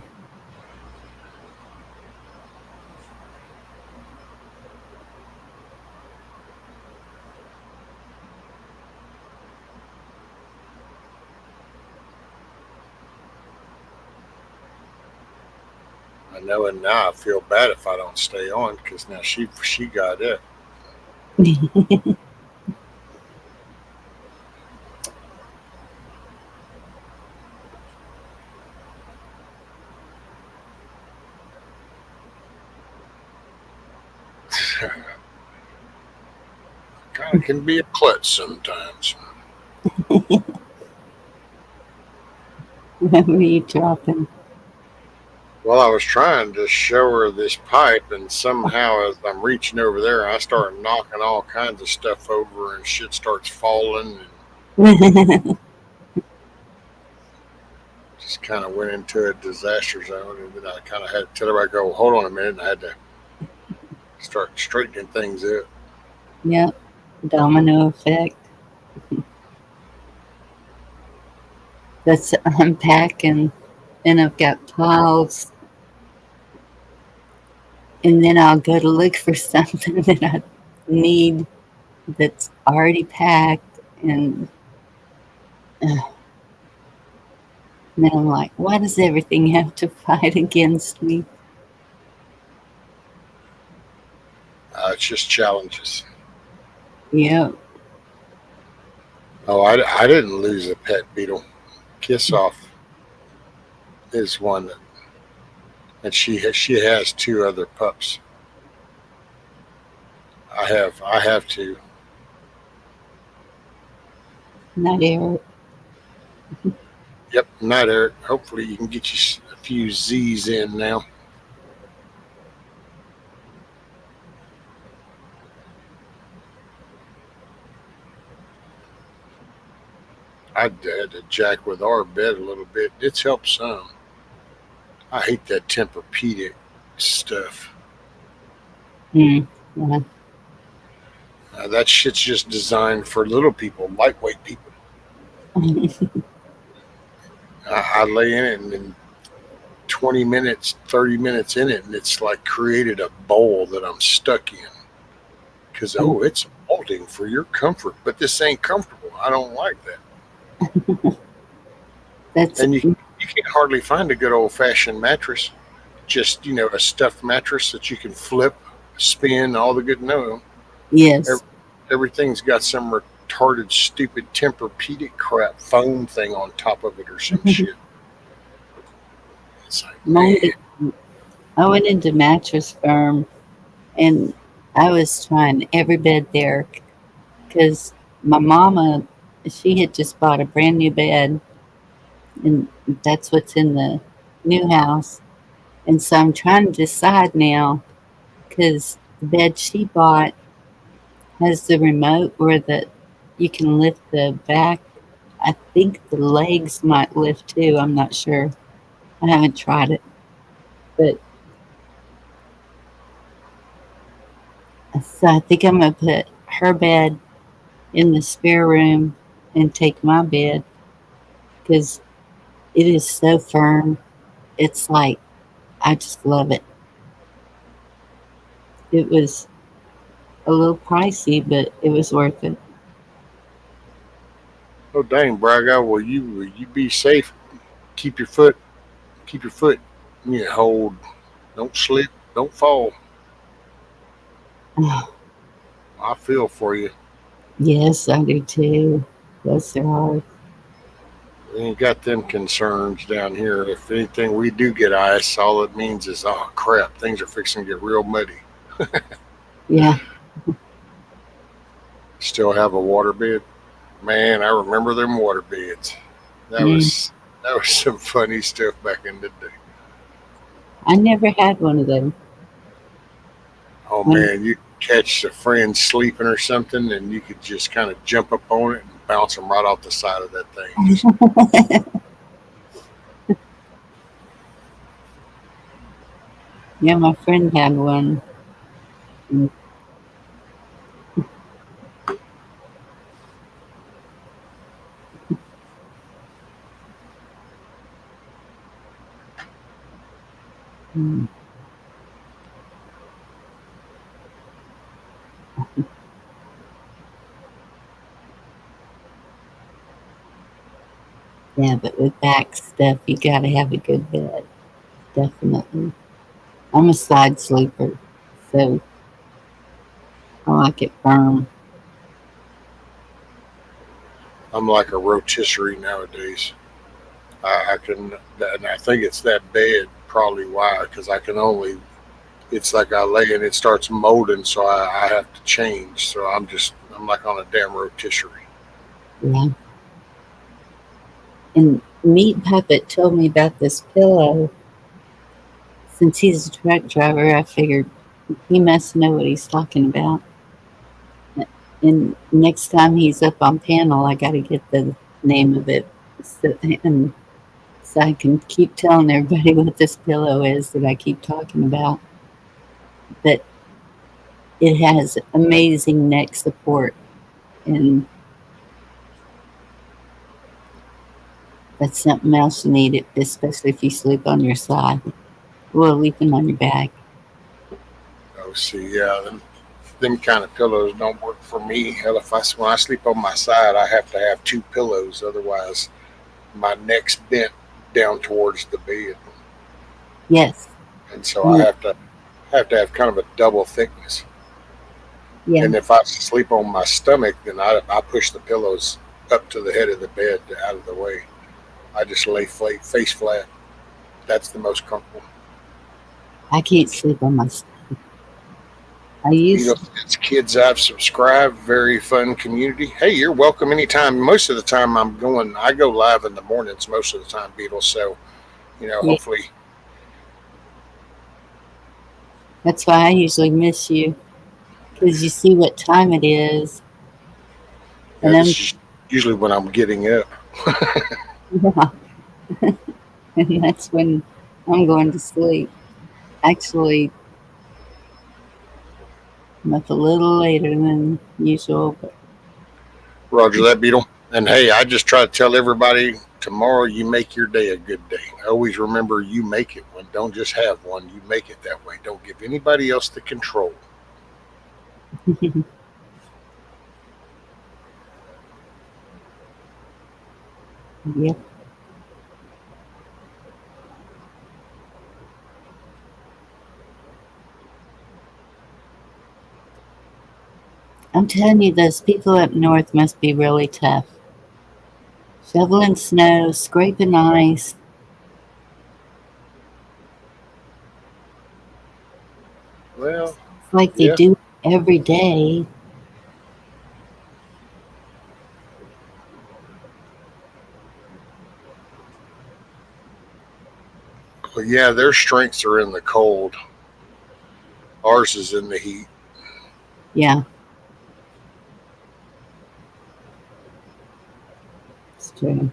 I know, and now I feel bad if I don't stay on because now she got it. Kind of can be a klutz sometimes. What were you dropping? Well, I was trying to show her this pipe, and somehow as I'm reaching over there, I start knocking all kinds of stuff over, and shit starts falling, and just kind of went into a disaster zone. And then I kind of had to tell everybody, "Go, hold on a minute," and I had to start straightening things up. Yep. Domino effect. That's unpacking. And I've got piles. And then I'll go to look for something that I need that's already packed. And then I'm like, why does everything have to fight against me? It's just challenges. Yep. Oh, I didn't lose a pet beetle. Kiss Off is one that, and she has two other pups. I have two. Not Eric. Yep, night Eric. Hopefully you can get you a few Z's in now. I had to jack with our bed a little bit. It's helped some. I hate that Tempur-Pedic stuff. Yeah. Yeah. That shit's just designed for little people, lightweight people. I lay in it and then 20 minutes, 30 minutes in it, and it's like created a bowl that I'm stuck in. Because, it's vaulting for your comfort, but this ain't comfortable. I don't like that. That's And you can hardly find a good old fashioned mattress. Just a stuffed mattress that you can flip, spin, all the good. No, yes. everything's got some retarded, stupid Tempur-Pedic crap foam thing on top of it or some shit. It's like, Mine, man, I went into Mattress Firm and I was trying every bed there because my mama, she had just bought a brand new bed, and that's what's in the new house. And so I'm trying to decide now because the bed she bought has the remote where you can lift the back. I think the legs might lift too. I'm not sure. I haven't tried it, but so I think I'm gonna put her bed in the spare room and take my bed because it is so firm. It's like I just love it. It was a little pricey, but it was worth it. oh dang, Braga, will you be safe? Keep your foot, keep your foot. Hold. Don't slip. Don't fall. I feel for you. Yes, I do too. Bless their heart. We ain't got them concerns down here. If anything, we do get ice. All it means is, oh crap, things are fixing to get real muddy. Yeah. Still have a water bed. Man, I remember them water beds. That Mm. was some funny stuff back in the day. I never had one of them. Oh When, man, you catch a friend sleeping or something, and you could just kind of jump up on it and bounce them right off the side of that thing. yeah, my friend had one. Mm, mm. Yeah, but with back stuff, you gotta have a good bed. Definitely. I'm a side sleeper, so I like it firm. I'm like a rotisserie nowadays. I can, and I think it's that bed probably why, because I can only. It's like I lay and it starts molding, so I have to change. So I'm like on a damn rotisserie. Yeah. And Meat Puppet told me about this pillow. Since he's a truck driver, I figured he must know what he's talking about. And next time he's up on panel, I got to get the name of it, and so I can keep telling everybody what this pillow is that I keep talking about. But it has amazing neck support, and that's something else you need, especially if you sleep on your side. Well, sleeping on your back. Oh, see, yeah, them kind of pillows don't work for me. Hell, when I sleep on my side, I have to have two pillows, otherwise my neck's bent down towards the bed, Yes. and so I Yeah. have kind of a double thickness. Yeah. And if I sleep on my stomach, then I push the pillows up to the head of the bed out of the way. I just lay face flat. That's the most comfortable. I can't sleep on my side. I You know, used to. it's kids I've subscribed, very fun community. Hey, you're welcome anytime. Most of the time I go live in the mornings most of the time, Beatles. So, Yeah. hopefully, That's why I usually miss you because you see what time it is, and this is usually when I'm getting up. yeah, and that's when I'm going to sleep. Actually, I'm up a little later than usual, but Roger that, Beetle. And hey, I just try to tell everybody tomorrow you make your day a good day. Always remember you make it one. Don't just have one, you make it that way. Don't give anybody else the control. Yep. I'm telling you, those people up north must be really tough. Shoveling snow, scraping ice. Well, It's like they yeah. do it every day. Well, yeah, their strengths are in the cold. Ours is in the heat. Yeah, it's true.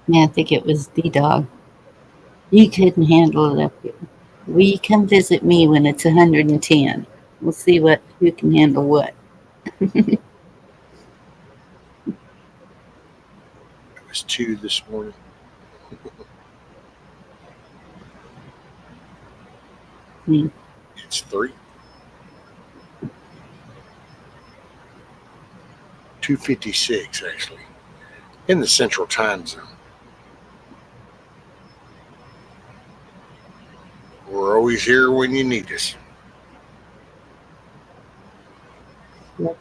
Yeah, I think it was the dog. You couldn't handle it up here. Will you come visit me when it's 110? We'll see who can handle what. It was 2 this morning. Hmm. It's 3. 2:56 actually in the Central Time Zone. We're always here when you need us. Yep.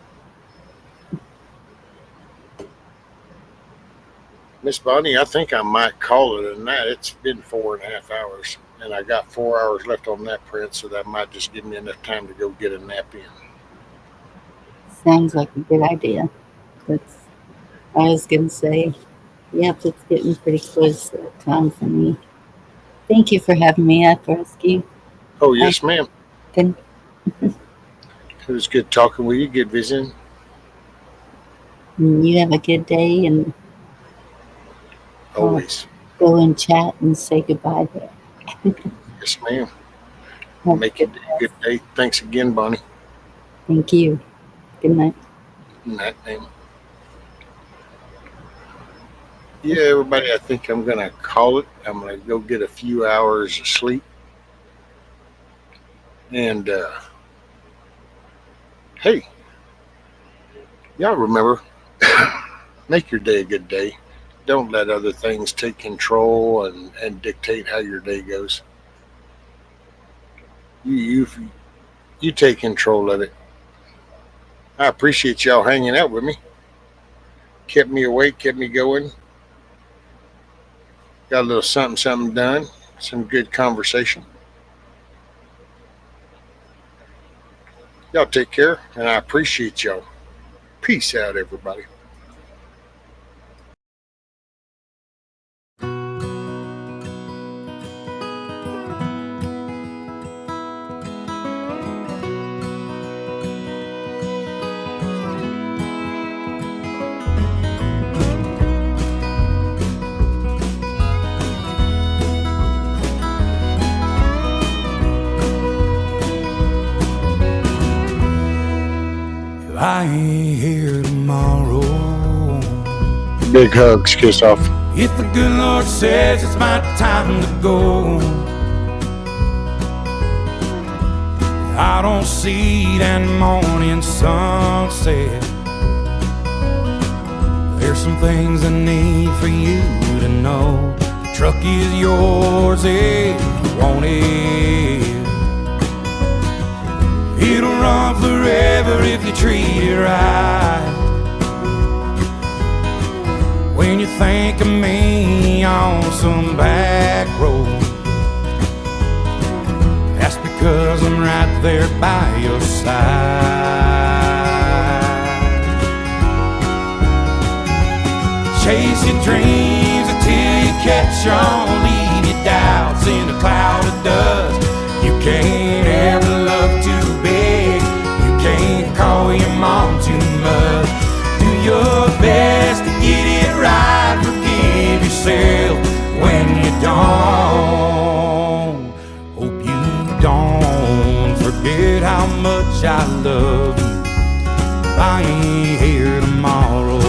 Miss Bonnie, I think I might call it a night. It's been 4.5 hours, and I got 4 hours left on that print, so that might just give me enough time to go get a nap in. Sounds like a good idea. That's, I was going to say, yep, it's getting pretty close to that time for me. Thank you for having me up, Rescue. Oh, yes, ma'am. Can It was good talking with you, good visiting. you have a good day and Always. go and chat and say goodbye there. Yes, ma'am. Have Make a it a good day. Thanks again, Bonnie. Thank you. Good night. Good night, ma'am. Yeah, everybody, I think I'm going to call it. I'm going to go get a few hours of sleep. And, hey, y'all remember, make your day a good day. Don't let other things take control and dictate how your day goes. You take control of it. I appreciate y'all hanging out with me. Kept me awake, kept me going. Got a little something done. Some good conversation. Y'all take care, and I appreciate y'all. Peace out, everybody. I ain't here tomorrow. Big hugs, kiss off. If the good Lord says it's my time to go, I don't see that morning sunset. There's some things I need for you to know. The truck is yours if you want it. It'll run forever if you treat it right. When you think of me on some back road, that's because I'm right there by your side. Chase your dreams until you catch on. Leave your doubts in a cloud of dust. You can't ever love too big. You can't call your mom too much. Do your best to get it right. Forgive yourself when you don't. Hope you don't forget how much I love you. I ain't here tomorrow.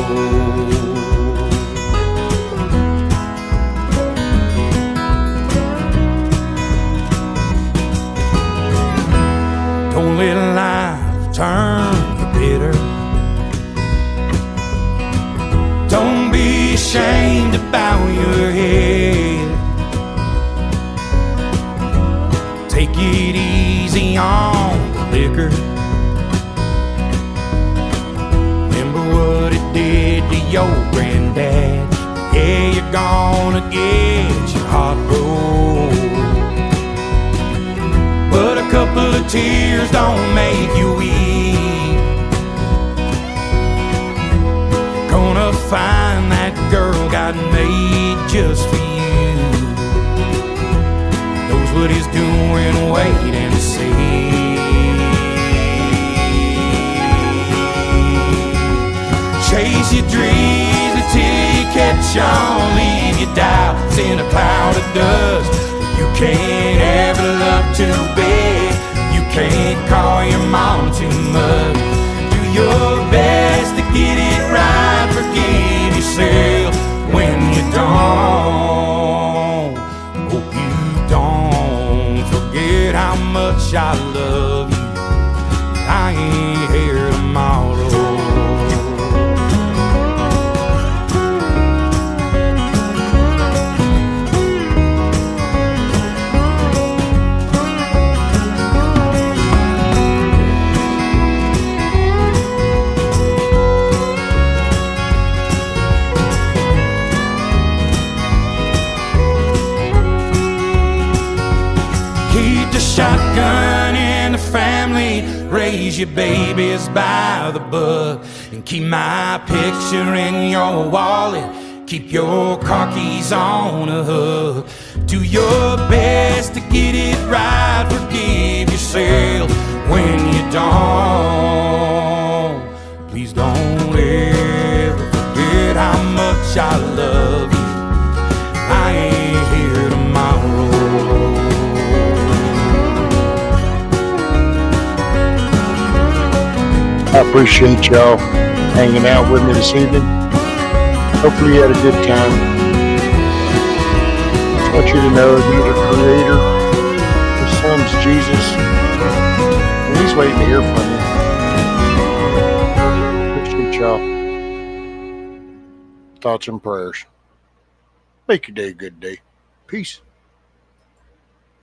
turn the bitter. Don't be ashamed to bow your head. Take it easy on the liquor. Remember what it did to your granddad. Yeah, you're gonna get your heart broke, but a couple of tears don't make you weep. Gonna find that girl God made just for you. Knows what he's doing, wait and see. Chase your dreams until you catch on. Leave your doubts in a cloud of dust. You can't ever love too big. You can't call your mom too much. Do your best to get it right. Forgive yourself when you don't. Hope you don't forget how much I love you. I ain't here tomorrow. Shotgun in the family, raise your babies by the book, and keep my picture in your wallet. Keep your car keys on a hook. Do your best to get it right. Forgive yourself when you don't. Please don't ever forget how much I love you. I ain't here tomorrow. I appreciate y'all hanging out with me this evening. Hopefully you had a good time. I want you to know that you're the Creator. His Son's Jesus. And He's waiting to hear from you. Appreciate y'all. Thoughts and prayers. Make your day a good day. Peace.